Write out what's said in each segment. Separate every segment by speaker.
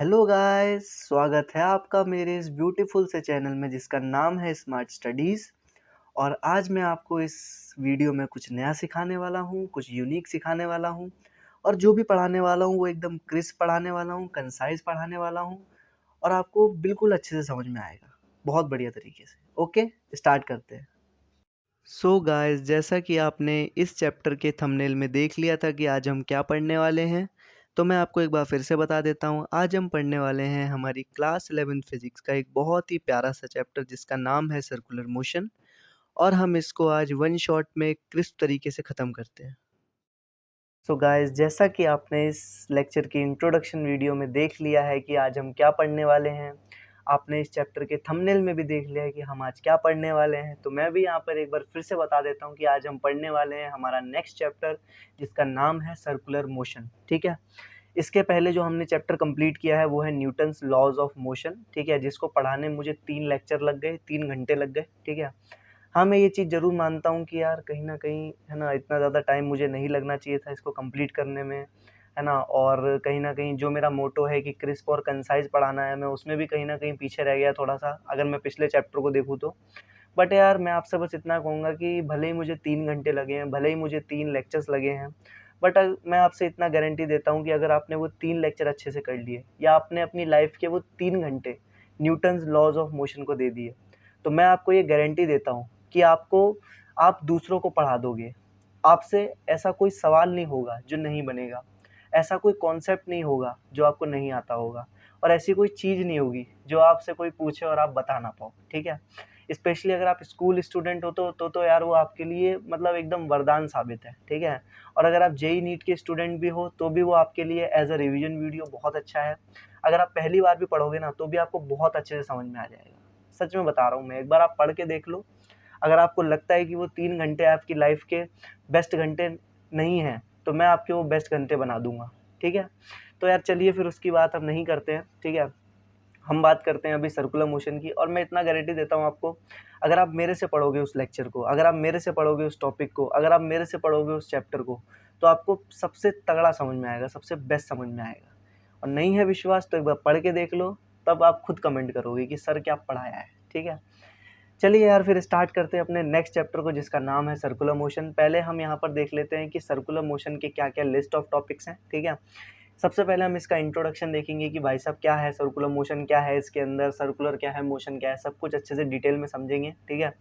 Speaker 1: Hello guys, स्वागत है आपका मेरे इस ब्यूटीफुल से चैनल में जिसका नाम है स्मार्ट स्टडीज़। और आज मैं आपको इस वीडियो में कुछ नया सिखाने वाला हूँ, कुछ यूनिक सिखाने वाला हूँ। और जो भी पढ़ाने वाला हूँ वो एकदम क्रिस्प पढ़ाने वाला हूँ, कंसाइज पढ़ाने वाला हूँ। और आपको बिल्कुल अच्छे से समझ में आएगा, बहुत बढ़िया तरीके से। ओके, स्टार्ट करते हैं। सो गाइस, जैसा कि आपने इस चैप्टर के थंबनेल में देख लिया था कि आज हम क्या पढ़ने वाले हैं, तो मैं आपको एक बार फिर से बता देता हूँ। आज हम पढ़ने वाले हैं हमारी क्लास 11 फिजिक्स का एक बहुत ही प्यारा सा चैप्टर जिसका नाम है सर्कुलर मोशन। और हम इसको आज वन शॉट में क्रिस्प तरीके से ख़त्म करते हैं। सो गाइस, जैसा कि आपने इस लेक्चर की इंट्रोडक्शन वीडियो में देख लिया है कि आज हम क्या पढ़ने वाले हैं, आपने इस चैप्टर के थंबनेल में भी देख लिया है कि हम आज क्या पढ़ने वाले हैं, तो मैं भी यहाँ पर एक बार फिर से बता देता हूँ कि आज हम पढ़ने वाले हैं हमारा नेक्स्ट चैप्टर जिसका नाम है सर्कुलर मोशन। ठीक है, इसके पहले जो हमने चैप्टर कंप्लीट किया है वो है न्यूटन्स लॉज ऑफ मोशन। ठीक है, जिसको पढ़ाने में मुझे 3 लेक्चर लग गए, 3 घंटे लग गए। ठीक है, हाँ, मैं ये चीज़ ज़रूर मानता हूँ कि यार कहीं न कहीं है ना, इतना ज़्यादा टाइम मुझे नहीं लगना चाहिए था इसको कंप्लीट करने में, है ना। और कहीं न कहीं जो मेरा मोटो है कि क्रिस्प और कंसाइज़ पढ़ाना है, मैं उसमें भी कहीं न कहीं पीछे रह गया थोड़ा-सा, अगर मैं पिछले चैप्टर को देखूँ तो। बट यार मैं आपसे बस इतना कहूँगा कि भले ही मुझे 3 घंटे लगे हैं, भले ही मुझे 3 लेक्चर्स लगे हैं, बट मैं आपसे इतना गारंटी देता हूँ कि अगर आपने वो 3 लेक्चर अच्छे से कर लिए या आपने अपनी लाइफ़ के वो 3 घंटे न्यूटन्स लॉज़ ऑफ मोशन को दे दिए, तो मैं आपको ये गारंटी देता हूँ कि आप दूसरों को पढ़ा दोगे। आपसे ऐसा कोई सवाल नहीं होगा जो नहीं बनेगा, ऐसा कोई कॉन्सेप्ट नहीं होगा जो आपको नहीं आता होगा, और ऐसी कोई चीज़ नहीं होगी जो आपसे कोई पूछे और आप बता ना पाओ। ठीक है? स्पेशली अगर आप स्कूल स्टूडेंट हो तो यार वो आपके लिए मतलब एकदम वरदान साबित है। ठीक है? और अगर आप जेईई नीट के स्टूडेंट भी हो तो भी वो आपके लिए एज़ अ रिवीजन वीडियो बहुत अच्छा है। अगर आप पहली बार भी पढ़ोगे ना तो भी आपको बहुत अच्छे से समझ में आ जाएगा। सच में बता रहा हूँ मैं, एक बार आप पढ़ के देख लो। अगर आपको लगता है कि वो 3 घंटे आपकी लाइफ़ के बेस्ट घंटे नहीं हैं, तो मैं आपके वो बेस्ट घंटे बना दूँगा। ठीक है? तो यार चलिए फिर उसकी बात हम नहीं करते हैं। ठीक है? हम बात करते हैं अभी सर्कुलर मोशन की। और मैं इतना गारंटी देता हूँ आपको, अगर आप मेरे से पढ़ोगे उस लेक्चर को, अगर आप मेरे से पढ़ोगे उस टॉपिक को, अगर आप मेरे से पढ़ोगे उस चैप्टर को, तो आपको सबसे तगड़ा समझ में आएगा, सबसे बेस्ट समझ में आएगा। और नहीं है विश्वास तो एक बार पढ़ के देख लो, तब आप खुद कमेंट करोगे कि सर क्या पढ़ाया है। ठीक है? चलिए यार फिर स्टार्ट करते हैं अपने नेक्स्ट चैप्टर को जिसका नाम है सर्कुलर मोशन। पहले हम यहाँ पर देख लेते हैं कि सर्कुलर मोशन के क्या-क्या लिस्ट ऑफ टॉपिक्स हैं। ठीक है? सबसे पहले हम इसका इंट्रोडक्शन देखेंगे कि भाई साहब क्या है सर्कुलर मोशन, क्या है इसके अंदर, सर्कुलर क्या है, मोशन क्या है, सब कुछ अच्छे से डिटेल में समझेंगे। ठीक है?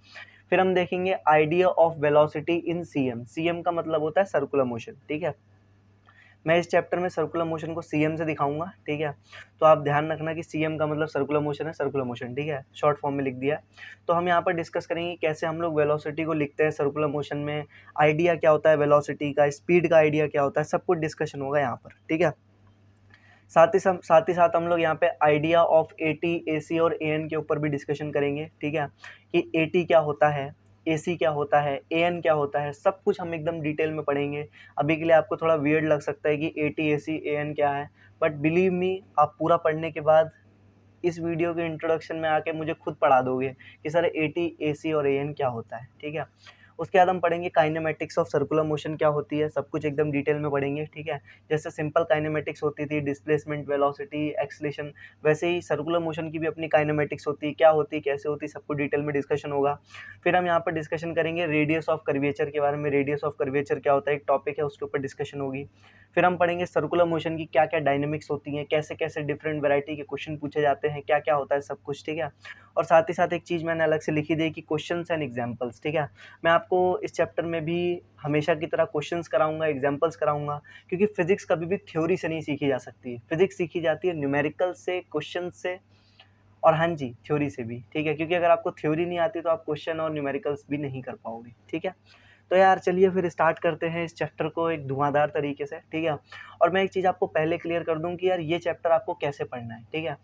Speaker 1: फिर हम देखेंगे idea of velocity in CM. CM का मतलब होता है सर्कुलर मोशन। ठीक है? मैं इस चैप्टर में सर्कुलर मोशन को सीएम से दिखाऊंगा। ठीक है? तो आप ध्यान रखना कि सीएम का मतलब सर्कुलर मोशन है, सर्कुलर मोशन। ठीक है? शॉर्ट फॉर्म में लिख दिया है। तो हम यहाँ पर डिस्कस करेंगे कैसे हम लोग वेलोसिटी को लिखते हैं सर्कुलर मोशन में, आइडिया क्या होता है वेलोसिटी का, स्पीड का आइडिया क्या होता है, सब कुछ डिस्कशन होगा यहाँ पर। ठीक है? साथ ही साथ हम लोग यहाँ पे आइडिया ऑफ एटी, एसी और एएन के ऊपर भी डिस्कशन करेंगे। ठीक है? कि एटी क्या होता है, एसी क्या होता है, एएन क्या होता है, सब कुछ हम एकदम डिटेल में पढ़ेंगे। अभी के लिए आपको थोड़ा वियर्ड लग सकता है कि एटी, एसी, एएन क्या है, बट बिलीव मी, आप पूरा पढ़ने के बाद इस वीडियो के इंट्रोडक्शन में आके मुझे खुद पढ़ा दोगे कि सर एटी, एसी और एएन क्या होता है। ठीक है? उसके बाद हम पढ़ेंगे काइनेमेटिक्स ऑफ सर्कुलर मोशन क्या होती है, सब कुछ एकदम डिटेल में पढ़ेंगे। ठीक है? जैसे सिंपल काइनेमेटिक्स होती थी, डिस्प्लेसमेंट, वेलोसिटी, एक्सेलेरेशन, वैसे ही सर्कुलर मोशन की भी अपनी काइनेमेटिक्स होती है, क्या होती है, कैसे होती है, सब कुछ डिटेल में डिस्कशन होगा। फिर हम यहाँ पर डिस्कशन करेंगे रेडियस ऑफ कर्वेचर के बारे में। रेडियस ऑफ कर्वेचर क्या होता है, एक टॉपिक है, उसके ऊपर डिस्कशन होगी। फिर हम पढ़ेंगे सर्कुलर मोशन की क्या क्या डायनेमिक्स होती हैं, कैसे कैसे डिफरेंट वैरायटी के क्वेश्चन पूछे जाते हैं, क्या क्या होता है, सब कुछ। ठीक है? और साथ ही साथ एक चीज़ मैंने अलग से लिखी दी कि क्वेश्चंस एंड एग्जांपल्स। ठीक है? मैं आपको इस चैप्टर में भी हमेशा की तरह क्वेश्चंस कराऊंगा, एग्जांपल्स कराऊंगा, क्योंकि फिजिक्स कभी भी थ्योरी से नहीं सीखी जा सकती। फिजिक्स सीखी जाती है न्यूमेरिकल से, क्वेश्चन से, और हाँ जी, थ्योरी से भी। ठीक है? क्योंकि अगर आपको थ्योरी नहीं आती तो आप क्वेश्चन और न्यूमेरिकल्स भी नहीं कर पाओगे। ठीक है? तो यार चलिए फिर स्टार्ट करते हैं इस चैप्टर को एक धुआंधार तरीके से। ठीक है? और मैं एक चीज़ आपको पहले क्लियर कर दूं कि यार ये चैप्टर आपको कैसे पढ़ना है। ठीक है?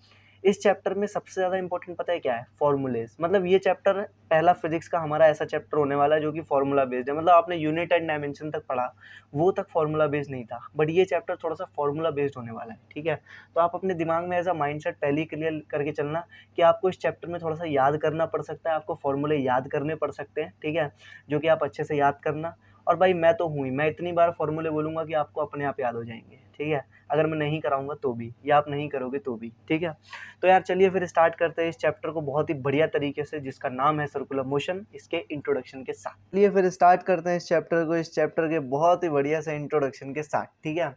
Speaker 1: इस चैप्टर में सबसे ज़्यादा इंपॉर्टेंट पता है क्या है, फॉर्मूलेज। मतलब ये चैप्टर पहला फिजिक्स का हमारा ऐसा चैप्टर होने वाला है जो कि फॉर्मूला बेस्ड है। मतलब आपने यूनिट एंड डायमेंशन तक पढ़ा, वो तक फॉर्मूला बेस्ड नहीं था, बट ये चैप्टर थोड़ा सा फॉर्मूला बेस्ड होने वाला है। ठीक है? तो आप अपने दिमाग में एज अ माइंडसेट पहले ही क्लियर करके चलना कि आपको इस चैप्टर में थोड़ा सा याद करना पड़ सकता है, आपको फॉर्मूले याद करने पड़ सकते हैं। ठीक है? जो कि आप अच्छे से याद करना। और भाई मैं तो हूँ ही, मैं इतनी बार फॉर्मूले बोलूँगा कि आपको अपने आप याद हो जाएंगे। ठीक है? अगर मैं नहीं कराऊंगा तो भी, या आप नहीं करोगे तो भी, ठीक है। तो यार चलिए फिर स्टार्ट करते हैं इस चैप्टर को बहुत ही बढ़िया तरीके से, जिसका नाम है सर्कुलर मोशन, इसके इंट्रोडक्शन के साथ। चलिए फिर स्टार्ट करते हैं इस चैप्टर को, इस चैप्टर के बहुत ही बढ़िया से इंट्रोडक्शन के साथ, ठीक है।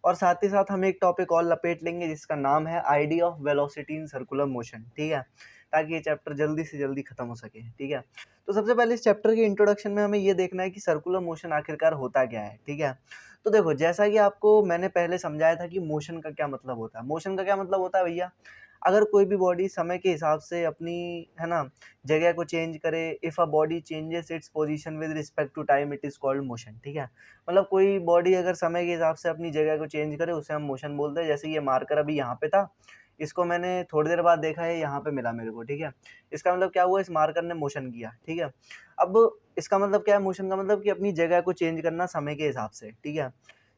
Speaker 1: और साथ ही साथ हम एक टॉपिक और लपेट लेंगे जिसका नाम है idea of velocity in circular motion, ठीक है, ताकि ये चैप्टर जल्दी से जल्दी खत्म हो सके, ठीक है। तो सबसे पहले इस चैप्टर के इंट्रोडक्शन में हमें ये देखना है कि सर्कुलर मोशन आखिरकार होता क्या है, ठीक है। तो देखो, जैसा कि आपको मैंने पहले समझाया था कि मोशन का क्या मतलब होता है। मोशन का क्या मतलब होता है भैया, अगर कोई भी बॉडी समय के हिसाब से अपनी, है ना, जगह को चेंज करे, if a body changes its position with respect to time, it is called motion, ठीक है। मतलब कोई बॉडी अगर समय के हिसाब से अपनी जगह को चेंज करे, उसे हम मोशन बोलते हैं। जैसे ये मार्कर अभी यहाँ पे था, इसको मैंने थोड़ी देर बाद देखा है यहाँ पे मिला मेरे को, ठीक है। इसका मतलब क्या हुआ, इस मार्कर ने मोशन किया, ठीक है। अब इसका मतलब क्या है, मोशन का मतलब कि अपनी जगह को चेंज करना समय के हिसाब से, ठीक है।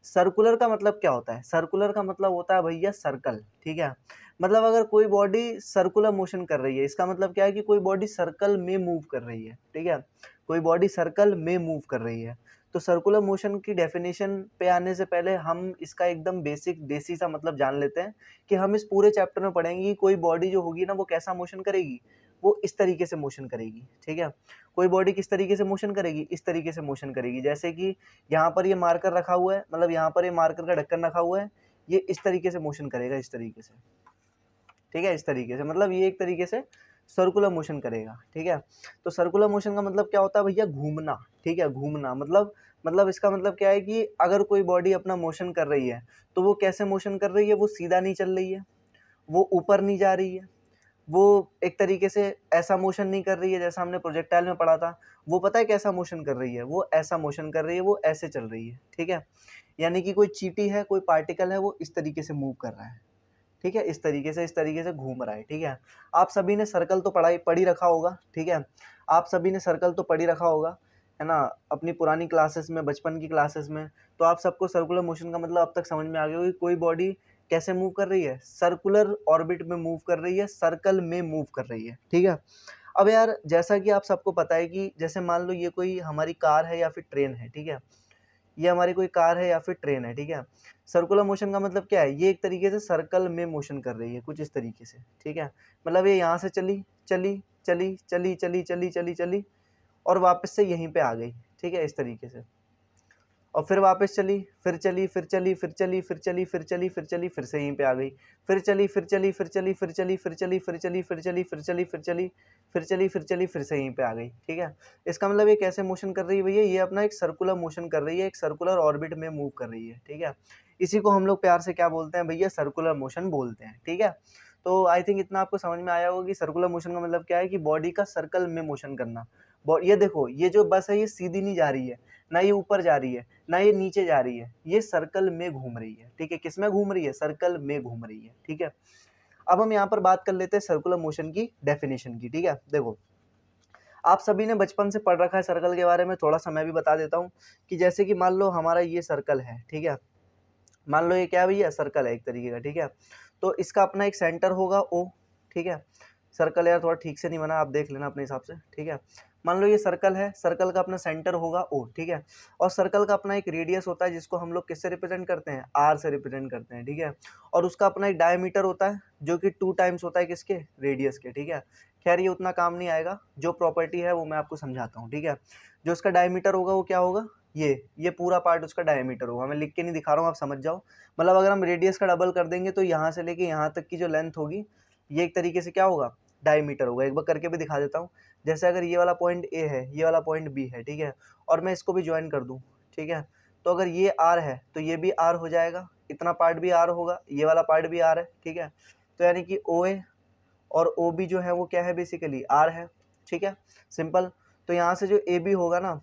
Speaker 1: सर्कुलर का मतलब क्या होता है, सर्कुलर का मतलब होता है भैया सर्कल, ठीक है। मतलब अगर कोई बॉडी सर्कुलर मोशन कर रही है, इसका मतलब क्या है कि कोई बॉडी सर्कल में मूव कर रही है, ठीक है। कोई बॉडी सर्कल में मूव कर रही है। तो सर्कुलर मोशन की डेफिनेशन पे आने से पहले हम इसका एकदम बेसिक देसी सा मतलब जान लेते हैं कि हम इस पूरे चैप्टर में पढ़ेंगे कि कोई बॉडी जो होगी ना, वो कैसा मोशन करेगी, वो इस तरीके से मोशन करेगी, ठीक है। कोई बॉडी किस तरीके से मोशन करेगी, इस तरीके से मोशन करेगी। जैसे कि यहाँ पर ये मार्कर रखा हुआ है, मतलब यहाँ पर ये मार्कर का ढक्कन रखा हुआ है, ये इस तरीके से मोशन करेगा, इस तरीके से, ठीक है, इस तरीके से, मतलब ये एक तरीके से सर्कुलर मोशन करेगा, ठीक है। तो सर्कुलर मोशन का मतलब क्या होता है भैया, घूमना, ठीक है, घूमना। मतलब इसका मतलब क्या है कि अगर कोई बॉडी अपना मोशन कर रही है, तो वो कैसे मोशन कर रही है, वो सीधा नहीं चल रही है, वो ऊपर नहीं जा रही है, वो एक तरीके से ऐसा मोशन नहीं कर रही है जैसा हमने प्रोजेक्टाइल में पढ़ा था। वो पता है कैसा मोशन कर रही है, वो ऐसा मोशन कर रही है, वो ऐसे चल रही है, ठीक है। यानी कि कोई चीटी है, कोई पार्टिकल है, वो इस तरीके से मूव कर रहा है, ठीक है, इस तरीके से घूम रहा है, ठीक है। आप सभी ने सर्कल तो पढ़ी रखा होगा, ठीक है। आप सभी ने सर्कल तो पढ़ी रखा होगा, है ना, अपनी पुरानी क्लासेस में, बचपन की क्लासेस में। तो आप सबको सर्कुलर मोशन का मतलब अब तक समझ में आ गया होगा कि कोई बॉडी कैसे मूव कर रही है, सर्कुलर ऑर्बिट में मूव कर रही है, सर्कल में मूव कर रही है, ठीक है। अब यार जैसा कि आप सबको पता है कि जैसे मान लो ये कोई हमारी कार है या फिर ट्रेन है, ठीक है। ये हमारी कोई कार है या फिर ट्रेन है, ठीक है। सर्कुलर मोशन का मतलब क्या है, ये एक तरीके से सर्कल में मोशन कर रही है, कुछ इस तरीके से, ठीक है। मतलब ये यहाँ से चली चली चली चली चली चली चली चली और वापस से यहीं पे आ गई, ठीक है, इस तरीके से। और फिर वापस चली, फिर चली, फिर चली, फिर चली, फिर चली, फिर चली, फिर चली, फिर से यहीं पे आ गई, फिर चली, फिर चली, फिर चली, फिर चली, फिर चली, फिर चली, फिर चली, फिर चली, फिर चली, फिर चली, फिर चली, फिर से यहीं पे आ गई, ठीक है। इसका मतलब ये कैसे मोशन कर रही है भैया, ये अपना एक सर्कुलर मोशन कर रही है, एक सर्कुलर ऑर्बिट में मूव कर रही है, ठीक है। इसी को हम लोग प्यार से क्या बोलते हैं भैया, सर्कुलर मोशन बोलते हैं, ठीक है। तो आई थिंक इतना आपको समझ में आया होगा कि सर्कुलर मोशन का मतलब क्या है, कि बॉडी का सर्कल में मोशन करना। ये देखो, ये जो बस है ये सीधी नहीं जा रही है, ना ये ऊपर जा रही है, ना ये नीचे जा रही है, ये सर्कल में घूम रही है, ठीक है। किस में घूम रही है, सर्कल में घूम रही है, ठीक है। अब हम यहाँ पर बात कर लेते हैं सर्कुलर मोशन की डेफिनेशन की, ठीक है। देखो, आप सभी ने बचपन से पढ़ रखा है सर्कल के बारे में, थोड़ा सा मैं भी बता देता हूँ कि जैसे कि मान लो हमारा ये सर्कल है, ठीक है। मान लो ये क्या है भैया, सर्कल है एक तरीके का, ठीक है। तो इसका अपना एक सेंटर होगा ओ, ठीक है। सर्कल यार थोड़ा ठीक से नहीं बना, आप देख लेना अपने हिसाब से, ठीक है। मान लो ये सर्कल है, सर्कल का अपना सेंटर होगा ओ, ठीक है। और सर्कल का अपना एक रेडियस होता है जिसको हम लोग किससे रिप्रेजेंट करते हैं, आर से रिप्रेजेंट करते हैं, ठीक है। और उसका अपना एक डायमीटर होता है जो कि 2 टाइम्स होता है किसके, रेडियस के, ठीक है। खैर ये उतना काम नहीं आएगा, जो प्रॉपर्टी है वो मैं आपको समझाता हूँ, ठीक है। जो उसका डायमीटर होगा वो क्या होगा, ये पूरा पार्ट उसका डायमीटर होगा। मैं लिख के नहीं दिखा रहा हूँ, आप समझ जाओ। मतलब अगर हम रेडियस का डबल कर देंगे तो यहाँ से लेके यहाँ तक की जो लेंथ होगी, ये एक तरीके से क्या होगा, डायमीटर होगा। एक बार करके भी दिखा देता हूँ। जैसे अगर ये वाला पॉइंट ए है, ये वाला पॉइंट बी है, ठीक है, और मैं इसको भी ज्वाइन कर दूँ, ठीक है। तो अगर ये आर है तो ये भी आर हो जाएगा, इतना पार्ट भी आर होगा, ये वाला पार्ट भी आर है, ठीक है। तो यानी कि ओ ए और ओ बी जो है वो क्या है, बेसिकली आर है, ठीक है, सिंपल। तो यहाँ से जो ए बी होगा ना,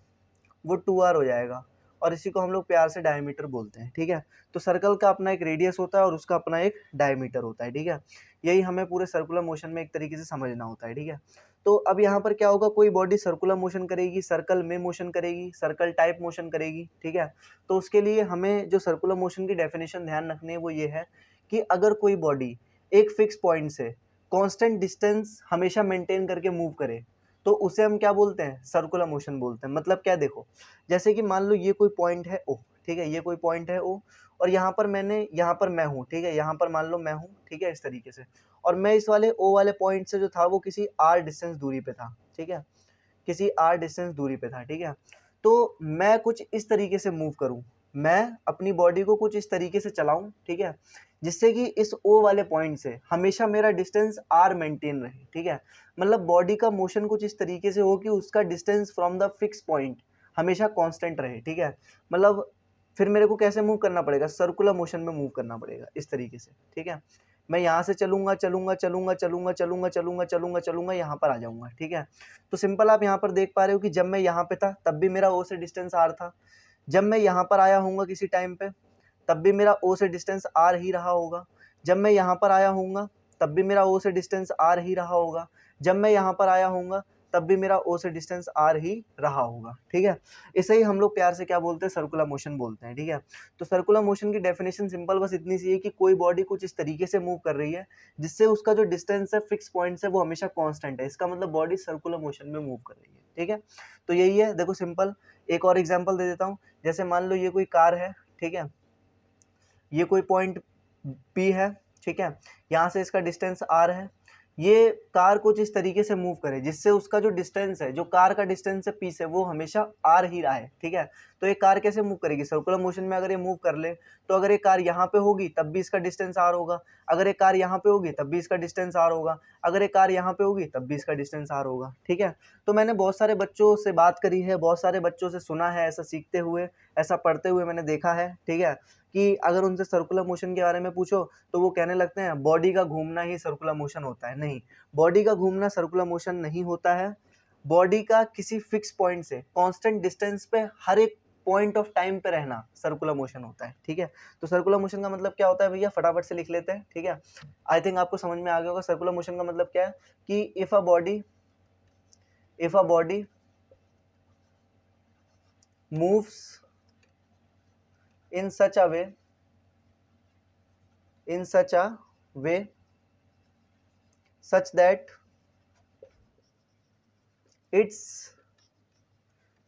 Speaker 1: वो 2r हो जाएगा, और इसी को हम लोग प्यार से डायमीटर बोलते हैं, ठीक है। तो सर्कल का अपना एक रेडियस होता है और उसका अपना एक डायमीटर होता है, ठीक है। यही हमें पूरे सर्कुलर मोशन में एक तरीके से समझना होता है, ठीक है। तो अब यहाँ पर क्या होगा, कोई बॉडी सर्कुलर मोशन करेगी, सर्कल में मोशन करेगी, सर्कल टाइप मोशन करेगी, ठीक है। तो उसके लिए हमें जो सर्कुलर मोशन की डेफिनेशन ध्यान रखनी है वो ये है कि अगर कोई बॉडी एक फिक्स पॉइंट से कांस्टेंट डिस्टेंस हमेशा मेंटेन करके मूव करे, तो उसे हम क्या बोलते हैं, सर्कुलर मोशन बोलते हैं। मतलब क्या, देखो, जैसे कि मान लो ये कोई पॉइंट है ओ, ठीक है, ये कोई पॉइंट है O, और यहाँ पर यहाँ पर मैं हूँ, ठीक है, यहाँ पर मान लो मैं हूँ, ठीक है, इस तरीके से, और मैं इस वाले O वाले पॉइंट से जो था वो किसी R डिस्टेंस दूरी पे था, ठीक है, किसी R डिस्टेंस दूरी पे था, ठीक है। तो मैं कुछ इस तरीके से मूव करूं, मैं अपनी बॉडी को कुछ इस तरीके से चलाऊं, ठीक है, जिससे कि इस O वाले पॉइंट से हमेशा मेरा डिस्टेंस R मेंटेन रहे, ठीक है। मतलब बॉडी का मोशन कुछ इस तरीके से हो कि उसका distance from the fix point हमेशा कांस्टेंट रहे, ठीक है। मतलब फिर मेरे को कैसे मूव करना पड़ेगा, सर्कुलर मोशन में मूव करना पड़ेगा इस तरीके से, ठीक है। मैं यहाँ से चलूंगा चलूंगा चलूंगा चलूंगा चलूंगा चलूंगा चलूंगा चलूंगा यहाँ पर आ जाऊंगा, ठीक है। तो सिंपल आप यहाँ पर देख पा रहे हो कि जब मैं यहाँ पे था तब भी मेरा O से डिस्टेंस R था, जब मैं यहाँ पर आया हूँगा किसी टाइम पे तब भी मेरा O से डिस्टेंस R ही रहा होगा, जब मैं यहाँ पर आया हूँगा तब भी मेरा O से डिस्टेंस R ही रहा होगा, जब मैं यहाँ पर आया हूँगा तब भी मेरा O से डिस्टेंस R ही रहा होगा, ठीक है। इसे ही हम लोग प्यार से क्या बोलते हैं, सर्कुलर मोशन बोलते हैं, ठीक है। तो सर्कुलर मोशन की डेफिनेशन सिंपल बस इतनी सी है कि कोई बॉडी कुछ इस तरीके से मूव कर रही है जिससे उसका जो डिस्टेंस है फिक्स पॉइंट से वो हमेशा कांस्टेंट है, इसका मतलब बॉडी सर्कुलर मोशन में मूव कर रही है, ठीक है। तो यही है, देखो सिंपल एक और एग्जांपल दे देता हूँ। जैसे मान लो ये कोई कार है, ठीक है, ये कोई पॉइंट P है, ठीक है, यहाँ से इसका डिस्टेंस R है, ये कार कुछ इस तरीके से मूव करे जिससे उसका जो डिस्टेंस है, जो कार का डिस्टेंस है P से, वो हमेशा R ही रहा है, ठीक है। तो ये कार कैसे मूव करेगी, सर्कुलर मोशन में अगर ये मूव कर ले तो अगर ये कार यहाँ पे होगी तब भी इसका डिस्टेंस R होगा, अगर ये कार यहाँ पे होगी तब भी इसका डिस्टेंस R होगा, अगर ये कार यहाँ पे होगी तब भी इसका डिस्टेंस R होगा, ठीक है। तो मैंने बहुत सारे बच्चों से बात करी है, बहुत सारे बच्चों से सुना है, ऐसा सीखते हुए, ऐसा पढ़ते हुए मैंने देखा है, ठीक है, कि अगर उनसे सर्कुलर मोशन के बारे में पूछो तो वो कहने लगते हैं बॉडी का घूमना ही सर्कुलर मोशन होता है। नहीं, बॉडी का घूमना सर्कुलर मोशन नहीं होता है, बॉडी का किसी फिक्स पॉइंट से कांस्टेंट डिस्टेंस पे हर एक पॉइंट ऑफ टाइम पे रहना सर्कुलर मोशन होता है, ठीक है। तो सर्कुलर मोशन का मतलब क्या होता है भैया, फटाफट से लिख लेते हैं, ठीक है। आई थिंक आपको समझ में आ गया होगा सर्कुलर मोशन का मतलब क्या है, कि if a body moves in such a way such that its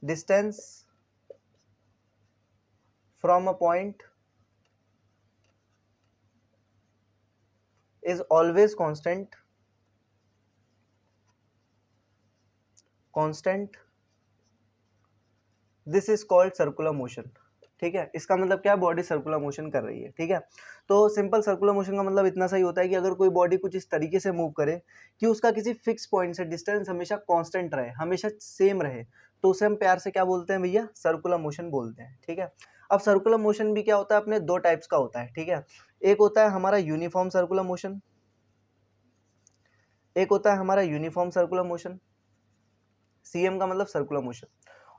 Speaker 1: distance from a point is always constant, this is called circular motion, ठीक है। इसका मतलब क्या है, बॉडी सर्कुलर मोशन कर रही है, ठीक है। तो सिंपल सर्कुलर मोशन का मतलब इतना सही होता है कि अगर कोई बॉडी कुछ इस तरीके से मूव करे कि उसका किसी फिक्स पॉइंट से डिस्टेंस हमेशा कांस्टेंट रहे, हमेशा सेम रहे, तो उसे हम प्यार से क्या बोलते हैं भैया, सर्कुलर मोशन बोलते हैं, ठीक है। अब सर्कुलर मोशन भी क्या होता है, अपने दो टाइप्स का होता है, ठीक है। एक होता है हमारा यूनिफॉर्म सर्कुलर मोशन, एक होता है हमारा यूनिफॉर्म सर्कुलर मोशन, CM का मतलब सर्कुलर मोशन,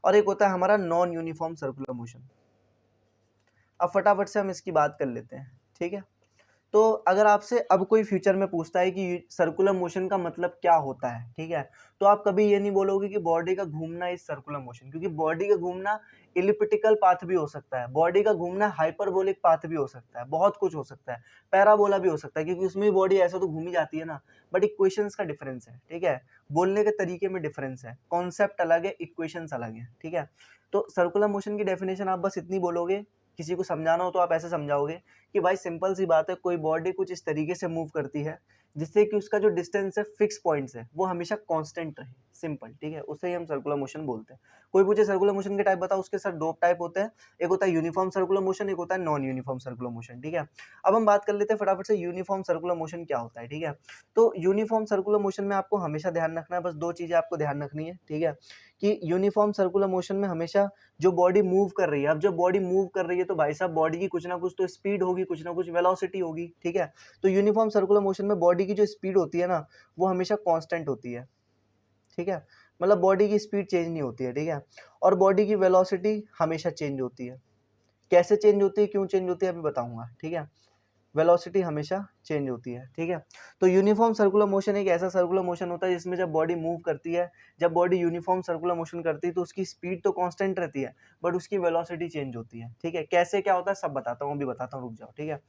Speaker 1: और एक होता है हमारा नॉन यूनिफॉर्म सर्कुलर मोशन। अब फटाफट से हम इसकी बात कर लेते हैं, ठीक है। तो अगर आपसे अब कोई फ्यूचर में पूछता है कि सर्कुलर मोशन का मतलब क्या होता है, ठीक है, तो आप कभी ये नहीं बोलोगे कि बॉडी का घूमना इज सर्कुलर मोशन, क्योंकि बॉडी का घूमना इलिप्टिकल पाथ भी हो सकता है, बॉडी का घूमना हाइपरबोलिक पाथ भी हो सकता है, बहुत कुछ हो सकता है, पैराबोला भी हो सकता है, क्योंकि उसमें बॉडी ऐसा तो घूमी जाती है ना, बट इक्वेशंस का डिफरेंस है, ठीक है, बोलने के तरीके में डिफरेंस है, कॉन्सेप्ट अलग है, इक्वेशंस अलग है, ठीक है। तो सर्कुलर मोशन की डेफिनेशन आप बस इतनी बोलोगे, किसी को समझाना हो तो आप ऐसे समझाओगे कि भाई सिंपल सी बात है, कोई बॉडी कुछ इस तरीके से मूव करती है जिससे कि उसका जो डिस्टेंस है फिक्स पॉइंट से वो हमेशा कांस्टेंट रहे, सिंपल, ठीक है, उससे ही हम सर्कुलर मोशन बोलते हैं। कोई पूछे सर्कुलर मोशन के टाइप बताओ, उसके साथ दो टाइप होते हैं, एक होता है यूनिफॉर्म सर्कुलर मोशन, एक होता है नॉन यूनिफॉर्म सर्कुलर मोशन, ठीक है। अब हम बात कर लेते हैं फटाफट से यूनिफॉर्म सर्कुलर मोशन क्या होता है, ठीक है। तो यूनिफॉर्म सर्कुलर मोशन में आपको हमेशा ध्यान रखना है, बस दो चीजें आपको ध्यान रखनी है, ठीक है, कि यूनिफॉर्म सर्कुलर मोशन में हमेशा जो बॉडी मूव कर रही है, अब जब बॉडी मूव कर रही है तो भाई साहब बॉडी की कुछ ना कुछ तो स्पीड होगी, कुछ ना कुछ वेलोसिटी होगी, ठीक है। तो यूनिफॉर्म सर्कुलर मोशन में बॉडी की जो स्पीड होती है ना, वो हमेशा कांस्टेंट होती है, ठीक है, मतलब बॉडी की स्पीड चेंज नहीं होती है, ठीक है, और बॉडी की वेलोसिटी हमेशा चेंज होती है। कैसे चेंज होती है, क्यों चेंज होती है, अभी बताऊंगा, ठीक है। वेलोसिटी हमेशा चेंज होती है, ठीक है। तो यूनिफॉर्म सर्कुलर मोशन एक ऐसा सर्कुलर मोशन होता है जिसमें जब बॉडी मूव करती है, जब बॉडी यूनिफॉर्म सर्कुलर मोशन करती है तो उसकी स्पीड तो कांस्टेंट रहती है बट उसकी वेलोसिटी चेंज होती है, ठीक है। कैसे क्या होता है सब बताता हूँ, अभी बताता हूँ, रुक जाओ, ठीक है।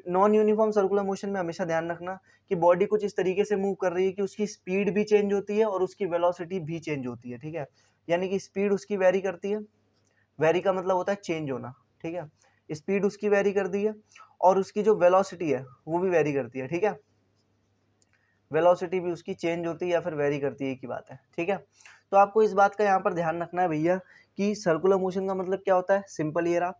Speaker 1: नॉन यूनिफॉर्म सर्कुलर मोशन में हमेशा ध्यान रखना कि बॉडी कुछ इस तरीके से मूव कर रही है कि उसकी स्पीड भी चेंज होती है और उसकी वेलोसिटी भी चेंज होती है, ठीक है। यानी कि स्पीड उसकी वेरी करती है, वेरी का मतलब होता है चेंज होना, ठीक है, स्पीड उसकी वेरी कर दी है और उसकी जो वेलोसिटी है वो भी वेरी करती है, ठीक है, वेलोसिटी भी उसकी चेंज होती है या फिर वेरी करती है, एक ही बात है, ठीक है। तो आपको इस बात का यहाँ पर ध्यान रखना है भैया कि सर्कुलर मोशन का मतलब क्या होता है, सिंपल ये रहा।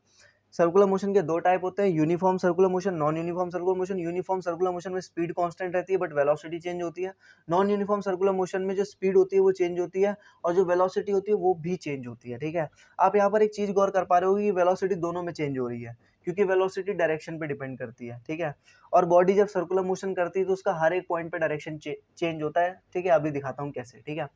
Speaker 1: सर्कुलर मोशन के दो टाइप होते हैं, uniform circular motion, non uniform circular motion. Uniform circular motion में स्पीड कांस्टेंट रहती है बट वेलोसिटी चेंज होती है। नॉन यूनिफॉर्म सर्कुलर मोशन में जो स्पीड होती है वो चेंज होती है और जो वेलोसिटी होती है वो भी चेंज होती है, ठीक है। आप यहाँ पर एक चीज गौर कर पा रहे हो कि वेलोसिटी दोनों में चेंज हो रही है क्योंकि वेलोसिटी डायरेक्शन पे डिपेंड करती है, ठीक है। और बॉडी जब सर्कुलर मोशन करती है तो उसका हर एक पॉइंट पे डायरेक्शन चेंज होता है, ठीक है। अभी दिखाता हूँ कैसे, ठीक है।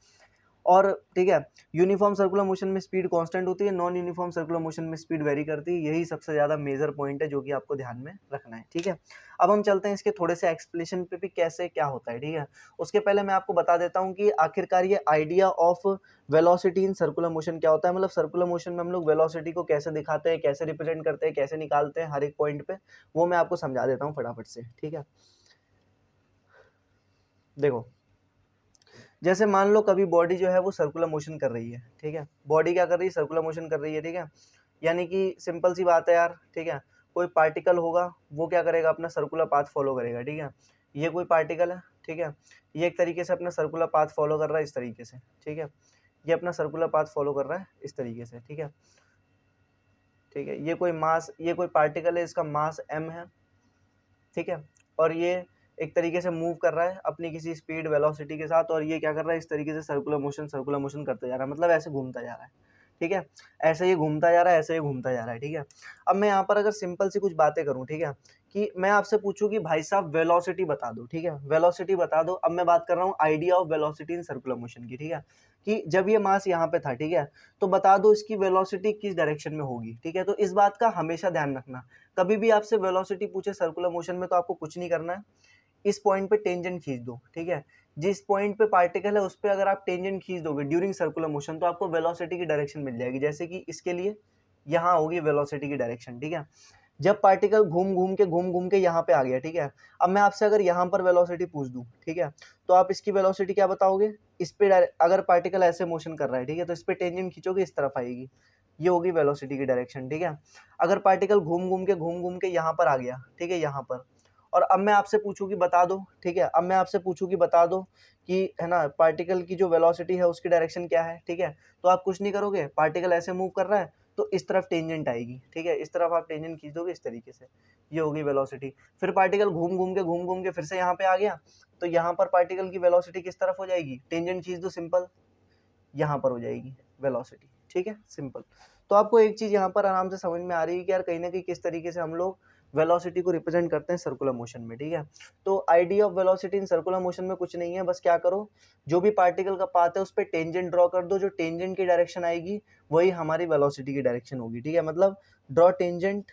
Speaker 1: और ठीक है, यूनिफॉर्म सर्कुलर मोशन में स्पीड कांस्टेंट होती है, नॉन यूनिफॉर्म सर्कुलर मोशन में स्पीड वेरी करती है। यही सबसे ज़्यादा मेजर पॉइंट है जो कि आपको ध्यान में रखना है, ठीक है। अब हम चलते हैं इसके थोड़े से एक्सप्लेनेशन पे भी, कैसे क्या होता है, ठीक है। उसके पहले मैं आपको बता देता हूँ कि आखिरकार ये idea of velocity in circular motion क्या होता है। मतलब सर्कुलर मोशन में हम लोग वेलोसिटी को कैसे दिखाते हैं, कैसे रिप्रेजेंट करते हैं, कैसे निकालते हैं हर एक पॉइंट पे, वो मैं आपको समझा देता हूँ फटाफट से, ठीक है। देखो, जैसे मान लो कभी बॉडी जो है वो सर्कुलर मोशन कर रही है, ठीक है। बॉडी क्या कर रही है, सर्कुलर मोशन कर रही है, ठीक है। यानी कि सिंपल सी बात है यार, ठीक है। कोई पार्टिकल होगा वो क्या करेगा, अपना सर्कुलर पाथ फॉलो करेगा, ठीक है। ये कोई पार्टिकल है, ठीक है। ये एक तरीके से अपना सर्कुलर पाथ फॉलो कर रहा है इस तरीके से, ठीक है। ये अपना सर्कुलर पाथ फॉलो कर रहा है इस तरीके से, ठीक है, ठीक है। ये कोई पार्टिकल है, इसका मास m है, ठीक है। और ये एक तरीके से मूव कर रहा है अपनी किसी स्पीड वेलोसिटी के साथ, और ये क्या कर रहा है, इस तरीके से सर्कुलर मोशन करते जा रहा है, मतलब ऐसे घूमता जा रहा है, ठीक है। ऐसे ही घूमता जा रहा है, ऐसे ही घूमता जा रहा है, ठीक है। अब मैं यहाँ पर अगर सिंपल सी कुछ बातें करूँ, ठीक है, कि मैं आपसे पूछूं कि भाई साहब वेलोसिटी बता दो, ठीक है, वेलोसिटी बता दो। अब मैं बात कर रहा हूँ idea of velocity in circular motion की, ठीक है, कि जब ये मास यहाँ पे था, ठीक है, तो बता दो इसकी वेलोसिटी किस डायरेक्शन में होगी, ठीक है। तो इस बात का हमेशा ध्यान रखना, कभी भी आपसे वेलोसिटी पूछे सर्कुलर मोशन में तो आपको कुछ नहीं करना है, इस पॉइंट पे टेंजेंट खींच दो, ठीक है। जिस पॉइंट पे पार्टिकल है उस पे अगर आप टेंजेंट खींच दोगे ड्यूरिंग सर्कुलर मोशन तो आपको वेलोसिटी की डायरेक्शन मिल जाएगी। जैसे कि इसके लिए यहाँ होगी वेलोसिटी की डायरेक्शन, ठीक है। जब पार्टिकल घूम घूम के यहाँ पे आ गया, ठीक है, अब मैं आपसे अगर यहाँ पर वेलोसिटी पूछ दूं, ठीक है, तो आप इसकी वेलोसिटी क्या बताओगे, इस पे अगर पार्टिकल ऐसे मोशन कर रहा है, ठीक है, तो इस पे टेंजेंट खींचोगे इस तरफ आएगी, ये होगी वेलोसिटी की डायरेक्शन, ठीक है। अगर पार्टिकल घूम के यहाँ पर आ गया, ठीक है, यहाँ पर, और अब मैं आपसे पूछूं कि बता दो, ठीक है, अब मैं आपसे पूछूं कि बता दो कि है ना पार्टिकल की जो वेलोसिटी है उसकी डायरेक्शन क्या है, ठीक है, तो आप कुछ नहीं करोगे, पार्टिकल ऐसे मूव कर रहा है तो इस तरफ टेंजेंट आएगी, ठीक है, इस तरफ आप टेंजेंट खींच दोगे इस तरीके से, ये होगी वेलोसिटी। फिर पार्टिकल घूम घूम के फिर से यहाँ पे आ गया, तो यहाँ पर पार्टिकल की वेलोसिटी किस तरफ हो जाएगी, टेंजेंट खींच दो सिंपल, यहाँ पर हो जाएगी वेलोसिटी, ठीक है, सिंपल। तो आपको एक चीज यहाँ पर आराम से समझ में आ रही है कि यार कहीं ना कहीं किस तरीके से हम लोग वेलोसिटी को रिप्रेजेंट करते हैं सर्कुलर मोशन में, ठीक है। तो idea of velocity in circular motion में कुछ नहीं है, बस क्या करो, जो भी पार्टिकल का पाथ है उस पर टेंजेंट ड्रॉ कर दो, जो टेंजेंट की डायरेक्शन आएगी वही हमारी वेलोसिटी की डायरेक्शन होगी, ठीक है। मतलब draw tangent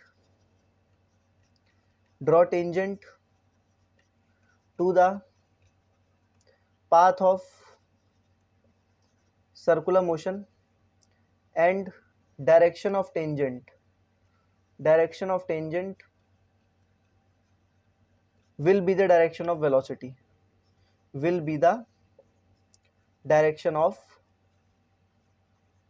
Speaker 1: to the path of circular motion and direction of tangent will be the direction of velocity, will be the direction of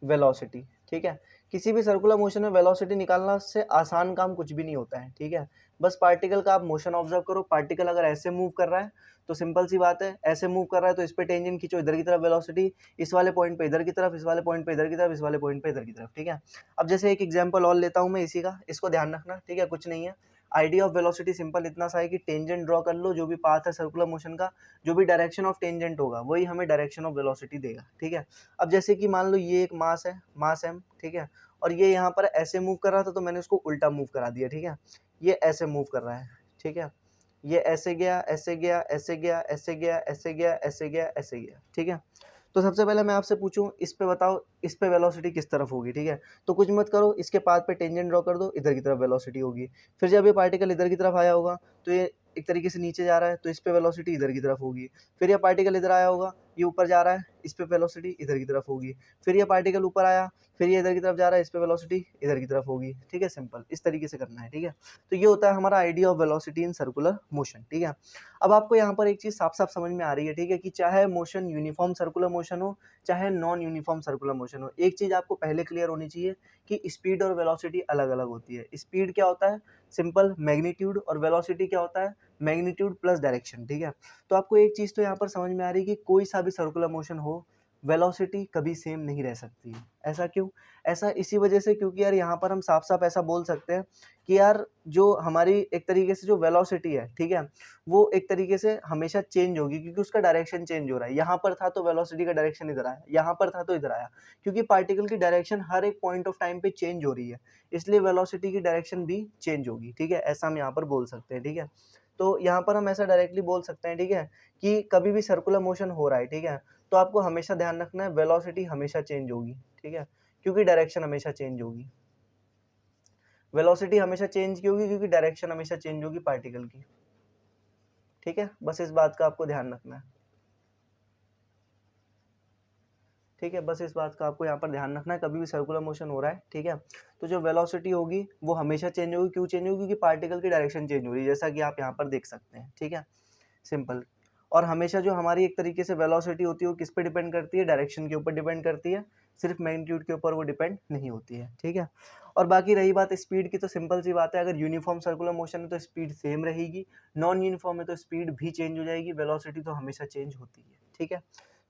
Speaker 1: velocity, ठीक है। किसी भी सर्कुलर मोशन में वेलोसिटी निकालना से आसान काम कुछ भी नहीं होता है, ठीक है। बस पार्टिकल का आप मोशन ऑब्जर्व करो, पार्टिकल अगर ऐसे मूव कर रहा है तो सिंपल सी बात है, ऐसे मूव कर रहा है तो इस पे टेंजेंट खींचो इधर की तरफ वेलोसिटी, इस वाले पॉइंट पे इधर की तरफ, इस वाले पॉइंट पे इधर की तरफ, इस वाले पॉइंट पे इधर की तरफ, ठीक है। अब जैसे एक एग्जांपल और लेता हूं मैं इसी का, इसको ध्यान रखना, ठीक है, कुछ नहीं है। आइडिया ऑफ वेलोसिटी सिंपल इतना सा है कि टेंजेंट ड्रॉ कर लो, जो भी पाथ है सर्कुलर मोशन का, जो भी डायरेक्शन ऑफ टेंजेंट होगा वही हमें डायरेक्शन ऑफ वेलोसिटी देगा, ठीक है। अब जैसे कि मान लो ये एक मास है, मास m, ठीक है, और ये यहाँ पर ऐसे मूव कर रहा था तो मैंने उसको उल्टा मूव करा दिया, ठीक है। ये ऐसे मूव कर रहा है, ठीक है, ये ऐसे गया, ऐसे गया, ऐसे गया, ऐसे गया, ऐसे गया, ऐसे गया, ऐसे गया, ठीक है। तो सबसे पहले मैं आपसे पूछूं, इस पे बताओ इस पे वेलोसिटी किस तरफ होगी, ठीक है। तो कुछ मत करो, इसके पाथ पे टेंजेंट ड्रॉ कर दो, इधर की तरफ वेलोसिटी होगी। फिर जब ये पार्टिकल इधर की तरफ आया होगा तो ये एक तरीके से नीचे जा रहा है तो इस पे वेलोसिटी इधर की तरफ होगी। फिर ये पार्टिकल इधर आया होगा, ये ऊपर जा रहा है, इस पे वेलोसिटी इधर की तरफ होगी, फिर ये पार्टिकल ऊपर आया, फिर ये इधर की तरफ जा रहा है, इस पे वेलोसिटी इधर की तरफ होगी, ठीक है, सिंपल इस तरीके से करना है, ठीक है। तो ये होता है हमारा idea of velocity in circular motion, ठीक है। अब आपको यहाँ पर एक चीज साफ साफ समझ में आ रही है, ठीक है, कि चाहे मोशन यूनिफॉर्म सर्कुलर मोशन हो चाहे नॉन यूनिफॉर्म सर्कुलर मोशन हो, एक चीज आपको पहले क्लियर होनी चाहिए कि स्पीड और वेलोसिटी अलग अलग होती है। स्पीड क्या होता है, सिंपल मैग्नीट्यूड, और वेलोसिटी क्या होता है, मैग्नीट्यूड प्लस डायरेक्शन, ठीक है। तो आपको एक चीज तो यहाँ पर समझ में आ रही है कि कोई सा भी सर्कुलर मोशन हो, वेलोसिटी कभी सेम नहीं रह सकती है। ऐसा क्यों? ऐसा इसी वजह से क्योंकि यार यहाँ पर हम साफ साफ ऐसा बोल सकते हैं कि यार जो हमारी एक तरीके से जो वेलोसिटी है, ठीक है, वो एक तरीके से हमेशा चेंज होगी क्योंकि उसका डायरेक्शन चेंज हो रहा है। यहाँ पर था तो वेलोसिटी का डायरेक्शन इधर आया, यहाँ पर था तो इधर आया, क्योंकि पार्टिकल की डायरेक्शन हर एक पॉइंट ऑफ टाइम पे चेंज हो रही है, इसलिए वेलोसिटी की डायरेक्शन भी चेंज होगी, ठीक है। ऐसा हम यहाँ पर बोल सकते हैं, ठीक है। तो यहाँ पर हम ऐसा डायरेक्टली बोल सकते हैं, ठीक है, कि कभी भी सर्कुलर मोशन हो रहा है, ठीक है, तो आपको हमेशा ध्यान रखना है वेलोसिटी हमेशा चेंज होगी, ठीक है, क्योंकि डायरेक्शन हमेशा चेंज होगी। वेलोसिटी हमेशा चेंज क्यों होगी, क्योंकि डायरेक्शन हमेशा चेंज होगी पार्टिकल की, ठीक है। बस इस बात का आपको ध्यान रखना है, ठीक है, बस इस बात का आपको यहाँ पर ध्यान रखना है, कभी भी सर्कुलर मोशन हो रहा है, ठीक है, तो जो वेलोसिटी होगी वो हमेशा चेंज होगी। क्यों चेंज होगी? क्योंकि पार्टिकल की डायरेक्शन चेंज हो रही है, जैसा कि आप यहाँ पर देख सकते हैं, ठीक है, सिंपल। और हमेशा जो हमारी एक तरीके से वेलोसिटी होती है वो किस पे डिपेंड करती है, डायरेक्शन के ऊपर डिपेंड करती है, सिर्फ मैग्नीट्यूड के ऊपर वो डिपेंड नहीं होती है, ठीक है। और बाकी रही बात स्पीड की, तो सिंपल सी बात है, अगर यूनिफॉर्म सर्कुलर मोशन है तो स्पीड सेम रहेगी, नॉन यूनिफॉर्म है तो स्पीड भी चेंज हो जाएगी, वेलोसिटी तो हमेशा चेंज होती है, ठीक है।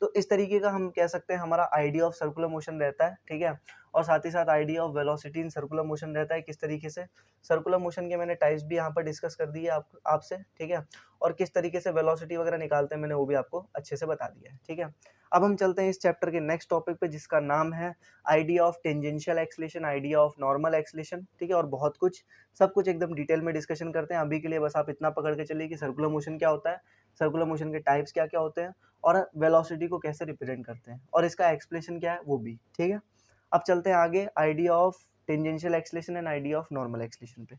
Speaker 1: तो इस तरीके का हम कह सकते हैं हमारा आइडिया ऑफ सर्कुलर मोशन रहता है, ठीक है। और साथ ही साथ idea of velocity in circular motion रहता है, किस तरीके से सर्कुलर मोशन के मैंने टाइप्स भी यहाँ पर डिस्कस कर दिए आपसे, ठीक है, और किस तरीके से वेलोसिटी वगैरह निकालते हैं मैंने वो भी आपको अच्छे से बता दिया है, ठीक है। अब हम चलते हैं इस चैप्टर के नेक्स्ट टॉपिक पे, जिसका नाम है idea of tangential acceleration, idea of normal acceleration, ठीक है, और बहुत कुछ सब कुछ एकदम डिटेल में डिस्कशन करते हैं। अभी के लिए बस आप इतना पकड़ के चलिए कि सर्कुलर मोशन क्या होता है, सर्कुलर मोशन के टाइप्स क्या क्या होते हैं, और वेलोसिटी को कैसे रिप्रेजेंट करते हैं, और इसका एक्सप्लेनेशन क्या है वो भी, ठीक है। अब चलते हैं आगे idea of tangential acceleration and idea of normal acceleration पे।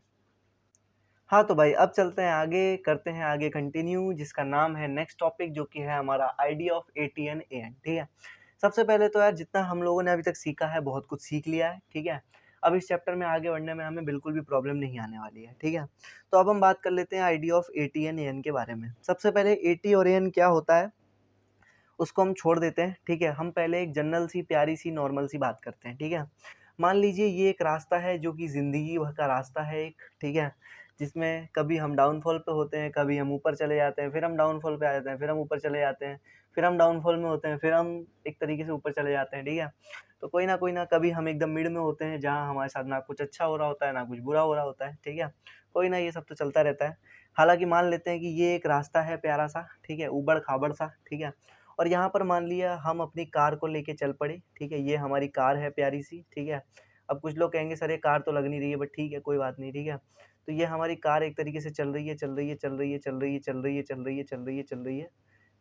Speaker 1: हाँ तो भाई अब चलते हैं आगे, करते हैं आगे कंटिन्यू, जिसका नाम है नेक्स्ट टॉपिक, जो कि है हमारा आइडिया ऑफ एटीएन एएन, ठीक है। सबसे पहले तो यार जितना हम लोगों ने अभी तक सीखा है बहुत कुछ सीख लिया है, ठीक है। अब इस चैप्टर में आगे बढ़ने में हमें बिल्कुल भी प्रॉब्लम नहीं आने वाली है, ठीक है। तो अब हम बात कर लेते हैं आइडिया ऑफ एटीएन एएन के बारे में। सबसे पहले एटी और एएन क्या होता है उसको हम छोड़ देते हैं, ठीक है। हम पहले एक जनरल सी प्यारी सी नॉर्मल सी बात करते हैं, ठीक है। मान लीजिए ये एक रास्ता है जो कि ज़िंदगी भर का रास्ता है एक, ठीक है, जिसमें कभी हम डाउनफॉल पे होते हैं, कभी हम ऊपर चले जाते हैं, फिर हम डाउनफॉल पे आ जाते हैं, फिर हम ऊपर चले जाते हैं, फिर हम डाउनफॉल में होते हैं, फिर हम एक तरीके से ऊपर चले जाते हैं, ठीक है। तो कोई ना कभी हम एकदम मिड में होते हैं, जहाँ हमारे साथ ना कुछ अच्छा हो रहा होता है ना कुछ बुरा हो रहा होता है, ठीक है। कोई ना, ये सब तो चलता रहता है। हालांकि मान लेते हैं कि ये एक रास्ता है प्यारा सा, ठीक है, ऊबड़ खाबड़ सा, ठीक है। और यहाँ पर मान लिया हम अपनी कार को लेके चल पड़े, ठीक है, ये हमारी कार है प्यारी सी, ठीक है। अब कुछ लोग कहेंगे सर ये कार तो लग नहीं रही है, बट ठीक है कोई बात नहीं, ठीक है। तो ये हमारी कार एक तरीके से चल रही है, चल रही है, चल रही है, चल रही है, चल रही है, चल रही है, चल रही है, चल रही है,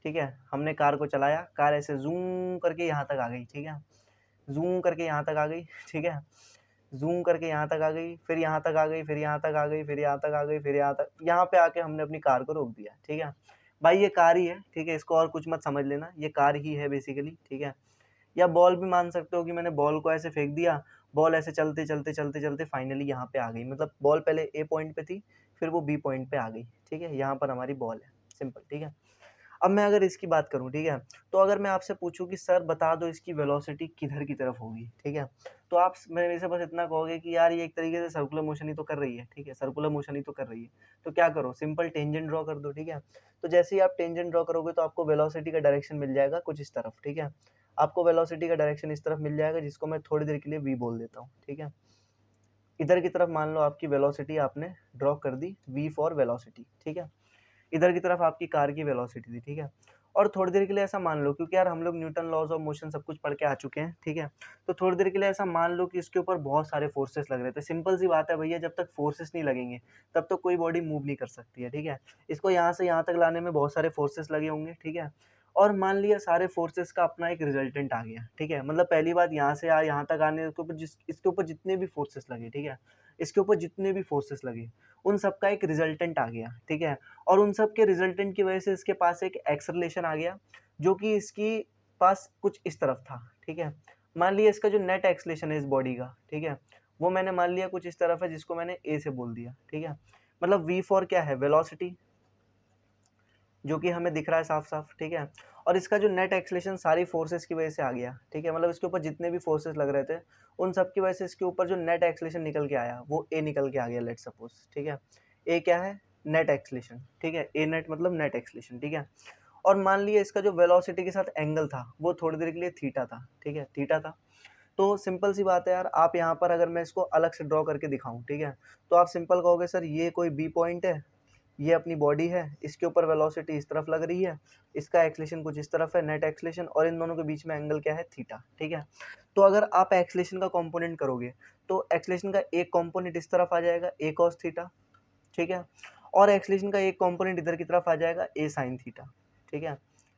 Speaker 1: ठीक है। हमने कार को चलाया, कार ऐसे जूम करके यहाँ तक आ गई, ठीक है, जूम करके यहाँ तक आ गई, ठीक है, जूम करके यहाँ तक आ गई, फिर यहाँ तक आ गई, फिर यहाँ तक आ गई, फिर यहाँ तक आ गई, फिर यहाँ तक, यहाँ पे आके हमने अपनी कार को रोक दिया, ठीक है। भाई ये कार ही है, ठीक है, इसको और कुछ मत समझ लेना, ये कार ही है बेसिकली, ठीक है। या बॉल भी मान सकते हो कि मैंने बॉल को ऐसे फेंक दिया, बॉल ऐसे चलते चलते चलते चलते फाइनली यहाँ पे आ गई, मतलब बॉल पहले ए पॉइंट पे थी, फिर वो बी पॉइंट पे आ गई, ठीक है, यहाँ पर हमारी बॉल है, सिंपल, ठीक है। अब मैं अगर इसकी बात करूँ, ठीक है, तो अगर मैं आपसे पूछूँ कि सर बता दो इसकी वेलोसिटी किधर की तरफ होगी, ठीक है, तो आप मेरे से बस इतना कहोगे कि यार ये एक तरीके से सर्कुलर मोशन ही तो कर रही है, ठीक है, सर्कुलर मोशन ही तो कर रही है, तो क्या करो, सिंपल टेंजेंट ड्रॉ कर दो, ठीक है। तो जैसे ही आप टेंजेंट ड्रॉ करोगे तो आपको वेलोसिटी का डायरेक्शन मिल जाएगा कुछ इस तरफ, ठीक है। आपको वेलोसिटी का डायरेक्शन इस तरफ मिल जाएगा, जिसको मैं थोड़ी देर के लिए वी बोल देता हूँ, ठीक है। इधर की तरफ मान लो आपकी वेलोसिटी आपने ड्रॉ कर दी, वी फॉर वेलोसिटी, ठीक है। इधर की तरफ आपकी कार की वेलोसिटी थी, ठीक है। और थोड़ी देर के लिए ऐसा मान लो, क्योंकि यार हम लोग न्यूटन लॉज ऑफ मोशन सब कुछ पढ़ के आ चुके हैं, ठीक है। तो थोड़ी देर के लिए ऐसा मान लो कि इसके ऊपर बहुत सारे फोर्सेस लग रहे थे। सिंपल सी बात है भैया, जब तक फोर्सेस नहीं लगेंगे तब तक कोई बॉडी मूव नहीं कर सकती है, ठीक है। इसको यहाँ से यहाँ तक लाने में बहुत सारे फोर्सेस लगे होंगे, ठीक है। और मान लिया सारे फोर्सेस का अपना एक रिजल्टेंट आ गया, ठीक है, मतलब पहली बात यहाँ से यहाँ तक आने के ऊपर इसके ऊपर जितने भी फोर्सेस लगे, ठीक है, इसके ऊपर जितने भी फोर्सेस लगे उन सबका एक रिजल्टेंट आ गया, ठीक है। और उन सब के रिजल्टेंट की वजह से इसके पास एक एक्सेलरेशन आ गया, जो कि इसकी पास कुछ इस तरफ था, ठीक है। मान लिया इसका जो नेट एक्सलेशन है इस बॉडी का, ठीक है, वो मैंने मान लिया कुछ इस तरफ है, जिसको मैंने ए से बोल दिया, ठीक है। मतलब वी फॉर क्या है, वेलोसिटी, जो कि हमें दिख रहा है साफ साफ, ठीक है। और इसका जो नेट एक्सलेशन सारी फोर्सेस की वजह से आ गया, ठीक है, मतलब इसके ऊपर जितने भी फोर्सेस लग रहे थे उन सब की वजह से इसके ऊपर जो नेट एक्सलेशन निकल के आया वो ए निकल के आ गया, लेट सपोज, ठीक है। ए क्या है, नेट एक्सलेशन, ठीक है, ए नेट मतलब नेट एक्सलेशन, ठीक है। और मान लिया इसका जो वेलोसिटी के साथ एंगल था वो थोड़ी देर के लिए थीटा था, ठीक है, थीटा था। तो सिंपल सी बात है यार, आप यहाँ पर अगर मैं इसको अलग से ड्रॉ करके दिखाऊं, ठीक है, तो आप सिंपल कहोगे सर ये कोई बी पॉइंट है, ये अपनी बॉडी है, इसके ऊपर वेलोसिटी इस तरफ लग रही है, इसका एक्सलेशन कुछ इस तरफ है, नेट एक्सलेशन, और इन दोनों के बीच में एंगल क्या है, थीटा, ठीक है। तो अगर आप एक्सलेशन का कंपोनेंट करोगे तो एक्सलेशन का एक कंपोनेंट इस तरफ आ जाएगा, ए कॉस थीटा, ठीक है, और एक्सलेशन का एक कंपोनेंट इधर की तरफ आ जाएगा, ए साइन थीटा, ठीक है,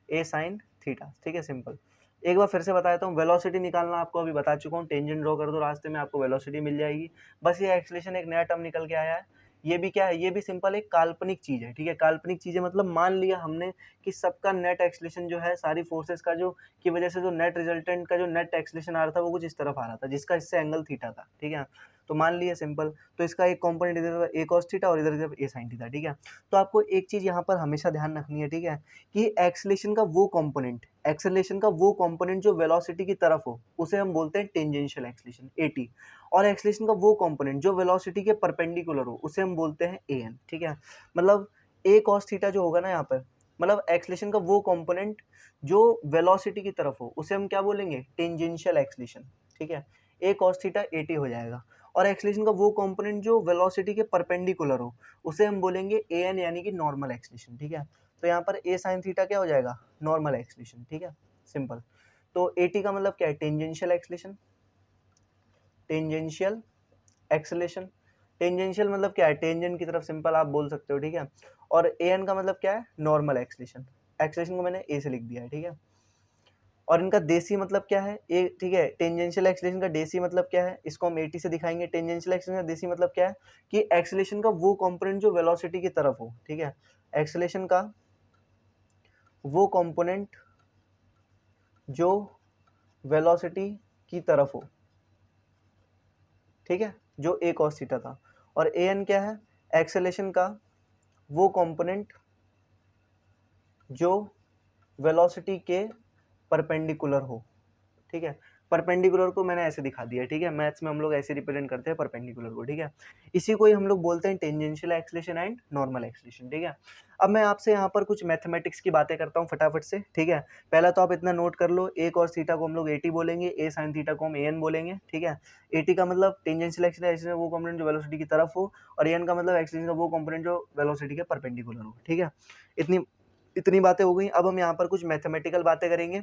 Speaker 1: ए साइन थीटा, ठीक है, सिंपल। एक बार फिर से बता देता हूँ, वेलोसिटी निकालना आपको अभी बता चुका हूँ, टेंजेंट ड्रॉ कर दो रास्ते में, आपको वेलोसिटी मिल जाएगी। बस ये एक्सलेशन एक नया टर्म निकल के आया है। ये भी क्या है, ये भी सिंपल एक काल्पनिक चीज है, ठीक है। काल्पनिक चीज है मतलब मान लिया हमने कि सबका नेट एक्सलेशन जो है सारी फोर्सेस का जो की वजह से जो नेट रिजल्टेंट का जो नेट एक्सलेशन आ रहा था वो कुछ इस तरफ आ रहा था, जिसका इससे एंगल थीटा था, ठीक है। तो मान लिया सिंपल, तो इसका एक कंपोनेंट इधर ए कॉस थीटा और इधर ए साइन थीटा, ठीक है। तो आपको एक चीज यहाँ पर हमेशा ध्यान रखनी है, ठीक है, कि एक्सलेशन का वो कंपोनेंट, एक्सेलरेशन का वो कंपोनेंट जो वेलोसिटी की तरफ हो उसे हम बोलते हैं टेंजेंशियल एक्सलेशन, एटी। और एक्सलेशन का वो कंपोनेंट जो वेलोसिटी के परपेंडिकुलर हो उसे हम बोलते हैं ए एन, ठीक है। मतलब ए कॉस थीटा जो होगा ना यहाँ पर, मतलब एक्सलेशन का वो कंपोनेंट जो वेलोसिटी की तरफ हो उसे हम क्या बोलेंगे, टेंजेंशियल एक्सलेशन, ठीक है। ए कॉस थीटा एटी हो जाएगा। और एक्सलेशन का वो कंपोनेंट जो वेलोसिटी के परपेंडिकुलर हो उसे हम बोलेंगे ए एन, यानी कि नॉर्मल एक्सलेशन, ठीक है। तो यहाँ पर ए साइन थीटा क्या हो जाएगा, नॉर्मल एक्सलेशन, ठीक है, सिंपल। तो एटी का मतलब क्या है, tangential acceleration, tangential acceleration. Tangential मतलब क्या है, टेंजेंट की तरफ, सिंपल आप बोल सकते हो, ठीक है। और ए एन का मतलब क्या है, नॉर्मल एक्सलेशन। एक्सलेशन को मैंने ए से लिख दिया है, ठीक है। और इनका देसी मतलब क्या है, ए, ठीक है, टेंजेंशियल एक्सलेशन का देसी मतलब क्या है, इसको हम एटी से दिखाएंगे। टेंजेंशियल एक्सलेशन का देसी मतलब क्या है कि एक्सलेशन का वो कंपोनेंट जो वेलोसिटी की तरफ हो, ठीक है, एक्सलेशन का वो कंपोनेंट जो वेलोसिटी की तरफ हो, ठीक है, जो ए कॉस थीटा था। और ए एन क्या है, एक्सेलेरेशन का वो कंपोनेंट जो वेलोसिटी के परपेंडिकुलर हो, ठीक है। परपेंडिकुलर को मैंने ऐसे दिखा दिया, ठीक है, मैथ्स में हम लोग ऐसे रिप्रेजेंट करते हैं परपेंडिकुलर को, ठीक है। इसी को ही हम लोग बोलते हैं tangential acceleration and normal acceleration, ठीक है। अब मैं आपसे यहाँ पर कुछ मैथमेटिक्स की बातें करता हूँ फटाफट से, ठीक है। पहला तो आप इतना नोट कर लो, ए कॉस थीटा को हम लोग एटी बोलेंगे, ए साइन थीटा को हम ए एन बोलेंगे, ठीक है। एटी का मतलब टेंजेंशियल एक्सलेशन वो कंपोनेंट जो वेलोसिटी की तरफ हो, और ए एन का मतलब एक्सलेशन का वो कंपोनेंट जो वेलोसिटी के परपेंडिकुलर हो, ठीक है। इतनी बातें हो गई। अब हम यहाँ पर कुछ मैथमेटिकल बातें करेंगे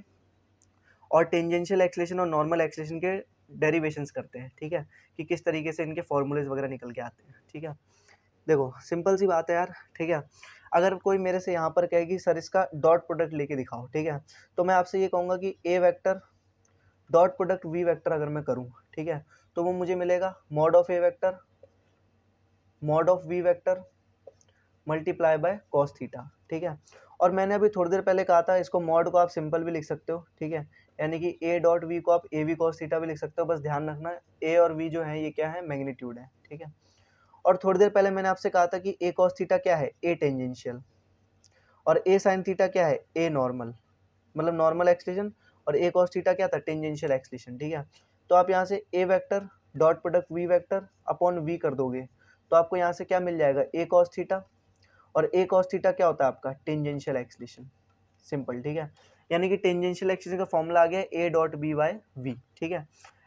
Speaker 1: और टेंजेंशियल एक्सलेशन और नॉर्मल एक्सलेशन के डेरिवेशंस करते हैं, ठीक है, कि किस तरीके से इनके फॉर्मूलेज वगैरह निकल के आते हैं, ठीक है। देखो सिंपल सी बात है यार, ठीक है। अगर कोई मेरे से यहाँ पर कहेगी सर इसका डॉट प्रोडक्ट लेके दिखाओ, ठीक है, तो मैं आपसे ये कहूँगा कि ए vector dot product we vector अगर मैं करूँ, ठीक है, तो वो मुझे मिलेगा mod of A vector mod of we vector multiply by cos theta, ठीक है। और मैंने अभी थोड़ी देर पहले कहा था इसको मॉड को आप सिंपल भी लिख सकते हो, ठीक है, यानी कि ए डॉट वी को आप ए वी कॉस थीटा भी लिख सकते हो। बस ध्यान रखना ए और वी जो है ये क्या है, मैग्नीट्यूड है, ठीक है। और थोड़ी देर पहले मैंने आपसे कहा था कि ए कॉस थीटा क्या है, ए टेंजेंशियल, और ए साइन थीटा क्या है, ए नॉर्मल, मतलब नॉर्मल एक्सलेशन, और ए कॉस थीटा क्या था, टेंजेंशियल एक्सलेशन, ठीक है। तो आप यहाँ से A vector dot product we vector upon V कर दोगे तो आपको यहाँ से क्या मिल जाएगा, ए कॉस थीटा, और ए कॉस थीटा क्या होता है आपका, टेंजेंशियल एक्सलेशन, सिंपल, ठीक है। यानी कि टेंजेंशियल एक्सलेशन का फॉर्मूला आ गया A dot B by V, ठीक है,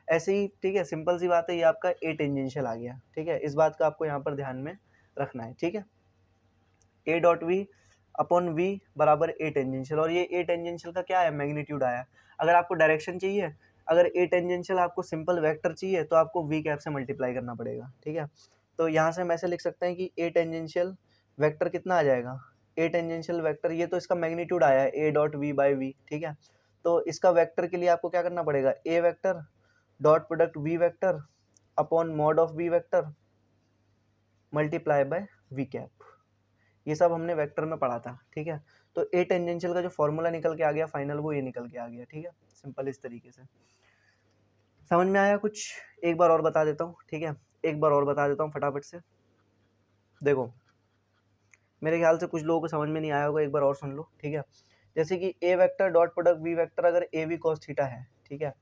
Speaker 1: ऐसे ही, ठीक है, सिंपल सी बात है, ये आपका ए टेंजेंशियल आ गया, ठीक है। इस बात का आपको यहाँ पर ध्यान में रखना है, ठीक है। A dot V upon V बराबर ए टेंजेंशियल, और ये ए टेंजेंशियल का क्या है, मैग्नीट्यूड आया। अगर आपको डायरेक्शन चाहिए, अगर ए टेंजेंशियल आपको सिंपल वेक्टर चाहिए तो आपको वी कैप से मल्टीप्लाई करना पड़ेगा, ठीक है। तो यहाँ से हम ऐसे लिख सकते हैं कि ए टेंजेंशियल वेक्टर कितना आ जाएगा, ए टेंजेंशियल वेक्टर, ये तो इसका मैग्नीट्यूड आया है A dot V by V, ठीक है। तो इसका वेक्टर के लिए आपको क्या करना पड़ेगा, A vector dot product we vector upon mod of we vector multiply by V cap, ये सब हमने वेक्टर में पढ़ा था, ठीक है। तो ए टेंजेंशियल का जो फॉर्मूला निकल के आ गया फाइनल, वो ये निकल के आ गया, ठीक है। सिंपल इस तरीके से समझ में आया कुछ? एक बार और बता देता हूँ, ठीक है, एक बार और बता देता हूँ फटाफट से। देखो मेरे ख्याल से कुछ लोगों को समझ में नहीं आया होगा, एक बार और सुन लो, ठीक है। जैसे कि ए vector dot product B vector अगर ए वी कॉस थीटा है, ठीक है,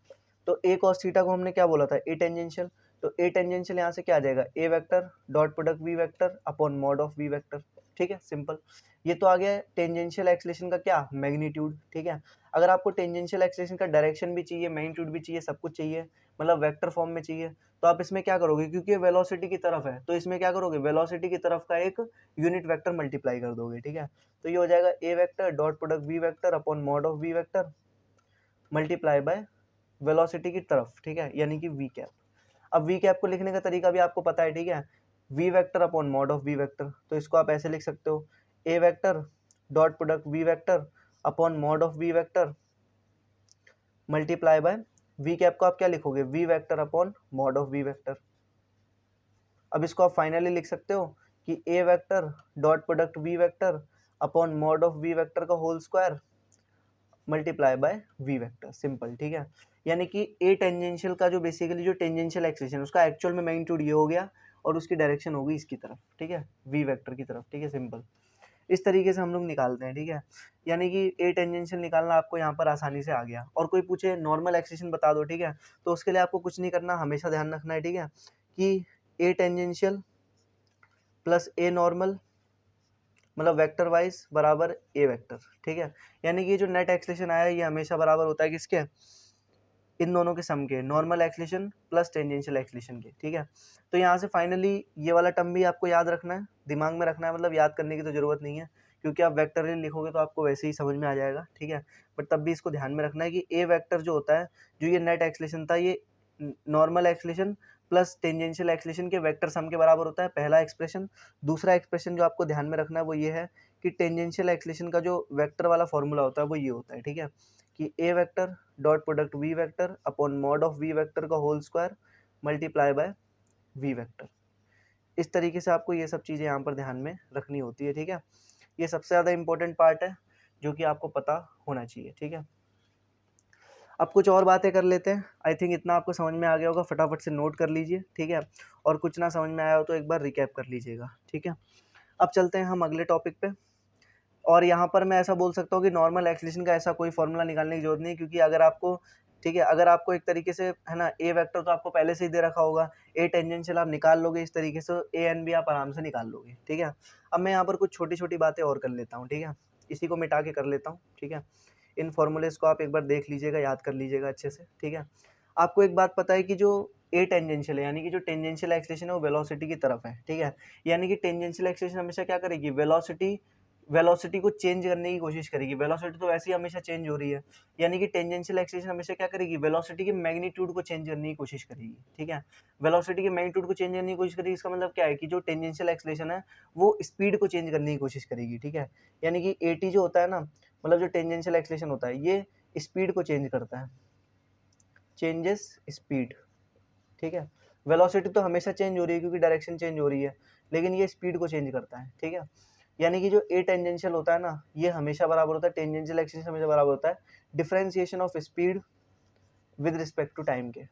Speaker 1: तो ए कॉस थीटा को हमने क्या बोला था, ए टेंजेंशियल। तो ए टेंजेंशियल यहाँ से क्या आ जाएगा, A vector dot product B vector upon mod of B vector, ठीक है, सिंपल। ये तो आ गया टेंजेंशियल एक्सलेशन का क्या, मैग्नीट्यूड, ठीक है। अगर आपको टेंजेंशियल एक्सलेशन का डायरेक्शन भी चाहिए, मैग्नीट्यूड भी चाहिए, सब कुछ चाहिए, मतलब वेक्टर फॉर्म में चाहिए, तो आप इसमें क्या करोगे, क्योंकि ये वेलोसिटी की तरफ है, तो इसमें क्या करोगे, वेलोसिटी की तरफ का एक यूनिट वेक्टर मल्टीप्लाई कर दोगे, ठीक है। तो ये हो जाएगा A vector dot product B vector upon mod of B vector multiply by velocity की तरफ, ठीक है, यानी कि वी कैप। अब वी कैप को लिखने का तरीका भी आपको पता है, ठीक है, V vector upon mod of we vector. तो इसको आप ऐसे लिख सकते हो, A vector dot product we vector upon mod of we vector multiply by V cap को आप क्या लिखोगे, V vector upon mod of we vector. अब इसको आप फाइनली लिख सकते हो कि ए vector dot product we vector upon mod of we vector का whole square multiply by V vector, simple, ठीक है। यानी कि ए टेंजेंशियल का जो बेसिकली जो टेंजेंशियल एक्सलेशन उसका एक्चुअल में मैग्नीट्यूड ये हो गया और उसकी डायरेक्शन होगी इसकी तरफ, ठीक है, वी वेक्टर की तरफ, ठीक है, सिंपल। इस तरीके से हम लोग निकालते हैं, ठीक है। यानी कि ए टेंजेंशियल निकालना आपको यहाँ पर आसानी से आ गया। और कोई पूछे नॉर्मल एक्सलेशन बता दो, ठीक है, तो उसके लिए आपको कुछ नहीं करना, हमेशा ध्यान रखना है, ठीक है, कि ए टेंजेंशियल प्लस ए नॉर्मल मतलब वेक्टर वाइज बराबर ए वेक्टर, ठीक है। यानी कि जो नेट एक्सलेशन आया ये हमेशा बराबर होता है किसके, इन दोनों के सम के, normal acceleration plus tangential acceleration के, ठीक है। तो यहाँ से फाइनली ये वाला टर्म भी आपको याद रखना है, दिमाग में रखना है, मतलब याद करने की तो ज़रूरत नहीं है, क्योंकि आप वेक्टर लिखोगे तो आपको वैसे ही समझ में आ जाएगा, ठीक है। बट तब भी इसको ध्यान में रखना है कि ए वेक्टर जो होता है, जो ये नेट एक्सलेशन था, ये normal acceleration plus tangential acceleration के वेक्टर सम के बराबर होता है, पहला एक्सप्रेशन। दूसरा एक्सप्रेशन जो आपको ध्यान में रखना है वो ये है कि टेंजेंशियल एक्सलेशन का जो वेक्टर वाला फॉर्मूला होता है वो ये होता है, ठीक है, कि ए vector dot product we vector upon mod of we vector का whole square multiply by we vector. इस तरीके से आपको ये सब चीज़ें यहाँ पर ध्यान में रखनी होती है, ठीक है। ये सबसे ज़्यादा इंपॉर्टेंट पार्ट है जो कि आपको पता होना चाहिए, ठीक है। अब कुछ और बातें कर लेते हैं। आई थिंक इतना आपको समझ में आ गया होगा, फटाफट से नोट कर लीजिए, ठीक है। और कुछ ना समझ में आया हो तो एक बार रिकैप कर लीजिएगा, ठीक है। अब चलते हैं हम अगले टॉपिक पे। और यहाँ पर मैं ऐसा बोल सकता हूँ कि नॉर्मल एक्सलेशन का ऐसा कोई फॉर्मूला निकालने की जरूरत नहीं, क्योंकि अगर आपको, ठीक है, अगर आपको एक तरीके से है ना ए वेक्टर तो आपको पहले से ही दे रखा होगा, ए टेंजेंशियल आप निकाल लोगे इस तरीके से, ए एन भी आप आराम से निकाल लोगे, ठीक है। अब मैं यहाँ पर कुछ छोटी छोटी बातें और कर लेता हूँ, ठीक है, इसी को मिटा के कर लेता हूँ, ठीक है। इन फॉर्मूलेस को आप एक बार देख लीजिएगा, याद कर लीजिएगा अच्छे से, ठीक है। आपको एक बात पता है कि जो ए टेंजेंशियल है, यानी कि जो टेंजेंशियल एक्सलेशन है वो वेलोसिटी की तरफ है, ठीक है। यानी कि टेंजेंशियल एक्सलेशन हमेशा क्या करेगी, वेलोसिटी को चेंज करने की कोशिश करेगी। वेलोसिटी तो वैसे ही हमेशा चेंज हो रही है, यानी कि टेंजेंशियल एक्सलेशन हमेशा क्या करेगी, वेलोसिटी के मैग्नीट्यूड को चेंज करने की कोशिश करेगी, ठीक है। वेलोसिटी के मैग्नीट्यूड को चेंज करने की कोशिश करेगी, इसका मतलब क्या है कि जो टेंजेंशियल एक्सलेशन है वो स्पीड को चेंज करने की कोशिश करेगी, ठीक है। यानी कि एटी जो होता है ना, मतलब जो टेंजेंशियल एक्सलेशन होता है ये स्पीड को चेंज करता है, चेंजेस स्पीड, ठीक है। वेलोसिटी तो हमेशा चेंज हो रही है क्योंकि डायरेक्शन चेंज हो रही है, लेकिन ये स्पीड को चेंज करता है, ठीक है। यानी कि जो ए टेंजेंशियल होता है ना, ये हमेशा बराबर होता है, टेंजेंशियल एक्सिस हमेशा बराबर होता है differentiation of speed with respect to time के,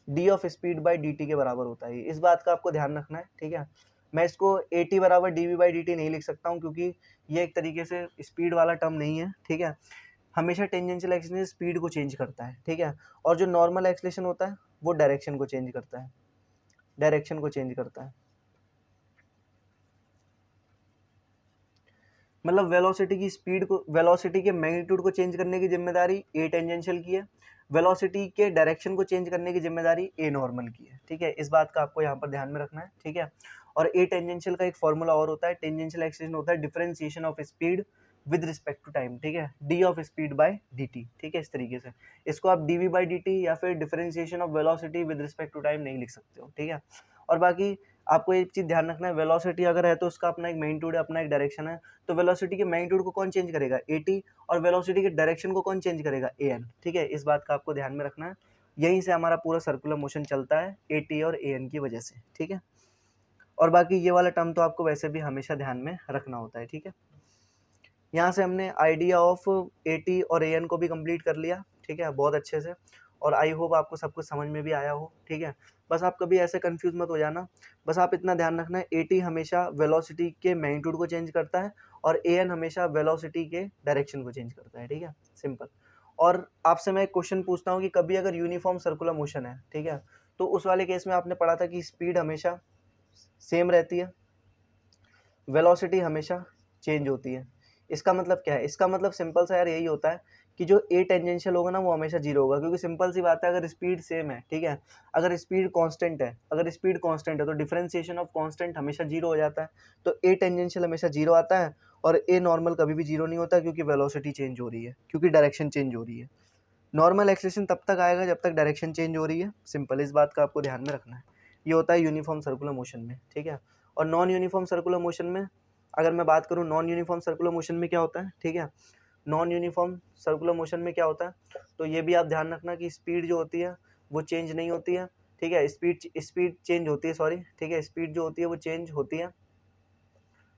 Speaker 1: d of speed by D t के बराबर होता है। इस बात का आपको ध्यान रखना है, ठीक है। मैं इसको ए टी बराबर D V by D T नहीं लिख सकता हूँ, क्योंकि ये एक तरीके से स्पीड वाला टर्म नहीं है, ठीक है। हमेशा टेंजेंशियल एक्सिस स्पीड को चेंज करता है, ठीक है। और जो नॉर्मल एक्सलेशन होता है वो डायरेक्शन को चेंज करता है, डायरेक्शन को चेंज करता है। मतलब वेलोसिटी की स्पीड को, वेलोसिटी के मैग्नीट्यूड को चेंज करने की जिम्मेदारी ए टेंजेंशियल की है, वेलोसिटी के डायरेक्शन को चेंज करने की जिम्मेदारी ए नॉर्मल की है, ठीक है। इस बात का आपको यहाँ पर ध्यान में रखना है, ठीक है। और ए टेंजेंशियल का एक फॉर्मूला और होता है, टेंजेंशियल एक्सलेशन होता है differentiation of speed with respect to time, ठीक है, D of speed by D T, ठीक है। इस तरीके से इसको आप D V by D T या फिर differentiation of velocity with respect to time नहीं लिख सकते हो, ठीक है। और बाकी आपको एक चीज़ ध्यान रखना है, वेलोसिटी अगर है तो उसका अपना एक मैग्नीट्यूड है, अपना एक डायरेक्शन है। तो वेलोसिटी के मैग्नीट्यूड को कौन चेंज करेगा, ए टी, और वेलोसिटी के डायरेक्शन को कौन चेंज करेगा, ए एन, ठीक है। इस बात का आपको ध्यान में रखना है, यहीं से हमारा पूरा सर्कुलर मोशन चलता है ए टी और ए एन की वजह से, ठीक है। और बाकी ये वाला टर्म तो आपको वैसे भी हमेशा ध्यान में रखना होता है, ठीक है। यहाँ से हमने आइडिया ऑफ AT और AN को भी कंप्लीट कर लिया, ठीक है, बहुत अच्छे से। और आई होप आपको सब कुछ समझ में भी आया हो, ठीक है। बस आप कभी ऐसे कंफ्यूज मत हो जाना, बस आप इतना ध्यान रखना है AT हमेशा वेलोसिटी के मैग्नीट्यूड को चेंज करता है और AN हमेशा वेलोसिटी के डायरेक्शन को चेंज करता है, ठीक है, सिंपल। और आपसे मैं एक क्वेश्चन पूछता हूँ कि कभी अगर यूनिफॉर्म सर्कुलर मोशन है, ठीक है, तो उस वाले केस में आपने पढ़ा था कि स्पीड हमेशा सेम रहती है, वेलोसिटी हमेशा चेंज होती है। इसका मतलब क्या है? इसका मतलब सिंपल सा यार यही होता है कि जो ए टेंजेंशियल होगा ना वो हमेशा जीरो होगा, क्योंकि सिंपल सी बात है, अगर स्पीड सेम है, ठीक है, अगर स्पीड कांस्टेंट है, तो डिफरेंशिएशन ऑफ कांस्टेंट हमेशा जीरो हो जाता है। तो ए टेंजेंशियल हमेशा जीरो आता है और ए नॉर्मल कभी भी जीरो नहीं होता, क्योंकि वेलोसिटी चेंज हो रही है, क्योंकि डायरेक्शन चेंज हो रही है। नॉर्मल एक्सेलेरेशन तब तक आएगा जब तक डायरेक्शन चेंज हो रही है, सिंपल, इस बात का आपको ध्यान में रखना है। ये होता है यूनिफॉर्म सर्कुलर मोशन में, ठीक है। और नॉन यूनिफॉर्म सर्कुलर मोशन में अगर मैं बात करूँ, नॉन यूनिफॉर्म सर्कुलर मोशन में क्या होता है, ठीक है, नॉन यूनिफॉर्म सर्कुलर मोशन में क्या होता है, तो ये भी आप ध्यान रखना कि स्पीड जो होती है वो चेंज नहीं होती है, ठीक है, स्पीड चेंज होती है, सॉरी, ठीक है, स्पीड जो होती है वो चेंज होती है,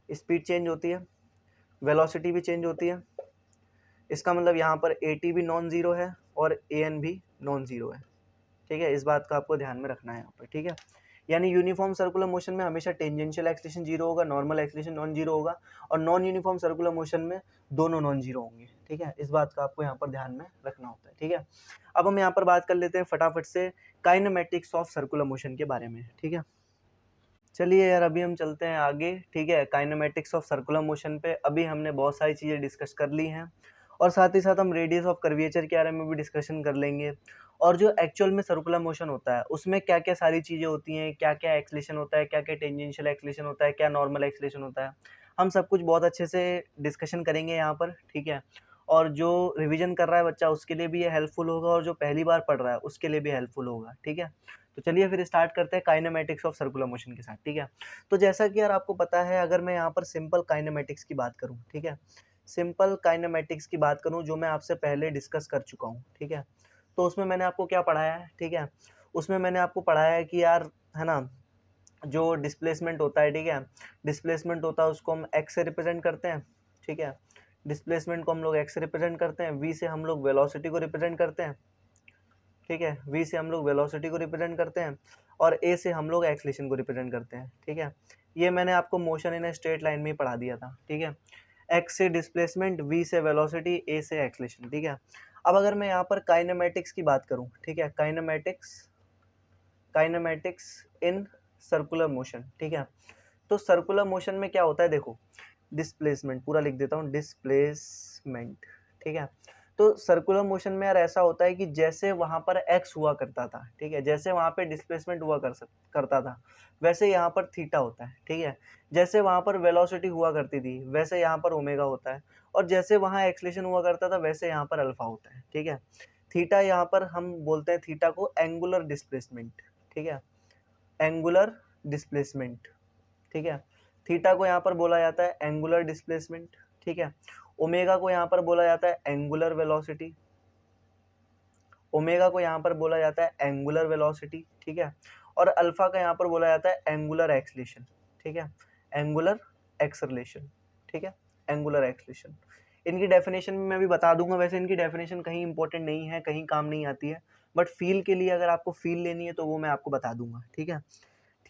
Speaker 1: स्पीड चेंज होती है, वेलोसिटी भी चेंज होती है। इसका मतलब यहाँ पर AT भी नॉन ज़ीरो है और AN भी नॉन ज़ीरो है, ठीक है, इस बात का आपको ध्यान में रखना है यहाँ पर, ठीक है। यानी यूनिफॉर्म सर्कुलर मोशन में हमेशा टेंजेंशियल एक्सेलेरेशन जीरो होगा, नॉर्मल एक्सेलेरेशन नॉन जीरो होगा, और नॉन यूनिफॉर्म सर्कुलर मोशन में दोनों नॉन जीरो होंगे, ठीक है, इस बात का आपको यहाँ पर ध्यान में रखना होता है, ठीक है। अब हम यहाँ पर बात कर लेते हैं फटाफट से काइनेमेटिक्स ऑफ सर्कुलर मोशन के बारे में, ठीक है। चलिए यार, अभी हम चलते हैं आगे, ठीक है, काइनेमेटिक्स ऑफ सर्कुलर मोशन पे। अभी हमने बहुत सारी चीज़ें डिस्कस कर ली हैं और साथ ही साथ हम रेडियस ऑफ कर्वेचर के बारे में भी डिस्कशन कर लेंगे, और जो एक्चुअल में सर्कुलर मोशन होता है उसमें क्या क्या सारी चीज़ें होती हैं, क्या क्या एक्सलेशन होता है, क्या क्या टेंजेंशियल एक्सलेशन होता है, क्या नॉर्मल एक्सलेशन होता है, हम सब कुछ बहुत अच्छे से डिस्कशन करेंगे यहाँ पर, ठीक है। और जो रिविजन कर रहा है बच्चा उसके लिए भी ये हेल्पफुल होगा, और जो पहली बार पढ़ रहा है उसके लिए भी हेल्पफुल होगा, ठीक है। तो चलिए फिर स्टार्ट करते हैं काइनेमेटिक्स ऑफ सर्कुलर मोशन के साथ, ठीक है। तो जैसा कि यार आपको पता है, अगर मैं यहाँ पर सिंपल काइनेमेटिक्स की बात करूँ, ठीक है, सिंपल काइनेमेटिक्स की बात करूँ जो मैं आपसे पहले डिस्कस कर चुका हूँ, ठीक है, तो उसमें मैंने आपको क्या पढ़ाया है, ठीक है, उसमें मैंने आपको पढ़ाया है कि यार, है ना, जो डिस्प्लेसमेंट होता है, ठीक है, डिस्प्लेसमेंट होता है उसको हम एक्स से रिप्रेजेंट करते हैं, ठीक है, डिस्प्लेसमेंट को हम लोग एक्स से रिप्रेजेंट करते हैं, वी से हम लोग वेलोसिटी को रिप्रेजेंट करते हैं, ठीक है, वी से हम लोग वेलोसिटी को रिप्रेजेंट करते हैं, और ए से हम लोग एक्सलेशन को रिप्रेजेंट करते हैं, ठीक है। ये मैंने आपको motion in a straight line में ही पढ़ा दिया था, ठीक है, एक्स से डिस्प्लेसमेंट, वी से वेलोसिटी, ए से एक्सलेशन, ठीक है। अब अगर मैं यहाँ पर काइनेमेटिक्स की बात करूँ, ठीक है, काइनेमेटिक्स इन सर्कुलर मोशन, ठीक है, तो सर्कुलर मोशन में क्या होता है, देखो, डिस्प्लेसमेंट पूरा लिख देता हूँ, डिस्प्लेसमेंट, ठीक है। तो सर्कुलर मोशन में यार ऐसा होता है कि जैसे वहाँ पर एक्स हुआ करता था, ठीक है, जैसे वहाँ पे डिस्प्लेसमेंट हुआ करता था, वैसे यहाँ पर थीटा होता है, ठीक है, जैसे वहाँ पर वेलोसिटी हुआ करती थी वैसे यहाँ पर ओमेगा होता है, और जैसे वहाँ एक्सलेशन हुआ करता था वैसे यहाँ पर अल्फा होता है, ठीक है। थीटा यहाँ पर हम बोलते हैं थीटा को एंगुलर डिस्प्लेसमेंट, ठीक है, एंगुलर डिस्प्लेसमेंट, ठीक है, थीटा को यहाँ पर बोला जाता है एंगुलर डिस्प्लेसमेंट, ठीक है। ओमेगा को यहाँ पर बोला जाता है एंगुलर वेलोसिटी, ओमेगा को यहाँ पर बोला जाता है एंगुलर वेलोसिटी, ठीक है, और अल्फा का यहाँ पर बोला जाता है एंगुलर एक्सलेशन, ठीक है, एंगुलर एक्सलेशन, ठीक है, एंगुलर एक्सलेशन। इनकी डेफिनेशन मैं भी बता दूंगा, वैसे इनकी डेफिनेशन कहीं इंपॉर्टेंट नहीं है, कहीं काम नहीं आती है, बट फील के लिए अगर आपको फील लेनी है तो वो मैं आपको बता दूंगा, ठीक है।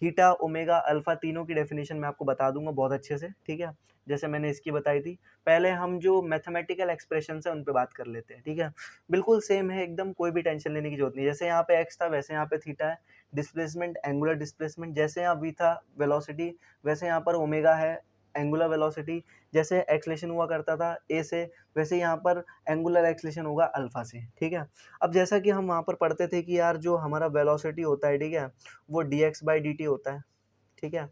Speaker 1: थीटा, ओमेगा, अल्फा तीनों की डेफिनेशन मैं आपको बता दूंगा बहुत अच्छे से, ठीक है, जैसे मैंने इसकी बताई थी। पहले हम जो मैथमेटिकल एक्सप्रेशन है उन पे बात कर लेते हैं, ठीक है, बिल्कुल सेम है एकदम, कोई भी टेंशन लेने की जरूरत नहीं। जैसे यहाँ पे एक्स था वैसे यहाँ पे थीटा है, डिस्प्लेसमेंट एंगुलर डिस्प्लेसमेंट, जैसे यहाँ वी था वेलोसिटी वैसे यहाँ पर ओमेगा है एंगुलर वेलोसिटी, जैसे एक्सलेशन हुआ करता था ए से वैसे यहाँ पर एंगुलर एक्सलेशन होगा अल्फा से, ठीक है। अब जैसा कि हम वहाँ पर पढ़ते थे कि यार जो हमारा वेलोसिटी होता है, ठीक है, वो dx/dt होता है, ठीक है,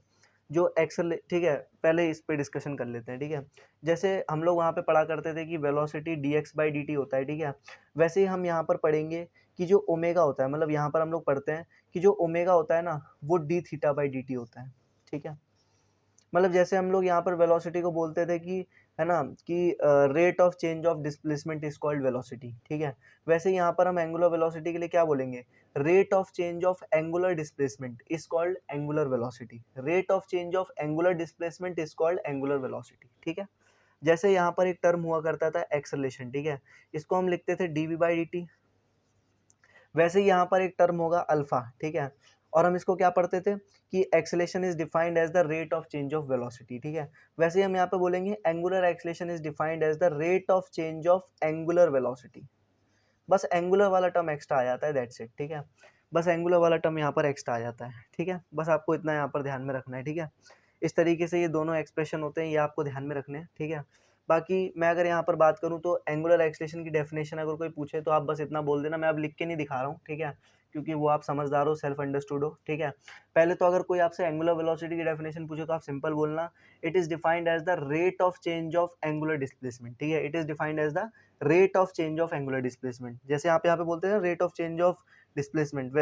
Speaker 1: जो एक्सल, ठीक है, पहले इस पे डिस्कशन कर लेते हैं, ठीक है। जैसे हम लोग वहाँ पे पढ़ा करते थे कि वेलोसिटी dx/dt होता है, ठीक है, वैसे ही हम यहाँ पर पढ़ेंगे कि जो ओमेगा होता है, मतलब यहाँ पर हम लोग पढ़ते हैं कि जो ओमेगा होता है ना वो d θ/dt होता है, ठीक है। मतलब जैसे हम लोग यहाँ पर वेलोसिटी को बोलते थे कि है ना, कि rate of change of displacement is called velocity, ठीक है। वैसे यहाँ पर हम एंगुलर वेलोसिटी के लिए क्या बोलेंगे, rate of change of angular displacement is called angular velocity, rate of change of angular displacement is called angular velocity, ठीक है। जैसे यहाँ पर एक टर्म हुआ करता था एक्सेलरेशन, ठीक है, इसको हम लिखते थे dv बाई dt। वैसे ही यहाँ पर एक टर्म होगा अल्फा, ठीक है, और हम इसको क्या पढ़ते थे कि acceleration is defined as the rate of change of velocity, ठीक है। वैसे ही हम यहाँ पे बोलेंगे angular acceleration is defined as the rate of change of angular velocity. बस एंगुलर वाला टर्म एक्स्ट्रा आ जाता है, दैट्स इट, ठीक है। बस एंगुलर वाला टर्म यहाँ पर एक्स्ट्रा आ जाता है, ठीक है। बस आपको इतना यहाँ पर ध्यान में रखना है, ठीक है। इस तरीके से ये दोनों एक्सप्रेशन होते हैं, ये आपको ध्यान में रखने हैं, ठीक है। बाकी मैं अगर यहाँ पर बात करूँ तो एंगुलर एक्सेलेरेशन की डेफिनेशन अगर कोई पूछे तो आप बस इतना बोल देना, मैं अब लिख के नहीं दिखा रहा हूँ, ठीक है, क्योंकि वो आप समझदार हो, सेल्फ अंडरस्टूड हो, ठीक है। पहले तो अगर कोई आपसे एंगुलर वेलोसिटी की डेफिनेशन पूछे तो आप सिंपल बोलना, it is defined as the rate of change of angular displacement, ठीक है। It is defined as the rate of change of angular displacement, जैसे आप यहाँ पे बोलते हैं rate of change of displacement,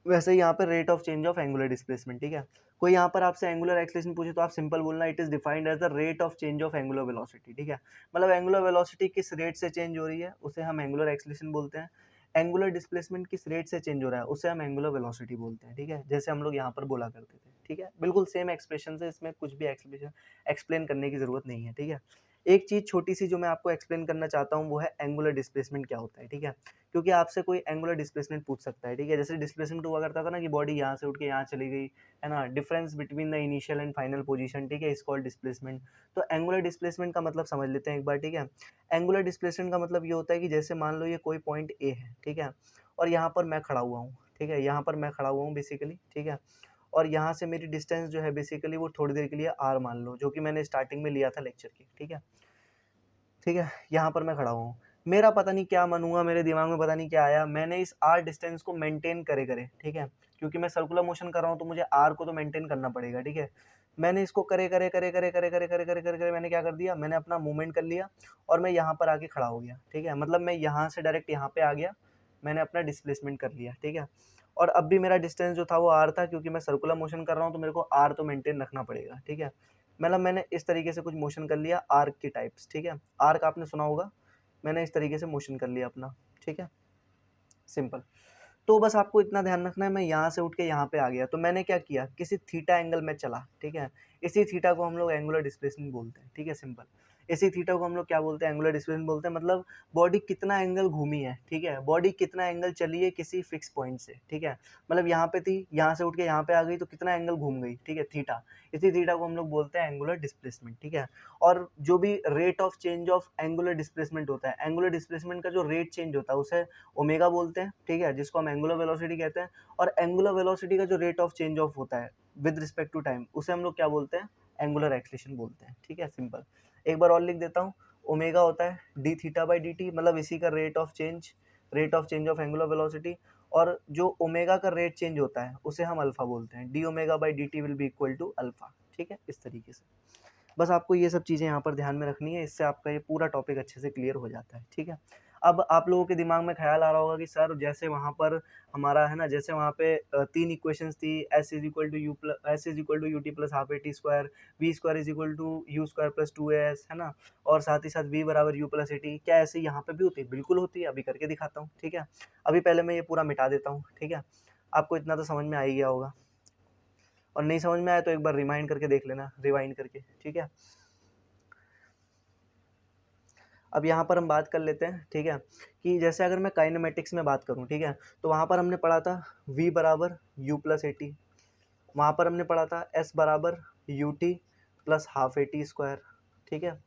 Speaker 1: वैसे ही यहाँ पर rate of change of angular displacement, ठीक है। कोई यहाँ पर आपसे एंगुलर एक्सेलेरेशन पूछे तो आप सिंपल बोलना, it is defined as the rate of change of angular velocity, ठीक है। मतलब एंगुलर वेलोसिटी किस रेट से चेंज हो रही है उसे हम एंगुलर एक्सेलेरेशन बोलते हैं, एंगुलर डिस्प्लेसमेंट किस रेट से चेंज हो रहा है उसे हम एंगुलर वेलोसिटी बोलते हैं, ठीक है, जैसे हम लोग यहाँ पर बोला करते थे, ठीक है। बिल्कुल सेम एक्सप्रेशन से, इसमें कुछ भी एक्सप्लेन करने की जरूरत नहीं है, ठीक है। एक चीज़ छोटी सी जो मैं आपको एक्सप्लेन करना चाहता हूँ वो है एंगुलर डिस्प्लेसमेंट क्या होता है, ठीक है, क्योंकि आपसे कोई एंगुलर डिस्प्लेसमेंट पूछ सकता है, ठीक है। जैसे डिस्प्लेसमेंट हुआ करता था ना कि बॉडी यहाँ से उठ के यहाँ चली गई, है ना, difference between the initial and final position, ठीक है, इज कॉल्ड डिस्प्लेसमेंट। तो एंगुलर डिस्प्लेसमेंट का मतलब समझ लेते हैं एक बार, ठीक है। एंगुलर डिस्प्लेसमेंट का मतलब ये होता है कि जैसे मान लो ये कोई पॉइंट ए है, ठीक है, और यहाँ पर मैं खड़ा हुआ हूँ, ठीक है, यहाँ पर मैं खड़ा हुआ हूँ बेसिकली, ठीक है, और यहाँ से मेरी डिस्टेंस जो है बेसिकली वो थोड़ी देर के लिए आर मान लो, जो कि मैंने स्टार्टिंग में लिया था लेक्चर की, ठीक है, ठीक है। यहाँ पर मैं खड़ा हुआ हूँ, मेरा पता नहीं क्या मन हुआ, मेरे दिमाग में पता नहीं क्या आया, मैंने इस आर डिस्टेंस को मेंटेन करे करे, ठीक है, क्योंकि मैं सर्कुलर मोशन कर रहा हूँ तो मुझे आर को तो मेंटेन करना पड़ेगा, ठीक है। मैंने इसको करे करे करे करे करे करे करे करे करे करे मैंने क्या कर दिया, मैंने अपना मूवमेंट कर लिया और मैं यहाँ पर आके खड़ा हो गया, ठीक है, मतलब मैं यहाँ से डायरेक्ट यहाँ पे आ गया, मैंने अपना डिस्प्लेसमेंट कर लिया, ठीक है। और अब भी मेरा डिस्टेंस जो था वो आर था, क्योंकि मैं सर्कुलर मोशन कर रहा हूँ तो मेरे को आर तो मेंटेन रखना पड़ेगा, ठीक है। मतलब मैंने इस तरीके से कुछ मोशन कर लिया आर्क की टाइप्स, ठीक है, आर्क आपने सुना होगा, मैंने इस तरीके से मोशन कर लिया अपना, ठीक है, सिंपल। तो बस आपको इतना ध्यान रखना है, मैं यहाँ से उठ के यहाँ पे आ गया तो मैंने क्या किया, किसी थीटा एंगल में चला, ठीक है। इसी थीटा को हम लोग एंगुलर डिस्प्लेसमेंट बोलते हैं, ठीक है, सिंपल। इसी थीटा को हम लोग क्या बोलते हैं, एंगुलर डिस्प्लेसमेंट बोलते हैं। मतलब बॉडी कितना एंगल घूमी है, ठीक है, बॉडी कितना एंगल चली है किसी फिक्स पॉइंट से, ठीक है। मतलब यहाँ पे थी, यहाँ से उठ के यहाँ पे आ गई तो कितना एंगल घूम गई, ठीक है, थीटा। इसी थीटा को हम लोग बोलते हैं एंगुलर डिस्प्लेसमेंट, ठीक है। और जो भी rate of change of angular displacement होता है, एंगुलर डिस्प्लेसमेंट का जो रेट चेंज होता है उसे ओमेगा बोलते हैं, ठीक है, जिसको हम एंगुलर वेलोसिटी कहते हैं। और एंगुलर वेलोसिटी का जो रेट ऑफ चेंज ऑफ होता है विद रिस्पेक्ट टू टाइम उसे हम लोग क्या बोलते हैं, एंगुलर एक्सेलेरेशन बोलते हैं, ठीक है, सिंपल। एक बार और लिख देता हूँ, ओमेगा होता है D theta by D T, मतलब इसी का rate of change of angular velocity. और जो ओमेगा का रेट चेंज होता है उसे हम अल्फा बोलते हैं, D omega by D T will be equal to alpha, ठीक है, इस तरीके से। बस आपको ये सब चीज़ें यहाँ पर ध्यान में रखनी है, इससे आपका ये पूरा टॉपिक अच्छे से क्लियर हो जाता है, ठीक है। अब आप लोगों के दिमाग में ख्याल आ रहा होगा कि सर जैसे वहाँ पर हमारा है ना, जैसे वहाँ पे 3 इक्वेशंस थी, S is equal to U T plus half A T square, V square is equal to you square plus 2as, है ना, और साथ ही साथ वी बराबर यू प्लस ए टी, क्या ऐसे यहाँ पे भी होती है? बिल्कुल होती है, अभी करके दिखाता हूँ, ठीक है। अभी पहले मैं ये पूरा मिटा देता हूँ, ठीक है, आपको इतना तो समझ में आ ही गया होगा, और नहीं समझ में आया तो एक बार रिमाइंड करके देख लेना, रिवाइंड करके, ठीक है। अब यहाँ पर हम बात कर लेते हैं, ठीक है, कि जैसे अगर मैं काइनेमेटिक्स में बात करूँ, ठीक है, तो वहाँ पर हमने पढ़ा था v बराबर यू प्लस ए टी, वहाँ पर हमने पढ़ा था s बराबर U T plus half A T square, ठीक है।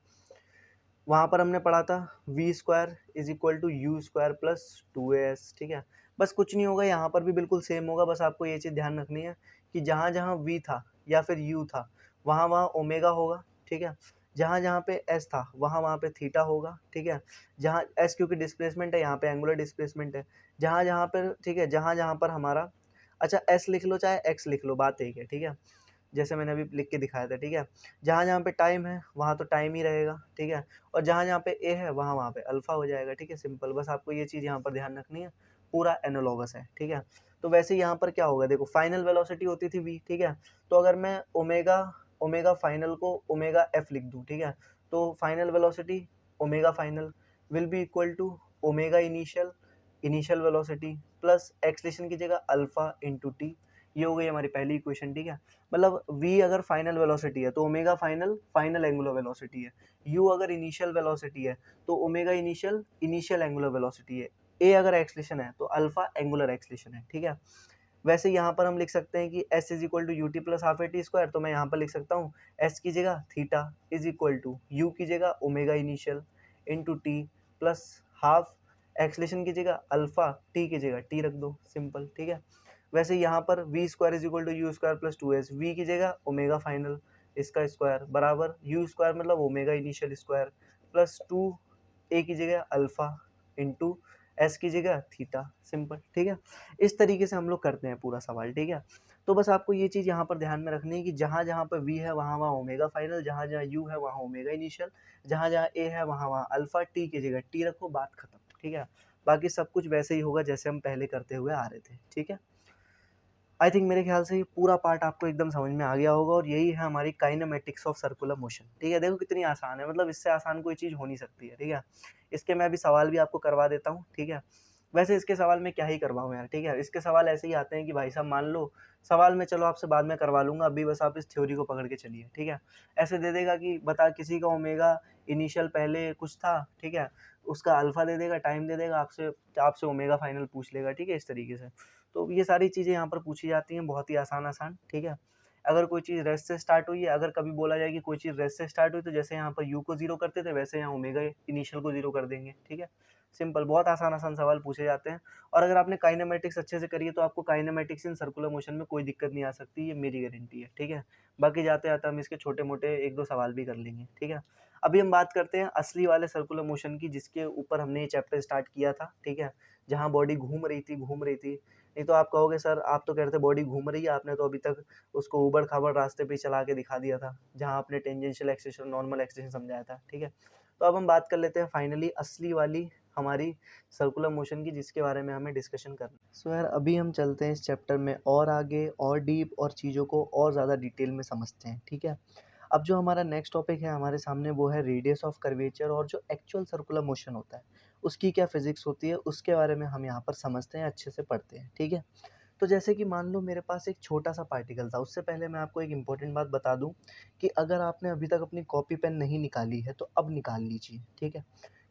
Speaker 1: वहाँ पर हमने पढ़ा था V square is equal to you square plus 2as, ठीक है। बस कुछ नहीं होगा, यहाँ पर भी बिल्कुल सेम होगा, बस आपको ये चीज़ ध्यान रखनी है कि जहाँ जहाँ v था या फिर u था वहाँ वहाँ ओमेगा होगा, ठीक है। जहाँ जहाँ पे s था वहाँ वहाँ पे थीटा होगा, ठीक है। जहाँ s क्योंकि डिस्प्लेसमेंट है, यहाँ पे एंगुलर डिस्प्लेसमेंट है, जहाँ जहाँ पर, ठीक है, जहाँ जहाँ पर हमारा, अच्छा s लिख लो चाहे x लिख लो, बात एक है, ठीक है, जैसे मैंने अभी लिख के दिखाया था, ठीक है। जहाँ जहाँ पे टाइम है वहाँ तो टाइम ही रहेगा, ठीक है, और जहाँ जहाँ पे ए है वहाँ वहाँ पे अल्फा हो जाएगा, ठीक है, सिंपल। बस आपको ये चीज़ यहाँ पर ध्यान रखनी है, पूरा एनालॉगस है, ठीक है। तो वैसे यहाँ पर क्या होगा, देखो फाइनल वेलोसिटी होती थी v, ठीक है, तो अगर मैं ओमेगा ओमेगा फाइनल को ओमेगा एफ लिख दूँ, ठीक है, तो final velocity omega final will be equal to omega initial, initial velocity plus acceleration की जगह अल्फा इंटू टी। ये हो गई हमारी पहली इक्वेशन, ठीक है। मतलब v अगर फाइनल वेलोसिटी है तो omega final final angular velocity है, u अगर इनिशियल वेलोसिटी है तो omega initial initial angular velocity है, a अगर एक्सलेशन है तो अल्फा एंगुलर एक्सलेशन है, ठीक है। वैसे यहाँ पर हम लिख सकते हैं कि s is equal to U T plus half A T square, तो मैं यहाँ पर लिख सकता हूँ s की जगह theta is equal to u की जगह omega initial into T plus half acceleration की जगह अल्फा, टी की जगह टी रख दो, सिंपल, ठीक है। वैसे यहाँ पर v square is equal to you square plus two s, v की जगह ओमेगा फाइनल इसका स्क्वायर बराबर यू स्क्वायर मतलब omega initial square plus two a की जगह अल्फा इंटू एस की जगह थीटा, सिंपल, ठीक है। इस तरीके से हम लोग करते हैं पूरा सवाल, ठीक है। तो बस आपको ये चीज़ यहाँ पर ध्यान में रखनी है कि जहाँ जहाँ पर वी है वहाँ वहाँ ओमेगा फाइनल, जहाँ जहाँ यू है वहाँ ओमेगा इनिशियल, जहाँ जहाँ ए है वहाँ वहाँ अल्फा, टी की जगह टी रखो, बात खत्म, ठीक है। बाकी सब कुछ वैसे ही होगा जैसे हम पहले करते हुए आ रहे थे, ठीक है। आई थिंक मेरे ख्याल से ये पूरा पार्ट आपको एकदम समझ में आ गया होगा और यही है हमारी काइनेमेटिक्स ऑफ सर्कुलर मोशन, ठीक है। देखो कितनी आसान है, मतलब इससे आसान कोई चीज़ हो नहीं सकती है, ठीक है। इसके मैं अभी सवाल भी आपको करवा देता हूँ, ठीक है। वैसे इसके सवाल में क्या ही करवाऊँ यार, ठीक है। इसके सवाल ऐसे ही आते हैं कि भाई साहब मान लो सवाल में, चलो आपसे बाद में करवा लूँगा, अभी बस आप इस थ्योरी को पकड़ के चलिए, ठीक है। ऐसे दे देगा कि बता किसी का ओमेगा इनिशियल पहले कुछ था, ठीक है, उसका अल्फा दे देगा, टाइम दे देगा, आपसे आपसे ओमेगा फाइनल पूछ लेगा, ठीक है, इस तरीके से। तो ये सारी चीज़ें यहाँ पर पूछी जाती हैं, बहुत ही आसान आसान, ठीक है। अगर कोई चीज़ रेस्ट से स्टार्ट हुई है, अगर कभी बोला जाए कि कोई चीज़ रेस्ट से स्टार्ट हुई, तो जैसे यहाँ पर यू को जीरो करते थे वैसे यहाँ ओमेगा इनिशियल को जीरो कर देंगे, ठीक है। सिंपल, बहुत आसान आसान सवाल पूछे जाते हैं। और अगर आपने काइनेमेटिक्स अच्छे से करी है तो आपको काइनेमेटिक्स इन सर्कुलर मोशन में कोई दिक्कत नहीं आ सकती, ये मेरी गारंटी है, ठीक है। बाकी जाते जाते हम इसके छोटे मोटे एक दो सवाल भी कर लेंगे, ठीक है। अभी हम बात करते हैं असली वाले सर्कुलर मोशन की, जिसके ऊपर हमने ये चैप्टर स्टार्ट किया था, ठीक है। जहाँ बॉडी घूम रही थी घूम रही थी। नहीं तो आप कहोगे सर आप तो कह रहे थे बॉडी घूम रही है, आपने तो अभी तक उसको ऊबड़ खाबड़ रास्ते पे चला के दिखा दिया था, जहाँ आपने टेंजेंशियल एक्सेशन नॉर्मल एक्सेशन समझाया था, ठीक है। तो अब हम बात कर लेते हैं फाइनली असली वाली हमारी सर्कुलर मोशन की, जिसके बारे में हमें डिस्कशन करना है। सो यार अभी हम चलते हैं इस चैप्टर में और आगे और डीप और चीज़ों को और ज़्यादा डिटेल में समझते हैं, ठीक है। अब जो हमारा नेक्स्ट टॉपिक है हमारे सामने वो है रेडियस ऑफ कर्वेचर, और जो एक्चुअल सर्कुलर मोशन होता है उसकी क्या फिजिक्स होती है उसके बारे में हम यहाँ पर समझते हैं, अच्छे से पढ़ते हैं, ठीक है। तो जैसे कि मान लो मेरे पास एक छोटा सा पार्टिकल था, उससे पहले मैं आपको एक इम्पॉर्टेंट बात बता दूं कि अगर आपने अभी तक अपनी कॉपी पेन नहीं निकाली है तो अब निकाल लीजिए, ठीक है।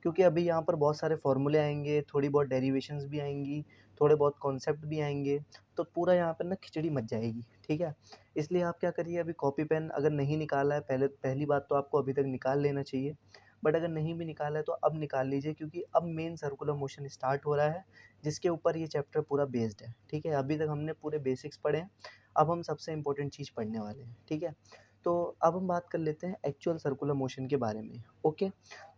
Speaker 1: क्योंकि अभी यहाँ पर बहुत सारे फॉर्मूले आएंगे, थोड़ी बहुत डेरिवेशंस भी आएंगी, थोड़े बहुत कॉन्सेप्ट भी आएंगे, तो पूरा यहाँ पर ना खिचड़ी मच जाएगी, ठीक है। इसलिए आप क्या करिए, अभी कॉपी पेन अगर नहीं निकाला है, पहली बात तो आपको अभी तक निकाल लेना चाहिए। बट अगर नहीं भी निकाला है तो अब निकाल लीजिए, क्योंकि अब मेन सर्कुलर मोशन स्टार्ट हो रहा है, जिसके ऊपर ये चैप्टर पूरा बेस्ड है, ठीक है। अभी तक हमने पूरे बेसिक्स पढ़े हैं, अब हम सबसे इम्पोर्टेंट चीज़ पढ़ने वाले हैं, ठीक है। तो अब हम बात कर लेते हैं एक्चुअल सर्कुलर मोशन के बारे में, ओके।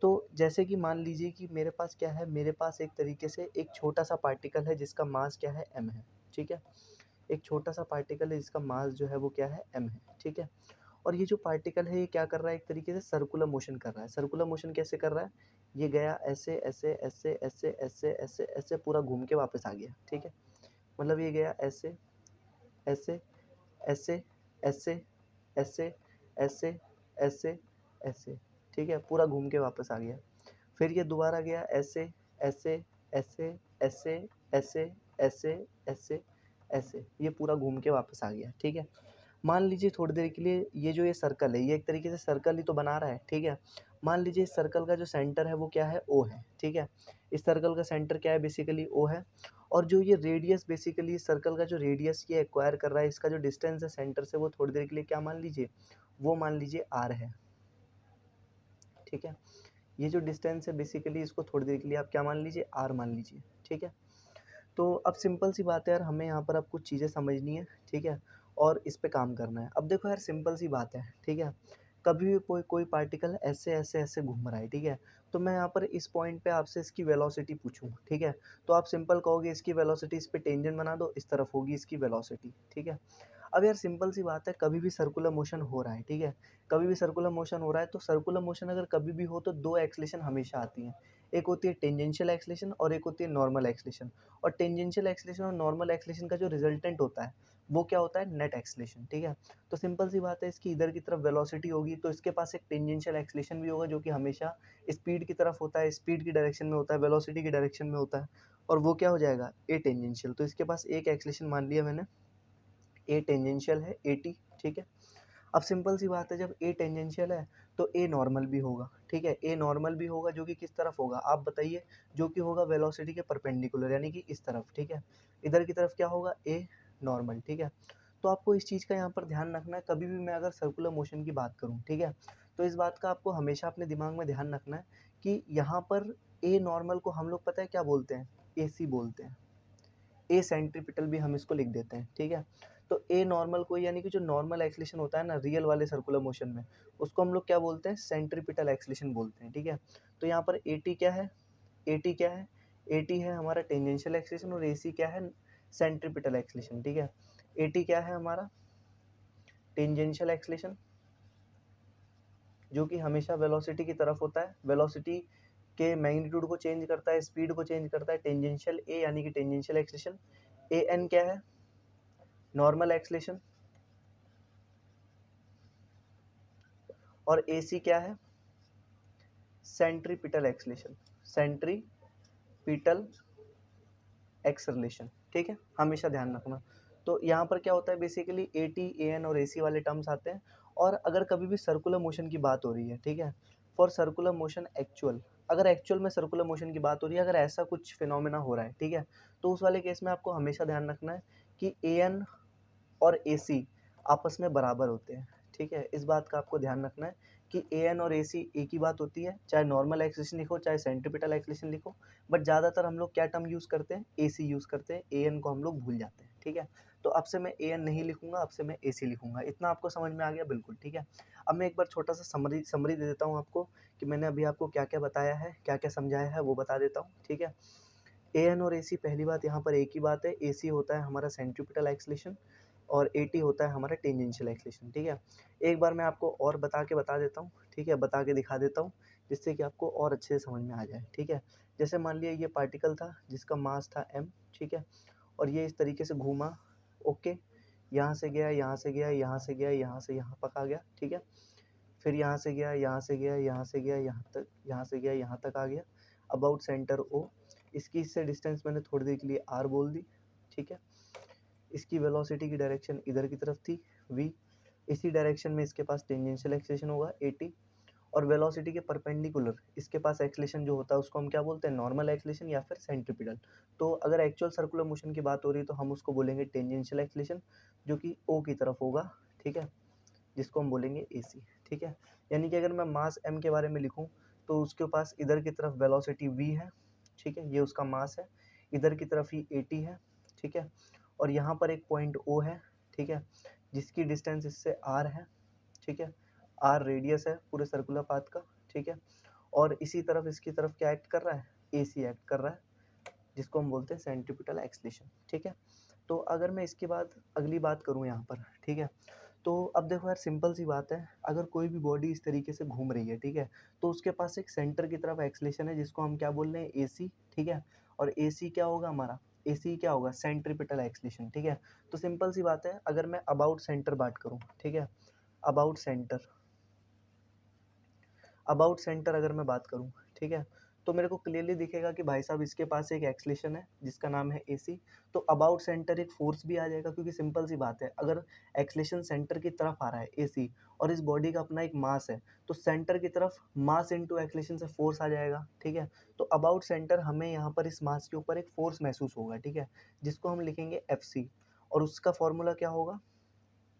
Speaker 1: तो जैसे कि मान लीजिए कि मेरे पास क्या है, मेरे पास एक तरीके से एक छोटा सा पार्टिकल है जिसका मास क्या है, m है, ठीक है। एक छोटा सा पार्टिकल है जिसका मास जो है वो क्या है, m है, ठीक है। और ये जो पार्टिकल है ये क्या कर रहा है, एक तरीके से सर्कुलर मोशन कर रहा है। सर्कुलर मोशन कैसे कर रहा है, ये गया ऐसे ऐसे ऐसे ऐसे ऐसे ऐसे ऐसे पूरा घूम के वापस आ गया, ठीक है। मतलब ये गया ऐसे ऐसे ऐसे ऐसे ऐसे ऐसे ऐसे ऐसे, ठीक है, पूरा घूम के वापस आ गया। फिर ये दोबारा गया ऐसे ऐसे ऐसे ऐसे ऐसे ऐसे ऐसे ऐसे, ये पूरा घूम के वापस आ गया, ठीक है। मान लीजिए थोड़ी देर के लिए ये जो ये सर्कल है, ये एक तरीके से सर्कल ही तो बना रहा है, ठीक है। मान लीजिए इस सर्कल का जो सेंटर है वो क्या है, ओ है, ठीक है। इस सर्कल का सेंटर क्या है, बेसिकली ओ है। और जो ये रेडियस, बेसिकली इस सर्कल का जो रेडियस ये एक्वायर कर रहा है, इसका जो डिस्टेंस है सेंटर से, वो थोड़ी देर के लिए क्या मान लीजिए, वो मान लीजिए आर है, ठीक है। ये जो डिस्टेंस है बेसिकली इसको थोड़ी देर के लिए आप क्या मान लीजिए, आर मान लीजिए, ठीक है। तो अब सिंपल सी बात है यार, हमें यहाँ पर अब कुछ चीज़ें समझनी है, ठीक है, और इस पे काम करना है। अब देखो यार सिंपल सी बात है, ठीक है। कभी भी कोई कोई पार्टिकल ऐसे ऐसे ऐसे घूम रहा है, ठीक है। तो मैं यहाँ पर इस पॉइंट पे आपसे इसकी वेलोसिटी पूछूँ, ठीक है। तो आप सिंपल कहोगे इसकी वेलोसिटी, इस पे टेंजेंट बना दो, इस तरफ होगी इसकी वेलोसिटी, ठीक है। अब यार सिंपल सी बात है, कभी भी सर्कुलर मोशन हो रहा है, ठीक है, कभी भी सर्कुलर मोशन हो रहा है, तो सर्कुलर मोशन अगर कभी भी हो तो दो एक्सलेशन हमेशा आती हैं। एक होती है टेंजेंशियल एक्सलेशन और एक होती है नॉर्मल एक्सलेशन। और टेंजेंशियल एक्सलेशन और नॉर्मल एक्सलेशन का जो रिजल्टेंट होता है वो क्या होता है, नेट एक्सलेशन, ठीक है। तो सिंपल सी बात है, इसकी इधर की तरफ वेलोसिटी होगी तो इसके पास एक टेंजेंशियल एक्सलेशन भी होगा जो कि हमेशा स्पीड की तरफ होता है, स्पीड की डायरेक्शन में होता है, वेलोसिटी की डायरेक्शन में होता है। और वो क्या हो जाएगा, ए टेंजेंशियल। तो इसके पास एक एक्सलेशन मान लिया मैंने, ए टेंजेंशियल है, ए टी, ठीक है। अब सिंपल सी बात है, जब ए टेंजेंशियल है तो ए नॉर्मल भी होगा, ठीक है। ए नॉर्मल भी होगा जो कि किस तरफ होगा आप बताइए, जो कि होगा वेलोसिटी के परपेंडिकुलर, यानी कि इस तरफ, ठीक है। इधर की तरफ क्या होगा, ए नॉर्मल, ठीक है। तो आपको इस चीज़ का यहाँ पर ध्यान रखना है, कभी भी मैं अगर सर्कुलर मोशन की बात करूँ, ठीक है, तो इस बात का आपको हमेशा अपने दिमाग में ध्यान रखना है कि यहाँ पर ए नॉर्मल को हम लोग पता है क्या बोलते हैं, ए सी बोलते हैं। ए सेंट्रीपिटल भी हम इसको लिख देते हैं, ठीक है। तो ए नॉर्मल को, यानी कि जो नॉर्मल एक्सलेशन होता है ना रियल वाले सर्कुलर मोशन में, उसको हम लोग क्या बोलते हैं, सेंट्रीपिटल एक्सलेशन बोलते हैं, ठीक है। तो यहाँ पर ए टी क्या है, ए टी क्या है, ए टी है हमारा टेंजेंशियल एक्सलेशन और ए सी क्या है, सेंट्रीपिटल एक्सलेशन, ठीक है। ए टी क्या है हमारा, टेंजेंशियल एक्सलेशन, जो कि हमेशा वेलोसिटी की तरफ होता है, वेलोसिटी के मैग्नीट्यूड को चेंज करता है, स्पीड को चेंज करता है, टेंजेंशियल ए यानी कि टेंजेंशियल एक्सलेशन। ए एन क्या है, नॉर्मल एक्सलेशन। और ए सी क्या है, सेंट्रीपिटल एक्सलेशन, सेंट्रीपिटल एक्सलेशन, ठीक है, हमेशा ध्यान रखना। तो यहाँ पर क्या होता है, basically A T, A N और ए सी वाले टर्म्स आते हैं। और अगर कभी भी सर्कुलर मोशन की बात हो रही है, ठीक है, फॉर सर्कुलर मोशन एक्चुअल, अगर एक्चुअल में सर्कुलर मोशन की बात हो रही है, अगर ऐसा कुछ फिनोमेना हो रहा है, ठीक है, तो उस वाले केस में आपको हमेशा ध्यान रखना है कि ए एन और ए सी आपस में बराबर होते हैं, ठीक है। इस बात का आपको ध्यान रखना है कि ए एन और ए सी एक ही बात होती है, चाहे नॉर्मल एक्सलेशन लिखो चाहे सेंट्रीपिटल एक्सलेशन लिखो, बट ज़्यादातर हम लोग क्या टर्म यूज़ करते हैं, ए सी यूज़ करते हैं, ए एन को हम लोग भूल जाते हैं, ठीक है। तो अब से मैं ए एन नहीं लिखूंगा, अब से मैं ए सी लिखूंगा। इतना आपको समझ में आ गया, बिल्कुल ठीक है। अब मैं एक बार छोटा सा समरी दे देता हूँ आपको कि मैंने अभी आपको क्या क्या बताया है, क्या क्या समझाया है, वो बता देता हूँ, ठीक है। ए एन और ए सी, पहली बात यहाँ पर एक ही बात है, ए सी होता है हमारा सेंट्रीपिटल एक्सलेशन और ए टी होता है हमारा टेंजेंशियल एक्सलेशन, ठीक है। एक बार मैं आपको और बता देता हूँ, ठीक है, बता के दिखा देता हूँ जिससे कि आपको और अच्छे से समझ में आ जाए, ठीक है। जैसे मान लिया ये पार्टिकल था जिसका मास था m, ठीक है, और ये इस तरीके से घूमा, ओके, यहाँ से गया, यहाँ से गया, यहाँ से गया, यहाँ से यहाँ तक आ गया, ठीक है। फिर यहाँ से गया, यहाँ से गया, यहाँ से गया, यहाँ तक, यहाँ से गया, यहाँ तक आ गया, अबाउट सेंटर ओ। इसकी इससे डिस्टेंस मैंने थोड़ी देर के लिए r बोल दी, ठीक है। इसकी वेलोसिटी की डायरेक्शन इधर की तरफ थी v, इसी डायरेक्शन में इसके पास टेंजेंशियल एक्सलेशन होगा ए टी, और वेलोसिटी के परपेंडिकुलर इसके पास एक्सलेशन जो होता है उसको हम क्या बोलते हैं, नॉर्मल एक्सलेशन या फिर सेंट्रीपिटल। तो अगर एक्चुअल सर्कुलर मोशन की बात हो रही है तो हम उसको बोलेंगे टेंजेंशियल एक्सलेशन, जो कि ओ की तरफ होगा, ठीक है, जिसको हम बोलेंगे ए सी, ठीक है। यानी कि अगर मैं मास m के बारे में लिखूँ तो उसके पास इधर की तरफ वेलोसिटी v है, ठीक है, ये उसका मास है, इधर की तरफ ही ए टी है, ठीक है, और यहाँ पर एक पॉइंट ओ है, ठीक है, जिसकी डिस्टेंस इससे r है, ठीक है, r रेडियस है पूरे सर्कुलर पाथ का, ठीक है। और इसी तरफ इसकी तरफ क्या एक्ट कर रहा है, ए सी एक्ट कर रहा है, जिसको हम बोलते हैं सेंट्रीपिटल एक्सलेशन, ठीक है। तो अगर मैं इसके बाद अगली बात करूँ यहाँ पर, ठीक है, तो अब देखो यार सिंपल सी बात है, अगर कोई भी बॉडी इस तरीके से घूम रही है, ठीक है, तो उसके पास एक सेंटर की तरफ एक्सलेशन है जिसको हम क्या बोल रहे हैं, ए सी, ठीक है। और ए सी क्या होगा हमारा, ए सी क्या होगा, सेंट्रीपिटल एक्सलेशन, ठीक है। तो सिंपल सी बात है, अगर मैं अबाउट सेंटर बात करूँ, ठीक है, अबाउट सेंटर, अबाउट सेंटर अगर मैं बात करूँ, ठीक है, तो मेरे को क्लियरली दिखेगा कि भाई साहब इसके पास एक एक्सलेशन है जिसका नाम है ए सी। तो अबाउट सेंटर एक फोर्स भी आ जाएगा, क्योंकि सिंपल सी बात है, अगर एक्सलेशन सेंटर की तरफ आ रहा है ए सी और इस बॉडी का अपना एक मास है, तो सेंटर की तरफ मास इंटू एक्सलेशन से फोर्स आ जाएगा, ठीक है। तो अबाउट सेंटर हमें यहाँ पर इस मास के ऊपर एक फोर्स महसूस होगा, ठीक है, जिसको हम लिखेंगे एफ सी, और उसका फॉर्मूला क्या होगा,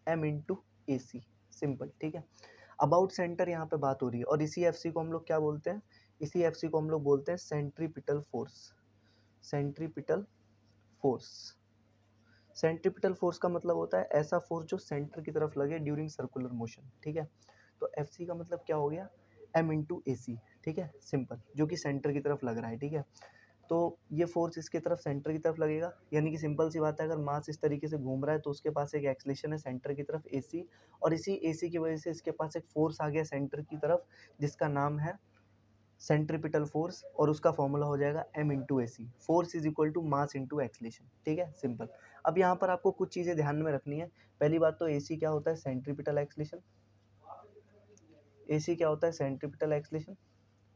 Speaker 1: M into a C, simple, ठीक है। अबाउट सेंटर यहाँ पे बात हो रही है, और इसी एफ सी को हम लोग क्या बोलते हैं, इसी एफ सी को हम लोग बोलते हैं centripetal force, centripetal force. Centripetal force का मतलब होता है ऐसा फोर्स जो सेंटर की तरफ लगे ड्यूरिंग सर्कुलर मोशन, ठीक है। तो एफ सी का मतलब क्या हो गया, एम इंटू ए सी, ठीक है, सिंपल, जो कि सेंटर की तरफ लग रहा है, ठीक है। तो ये फोर्स इसकी तरफ सेंटर की तरफ लगेगा, यानी कि सिंपल सी बात है, अगर मास इस तरीके से घूम रहा है तो उसके पास एक एक्सलेशन है सेंटर की तरफ AC, और इसी AC की वजह से इसके पास एक फोर्स आ गया सेंटर की तरफ जिसका नाम है सेंट्रीपिटल फोर्स, और उसका फॉर्मूला हो जाएगा m into AC। Force is equal to mass into acceleration, ठीक है, सिंपल। अब यहाँ पर आपको कुछ चीज़ें ध्यान में रखनी है। पहली बात तो AC क्या होता है, सेंट्रीपिटल एक्सलेशन। AC क्या होता है, सेंट्रीपिटल एक्सलेशन,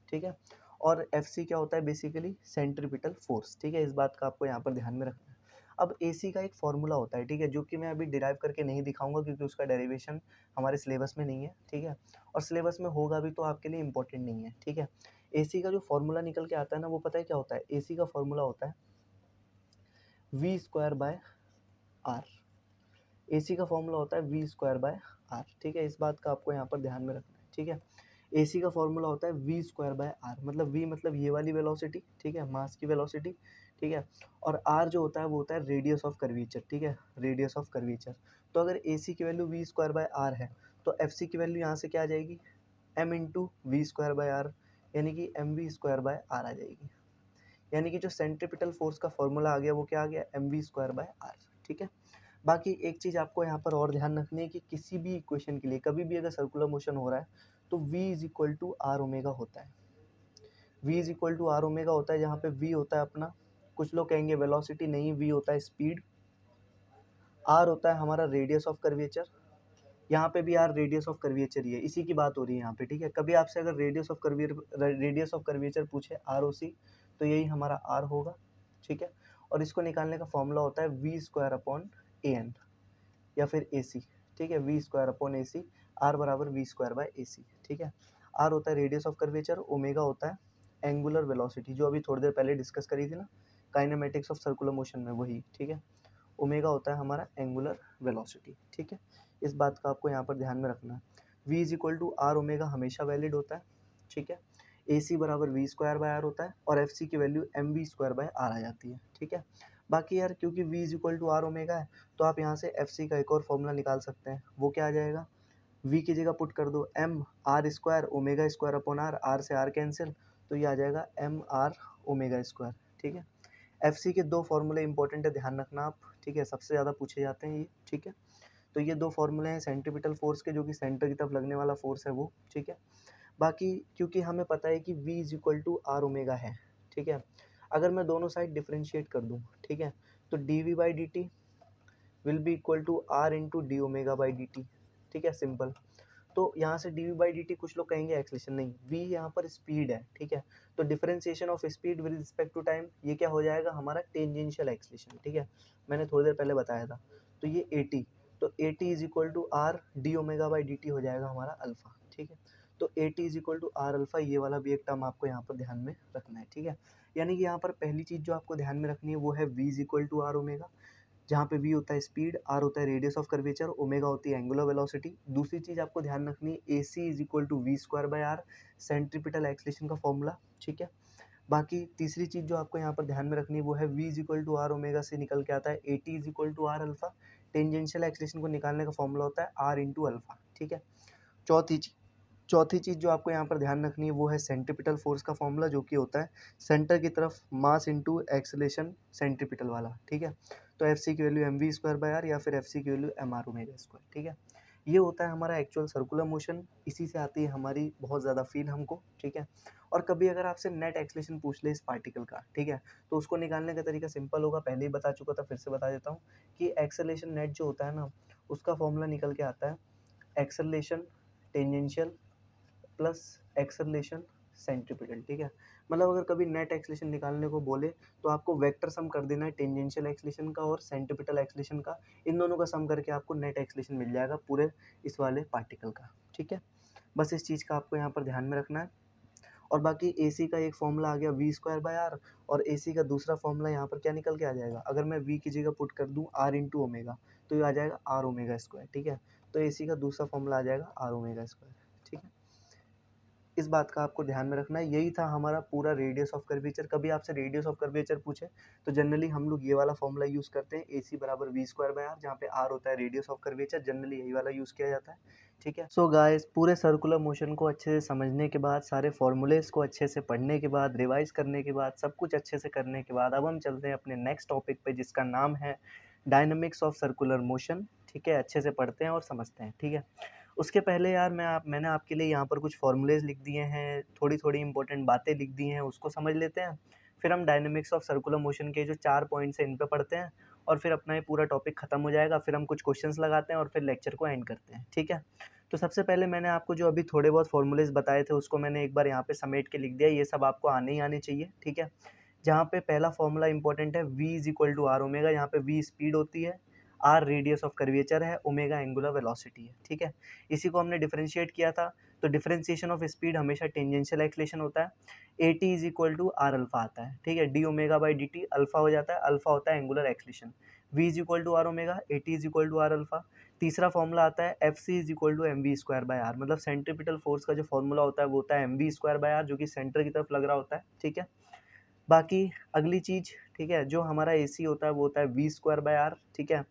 Speaker 1: ठीक है। और FC क्या होता है, बेसिकली सेंट्रीपिटल फोर्स, ठीक है। इस बात का आपको यहाँ पर ध्यान में रखना है। अब AC का एक फॉर्मूला होता है, ठीक है, जो कि मैं अभी डिराइव करके नहीं दिखाऊंगा क्योंकि उसका डेरिवेशन हमारे सिलेबस में नहीं है, ठीक है, और सिलेबस में होगा भी तो आपके लिए इंपॉर्टेंट नहीं है, ठीक है। AC का जो फॉर्मूला निकल के आता है ना, वो पता है क्या होता है, AC का फॉर्मूला होता है V²/R। AC का फॉर्मूला होता है V²/R, ठीक है। इस बात का आपको यहाँ पर ध्यान में रखना है, ठीक है। AC का फॉर्मूला होता है V²/R, मतलब V मतलब ये वाली वेलोसिटी, ठीक है, मास की वेलोसिटी, ठीक है, और R जो होता है वो होता है रेडियस ऑफ कर्वेचर, ठीक है, रेडियस ऑफ कर्वेचर। तो अगर AC की वैल्यू V²/R है तो FC की वैल्यू यहाँ से क्या आ जाएगी, m इंटू V²/R, यानी कि mv²/R आ जाएगी। यानी कि जो सेंट्रीपिटल फोर्स का फॉर्मूला आ गया वो क्या आ गया, mv²/R, ठीक है। बाकी एक चीज़ आपको यहाँ पर और ध्यान रखनी है कि किसी भी इक्वेशन के लिए कभी भी अगर सर्कुलर मोशन हो रहा है तो v is equal to R omega होता है। v is equal to R omega होता है, जहाँ पे v होता है अपना, कुछ लोग कहेंगे वेलोसिटी, नहीं, v होता है स्पीड, r होता है हमारा रेडियस ऑफ कर्वेचर, यहाँ पे भी r रेडियस ऑफ कर्वेचर ही है, इसी की बात हो रही है यहाँ पे, ठीक है। कभी आपसे अगर रेडियस ऑफ कर्वेचर पूछे ROC तो यही हमारा r होगा, ठीक है। और इसको निकालने का फॉर्मूला होता है v²/an या फिर AC, ठीक है, v²/AC, r बराबर v²/AC, ठीक है। r होता है रेडियस ऑफ कर्वेचर, ओमेगा होता है एंगुलर वेलोसिटी, जो अभी थोड़ी देर पहले डिस्कस करी थी ना काइनेमेटिक्स ऑफ सर्कुलर मोशन में, वही, ठीक है। ओमेगा होता है हमारा एंगुलर वेलोसिटी, ठीक है। इस बात का आपको यहाँ पर ध्यान में रखना है। v is equal to R omega हमेशा वैलिड होता है, ठीक है। AC बराबर v²/R होता है और FC की वैल्यू mv²/R आ जाती है, ठीक है। बाकी यार क्योंकि v is equal to R omega है तो आप यहाँ से FC का एक और फॉर्मूला निकाल सकते हैं, वो क्या आ जाएगा, v की जगह पुट कर दो m r² omega square upon r से r कैंसिल, तो ये आ जाएगा mr ओमेगा स्क्वायर, ठीक है। FC के दो फॉर्मूले इंपॉर्टेंट है, ध्यान रखना आप, ठीक है, सबसे ज़्यादा पूछे जाते हैं ये, ठीक है। तो ये दो फॉर्मूले हैं सेंट्रीपिटल फोर्स के, जो कि सेंटर की तरफ लगने वाला फोर्स है वो, ठीक है। बाकी क्योंकि हमें पता है कि v is equal to R omega है, ठीक है, अगर मैं दोनों साइड डिफ्रेंशिएट कर दूँ, ठीक है, तो dv/dt will be equal to r into D omega by D T, ठीक है, सिंपल। तो यहाँ से dv/dt कुछ लोग कहेंगे एक्सलेशन, नहीं, v यहाँ पर स्पीड है, ठीक है, तो differentiation of speed with respect to time, ये क्या हो जाएगा हमारा टेंजेंशियल एक्सलेशन, ठीक है, मैंने थोड़ी देर पहले बताया था। तो ये at, तो at is equal to R D omega by D T हो जाएगा हमारा अल्फा, ठीक है। तो at is equal to are alpha, ये वाला भी एक टर्म आपको यहाँ पर ध्यान में रखना है, ठीक है। यानी कि यहाँ पर पहली चीज़ जो आपको ध्यान में रखनी है वो है v is equal to R omega, जहाँ पे v होता है स्पीड, r होता है रेडियस ऑफ कर्वेचर, ओमेगा होती है एंगुलर वेलोसिटी। दूसरी चीज़ आपको ध्यान रखनी है AC is equal to v²/R, centripetal acceleration का फॉर्मूला, ठीक है। बाकी तीसरी चीज़ जो आपको यहाँ पर ध्यान में रखनी है वो है v is equal to R omega से निकल के आता है AT is equal to are alpha, tangential acceleration को निकालने का फॉर्मूला होता है r इंटू अल्फा, ठीक है। चौथी चौथी चीज़ जो आपको यहाँ पर ध्यान रखनी है वो है सेंट्रीपिटल फोर्स का फॉर्मूला, जो कि होता है सेंटर की तरफ मास इंटू एक्सलेशन सेंट्रीपिटल वाला, ठीक है। तो FC की वैल्यू mv²/R या फिर FC की वैल्यू mr ओमेगा स्क्वायर, ठीक है। ये होता है हमारा एक्चुअल सर्कुलर मोशन, इसी से आती है हमारी बहुत ज़्यादा फील हमको, ठीक है। और कभी अगर आपसे नेट एक्सलेशन पूछ ले इस पार्टिकल का, ठीक है, तो उसको निकालने का तरीका सिंपल होगा, पहले ही बता चुका था, फिर से बता देता हूँ कि एक्सेलेरेशन नेट जो होता है ना, उसका फॉर्मूला निकल के आता है acceleration tangential plus acceleration centripetal, ठीक है। मतलब अगर कभी नेट एक्सलेशन निकालने को बोले तो आपको वेक्टर सम कर देना है टेंजेंशियल एक्सलेशन का और सेंट्रीपिटल एक्सलेशन का, इन दोनों का सम करके आपको नेट एक्सलेशन मिल जाएगा पूरे इस वाले पार्टिकल का, ठीक है। बस इस चीज़ का आपको यहाँ पर ध्यान में रखना है। और बाकी AC का एक फॉर्मूला आ गया v²/R, और AC का दूसरा फॉर्मूला यहाँ पर क्या निकल के आ जाएगा, अगर मैं v की जगह पुट कर दूँ r इंटू ओमेगा तो ये आ जाएगा r ओमेगा स्क्वायर, ठीक है। तो AC का दूसरा फॉर्मूला आ जाएगा r ओमेगा स्क्वायर, ठीक है। इस बात का आपको ध्यान में रखना है। यही था हमारा पूरा रेडियस ऑफ कर्वेचर। कभी आपसे रेडियस ऑफ कर्वेचर पूछे तो जनरली हम लोग ये वाला फॉर्मूला यूज़ करते हैं, AC बराबर वी स्क्वायर बाय आर, जहाँ पे आर होता है रेडियस ऑफ कर्वेचर। जनरली यही वाला यूज़ किया जाता है, ठीक है। सो गाइस, पूरे सर्कुलर मोशन को अच्छे से समझने के बाद, सारे फॉर्मूलेस को अच्छे से पढ़ने के बाद, रिवाइज करने के बाद, सब कुछ अच्छे से करने के बाद, अब हम चलते हैं अपने नेक्स्ट टॉपिक पे, जिसका नाम है डायनामिक्स ऑफ सर्कुलर मोशन, ठीक है। अच्छे से पढ़ते हैं और समझते हैं, ठीक है। उसके पहले यार मैंने आपके लिए यहाँ पर कुछ फॉर्मूलेज लिख दिए हैं, थोड़ी-थोड़ी इंपॉर्टेंट बातें लिख दी हैं, उसको समझ लेते हैं। फिर हम डायनामिक्स ऑफ सर्कुलर मोशन के जो 4 पॉइंट्स हैं, इन पे पढ़ते हैं और फिर अपना ये पूरा टॉपिक खत्म हो जाएगा। फिर हम कुछ क्वेश्चंस लगाते हैं और फिर लेक्चर को एंड करते हैं, ठीक है। तो सबसे पहले मैंने आपको जो अभी थोड़े बहुत फॉर्मूलेज बताए थे, उसको मैंने एक बार यहाँ पे समेट के लिख दिया। ये सब आपको आने ही आने चाहिए, ठीक है। जहाँ पे पहला फॉर्मूला इंपॉर्टेंट है, v is equal to R omega. यहाँ पे v स्पीड होती है, आर रेडियस ऑफ कर्वेचर है, ओमेगा एंगुलर वेलोसिटी है, ठीक है। इसी को हमने डिफरेंशिएट किया था, तो डिफरेंशिएशन ऑफ स्पीड हमेशा टेंजेंशियल एक्सलेशन होता है। A T is equal to are alpha आता है, ठीक है। D omega by D T alpha हो जाता है, अल्फा होता है angular acceleration. V is equal to R omega, A T is equal to are alpha. तीसरा फॉर्मूला आता है F C is equal to M we square by R, मतलब centripetal force का जो फॉर्मूला होता है वो होता है M we square by R, जो कि सेंटर की तरफ लग रहा होता है, ठीक है। बाकी अगली चीज़, ठीक है, जो हमारा AC होता है वो होता है वी स्क्वायर बाय आर, ठीक है।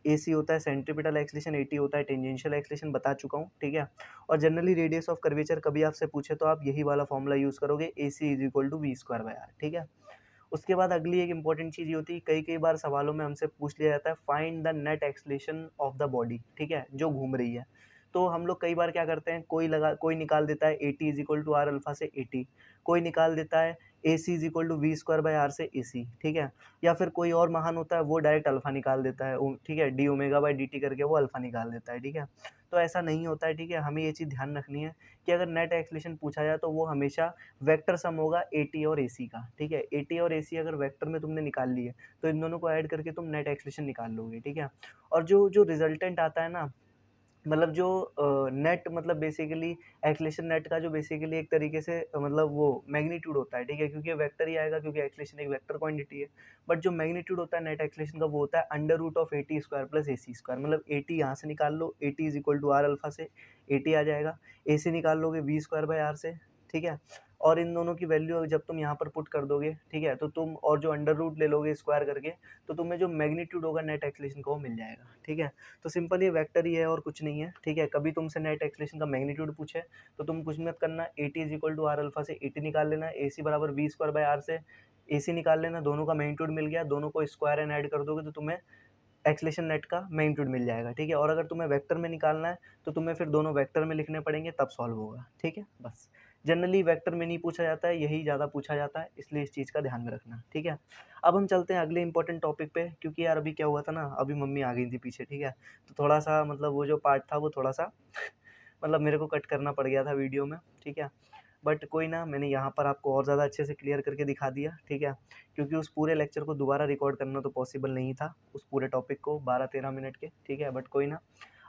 Speaker 1: AC होता है सेंट्रीपिटल एक्सलेशन, AT होता है टेंजेंशियल एक्सलेशन, बता चुका हूँ, ठीक है। और जनरली रेडियस ऑफ कर्वेचर कभी आपसे पूछे तो आप यही वाला फॉर्मूला यूज़ करोगे, AC is equal to we square by R, ठीक है। उसके बाद अगली एक इंपॉर्टेंट चीज़ ये होती है, कई कई बार सवालों में हमसे पूछ लिया जाता है find the net acceleration of the body, ठीक है, जो घूम रही है। तो हम लोग कई बार क्या करते हैं, कोई निकाल देता है A T is equal to are alpha से ए टी, कोई निकाल देता है a c is equal to we square by r से ए सी, ठीक है। या फिर कोई और महान होता है, वो डायरेक्ट अल्फा निकाल देता है, ठीक है, D omega by D T करके वो अल्फा निकाल देता है, ठीक है। तो ऐसा नहीं होता है, ठीक है। हमें ये चीज़ ध्यान रखनी है कि अगर नेट एक्सलेशन पूछा जाए तो वो हमेशा वेक्टर सम होगा AT और AC का, ठीक है। AT और AC अगर वेक्टर में तुमने निकाल लिए तो इन दोनों को ऐड करके तुम नेट एक्सलेशन निकाल लोगे, ठीक है। और जो जो रिजल्टेंट आता है ना, मतलब जो नेट, मतलब बेसिकली एक्सलेशन नेट का जो बेसिकली एक तरीके से मतलब वो मैग्नीट्यूड होता है, ठीक है, क्योंकि वेक्टर ही आएगा, क्योंकि एक्सलेशन एक वेक्टर क्वांटिटी है। बट जो मैग्नीट्यूड होता है नेट एक्सलेशन का वो होता है under root of a T square plus a c square. मतलब ए टी यहाँ से निकाल लो, a T is equal to are alpha से ए टी आ जाएगा, ए सी निकाल लोगे वी स्क्वायर बाय आर से, ठीक है। और इन दोनों की वैल्यू जब तुम यहाँ पर पुट कर दोगे, ठीक है, तो तुम और जो अंडर रूट ले लोगे स्क्वायर करके, तो तुम्हें जो मैग्नीट्यूड होगा नेट एक्सलेशन का वो मिल जाएगा, ठीक है। तो सिंपल ये वेक्टर ही है और कुछ नहीं है, ठीक है। कभी तुमसे नेट एक्सलेशन का मैग्नीट्यूड पूछे तो तुम कुछ मत करना, A T is equal to are alpha से ए टी निकाल लेना, ए सी बराबर वी स्क्वायर बाय आर से ए सी निकाल लेना, दोनों का मैग्नीट्यूड मिल गया, दोनों को स्क्वायर एंड ऐड कर दोगे तो तुम्हें एक्सलेशन नेट का मैग्नीट्यूड मिल जाएगा, ठीक है। और अगर तुम्हें वेक्टर में निकालना है तो तुम्हें फिर दोनों वेक्टर में लिखने पड़ेंगे, तब सॉल्व होगा, ठीक है। बस जनरली वेक्टर में नहीं पूछा जाता है, यही ज़्यादा पूछा जाता है, इसलिए इस चीज़ का ध्यान में रखना, ठीक है। अब हम चलते हैं अगले इंपॉर्टेंट टॉपिक पे, क्योंकि यार अभी क्या हुआ था ना, अभी मम्मी आ गई थी पीछे, ठीक है। तो थोड़ा सा मतलब वो जो पार्ट था वो थोड़ा सा मतलब मेरे को कट करना पड़ गया था वीडियो में, ठीक है। बट कोई ना, मैंने यहाँ पर आपको और ज़्यादा अच्छे से क्लियर करके दिखा दिया, ठीक है। क्योंकि उस पूरे लेक्चर को दोबारा रिकॉर्ड करना तो पॉसिबल नहीं था, उस पूरे टॉपिक को 12-13 मिनट के, ठीक है। बट कोई ना,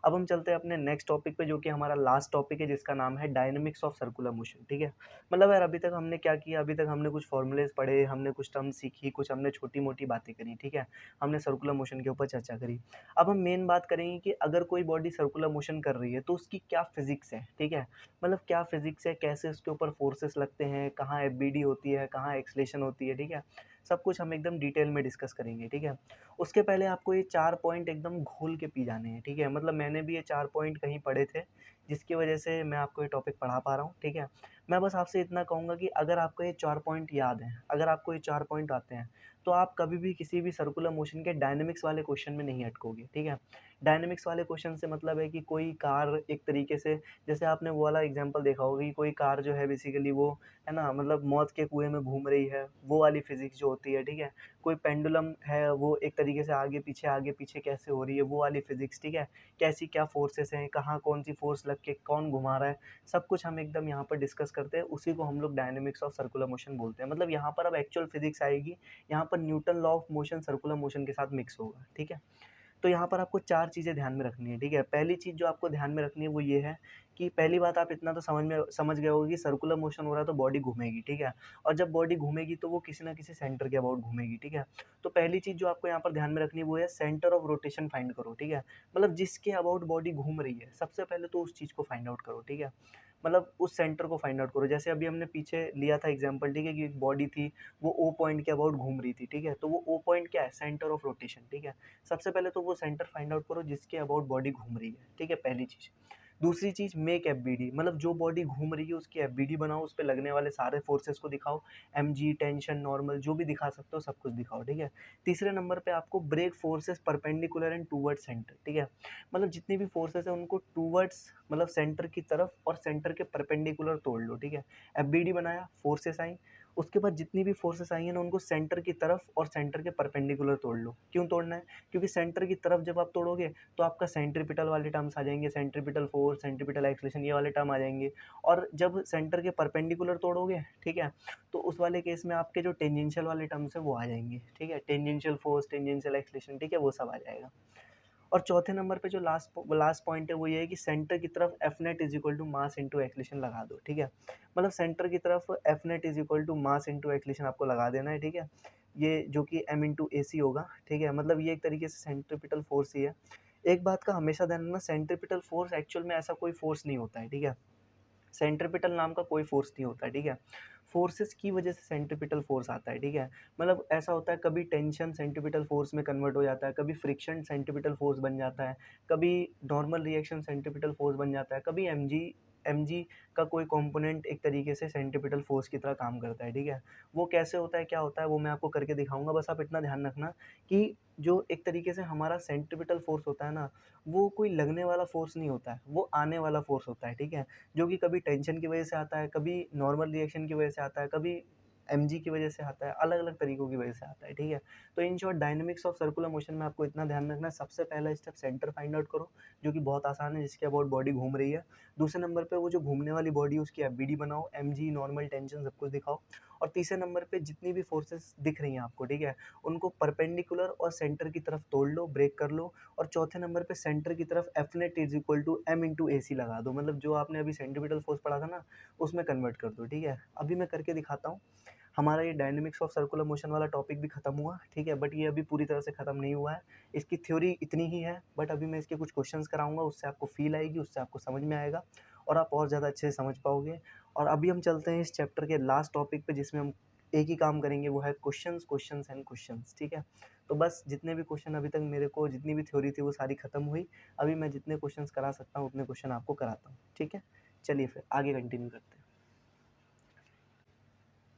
Speaker 1: अब हम चलते हैं अपने नेक्स्ट टॉपिक पे, जो कि हमारा लास्ट टॉपिक है, जिसका नाम है डायनेमिक्स ऑफ सर्कुलर मोशन, ठीक है। मतलब यार अभी तक हमने क्या किया, अभी तक हमने कुछ फॉर्मूलेज पढ़े, हमने कुछ टर्म्स सीखी, कुछ हमने छोटी मोटी बातें करी, ठीक है। हमने सर्कुलर मोशन के ऊपर चर्चा करी। अब हम मेन बात करेंगे कि अगर कोई बॉडी सर्कुलर मोशन कर रही है तो उसकी क्या फिजिक्स है, ठीक है। मतलब क्या फिजिक्स है, कैसे उसके ऊपर फोर्सेस लगते हैं, कहाँ एफबीडी होती है, कहाँ एक्सलेशन होती है, ठीक है। सब कुछ हम एकदम डिटेल में डिस्कस करेंगे, ठीक है। उसके पहले आपको ये 4 पॉइंट एकदम घोल के पी जाने हैं, ठीक है। मतलब मैंने भी ये 4 पॉइंट कहीं पढ़े थे, जिसकी वजह से मैं आपको ये टॉपिक पढ़ा पा रहा हूँ, ठीक है। मैं बस आपसे इतना कहूँगा कि अगर आपको ये 4 पॉइंट याद हैं, अगर आपको ये 4 पॉइंट आते हैं, तो आप कभी भी किसी भी सर्कुलर मोशन के डायनेमिक्स वाले क्वेश्चन में नहीं अटकोगे, ठीक है। डायनेमिक्स वाले क्वेश्चन से मतलब है कि कोई कार एक तरीके से, जैसे आपने वो वाला एग्जांपल देखा होगा कि कोई कार जो है बेसिकली वो है ना, मतलब मौत के कुएं में घूम रही है, वो वाली फिजिक्स जो होती है, ठीक है। कोई पेंडुलम है, वो एक तरीके से आगे पीछे कैसे हो रही है, वो वाली फिजिक्स, ठीक है। कैसी क्या फोर्सेस हैं, कहाँ कौन सी फोर्स लग के कौन घुमा रहा है, सब कुछ हम एकदम यहाँ पर डिस्कस करते हैं, उसी को हम लोग डायनेमिक्स ऑफ सर्कुलर मोशन बोलते हैं। मतलब यहाँ पर अब एक्चुअल फिजिक्स आएगी, यहाँ पर Newton law of motion circular motion के साथ मिक्स होगा, ठीक है। तो यहाँ पर आपको 4 चीज़ें ध्यान में रखनी है, ठीक है। पहली चीज़ जो आपको ध्यान में रखनी है वो ये है कि पहली बात आप इतना तो समझ गए होगे कि सर्कुलर मोशन हो रहा है तो बॉडी घूमेगी, ठीक है। और जब बॉडी घूमेगी तो वो किसी ना किसी सेंटर के अबाउट घूमेगी, ठीक है। तो पहली चीज़ जो आपको यहाँ पर ध्यान में रखनी है वो है सेंटर ऑफ रोटेशन फाइंड करो, ठीक है। मतलब जिसके अबाउट बॉडी घूम रही है, सबसे पहले तो उस चीज़ को फाइंड आउट करो, ठीक है। मतलब उस सेंटर को फाइंड आउट करो। जैसे अभी हमने पीछे लिया था एग्जांपल, ठीक है, कि एक बॉडी थी, वो ओ पॉइंट के अबाउट घूम रही थी, ठीक है, तो वो ओ पॉइंट क्या है, सेंटर ऑफ रोटेशन, ठीक है। सबसे पहले तो वो सेंटर फाइंड आउट करो जिसके अबाउट बॉडी घूम रही है, ठीक है, पहली चीज़। दूसरी चीज़, मेक एफबीडी, मतलब जो बॉडी घूम रही है उसकी एफबीडी बनाओ, उस पे लगने वाले सारे फोर्सेस को दिखाओ, एमजी, टेंशन, नॉर्मल, जो भी दिखा सकते हो सब कुछ दिखाओ, ठीक है। तीसरे नंबर पे आपको break forces perpendicular and towards centre, ठीक है, मतलब जितनी भी फोर्सेस है उनको टूवर्ड्स मतलब सेंटर की तरफ और सेंटर के परपेंडिकुलर तोड़ लो, ठीक है। एफबीडी बनाया, फोर्सेस आई, उसके बाद जितनी भी फोर्सेस आई हैं ना उनको सेंटर की तरफ और सेंटर के परपेंडिकुलर तोड़ लो। क्यों तोड़ना है? क्योंकि सेंटर की तरफ जब आप तोड़ोगे तो आपका सेंट्रीपिटल वाले टर्म्स आ जाएंगे, सेंट्रीपिटल फोर्स, सेंट्रीपिटल एक्सलेशन, ये वाले टर्म आ जाएंगे। और जब सेंटर के परपेंडिकुलर तोड़ोगे, ठीक है, तो उस वाले केस में आपके जो टेंजेंशियल वाले टर्म्स है वो आ जाएंगे, ठीक है, टेंजेंशियल फोर्स, टेंजेंशियल एक्सलेशन, ठीक है, वो सब आ जाएगा। और चौथे नंबर पे जो लास्ट पॉइंट है वो ये है कि सेंटर की तरफ F net is equal to mass into acceleration लगा दो, ठीक है। मतलब सेंटर की तरफ F net is equal to mass into acceleration आपको लगा देना है, ठीक है, ये जो कि एम इंटू ए सी होगा, ठीक है, मतलब ये एक तरीके से सेंट्रीपिटल फोर्स ही है। एक बात का हमेशा ध्यान रखना, सेंट्रीपिटल फोर्स एक्चुअल में ऐसा कोई फोर्स नहीं होता है, ठीक है, सेंट्रीपिटल नाम का कोई फोर्स नहीं होता है, ठीक है। फोर्सेस की वजह से सेंट्रीपिटल फोर्स आता है, ठीक है, मतलब ऐसा होता है कभी टेंशन सेंट्रीपिटल फोर्स में कन्वर्ट हो जाता है, कभी फ्रिक्शन सेंट्रीपिटल फोर्स बन जाता है, कभी नॉर्मल रिएक्शन सेंट्रीपिटल फोर्स बन जाता है, कभी एमजी एमजी का कोई कंपोनेंट एक तरीके से सेंट्रीपिटल फोर्स की तरह काम करता है, ठीक है। वो कैसे होता है, क्या होता है, वो मैं आपको करके दिखाऊंगा। बस आप इतना ध्यान रखना कि जो एक तरीके से हमारा सेंट्रीपिटल फोर्स होता है ना, वो कोई लगने वाला फोर्स नहीं होता है, वो आने वाला फोर्स होता है, ठीक है, जो कि कभी टेंशन की वजह से आता है, कभी नॉर्मल रिएक्शन की वजह से आता है, कभी एमजी की वजह से आता है, अलग अलग तरीकों की वजह से आता है, ठीक है। तो in short dynamics of circular motion में आपको इतना ध्यान रखना है, सबसे पहला स्टेप सेंटर फाइंड आउट करो, जो कि बहुत आसान है, जिसके अबाउट बॉडी घूम रही है। दूसरे नंबर पे वो जो घूमने वाली बॉडी है उसकी एफबीडी बनाओ, एमजी, नॉर्मल, टेंशन सब कुछ दिखाओ। और तीसरे नंबर पे जितनी भी फोर्सेस दिख रही हैं आपको, ठीक है, उनको परपेंडिकुलर और सेंटर की तरफ तोड़ लो, ब्रेक कर लो। और चौथे नंबर पे सेंटर की तरफ F net is equal to m into a c लगा दो, मतलब जो आपने अभी सेंट्रीपिटल फोर्स पढ़ा था ना उसमें कन्वर्ट कर दो, ठीक है। अभी मैं करके दिखाता हूँ। हमारा ये डायनेमिक्स ऑफ सर्कुलर मोशन वाला टॉपिक भी खत्म हुआ, ठीक है, बट ये अभी पूरी तरह से खत्म नहीं हुआ है। इसकी थ्योरी इतनी ही है, बट अभी मैं इसके कुछ क्वेश्चंस कराऊंगा, उससे आपको फील आएगी, उससे आपको समझ में आएगा और आप और ज़्यादा अच्छे से समझ पाओगे। और अभी हम चलते हैं इस चैप्टर के लास्ट टॉपिक पे, जिसमें हम एक ही काम करेंगे, वो है क्वेश्चंस, क्वेश्चंस एंड क्वेश्चंस, ठीक है। तो बस जितने भी क्वेश्चन अभी तक मेरे को, जितनी भी थ्योरी थी वो सारी खत्म हुई। अभी मैं जितने क्वेश्चंस करा सकता हूँ उतने क्वेश्चन आपको कराता हूँ, ठीक है। चलिए फिर आगे कंटिन्यू करते हैं।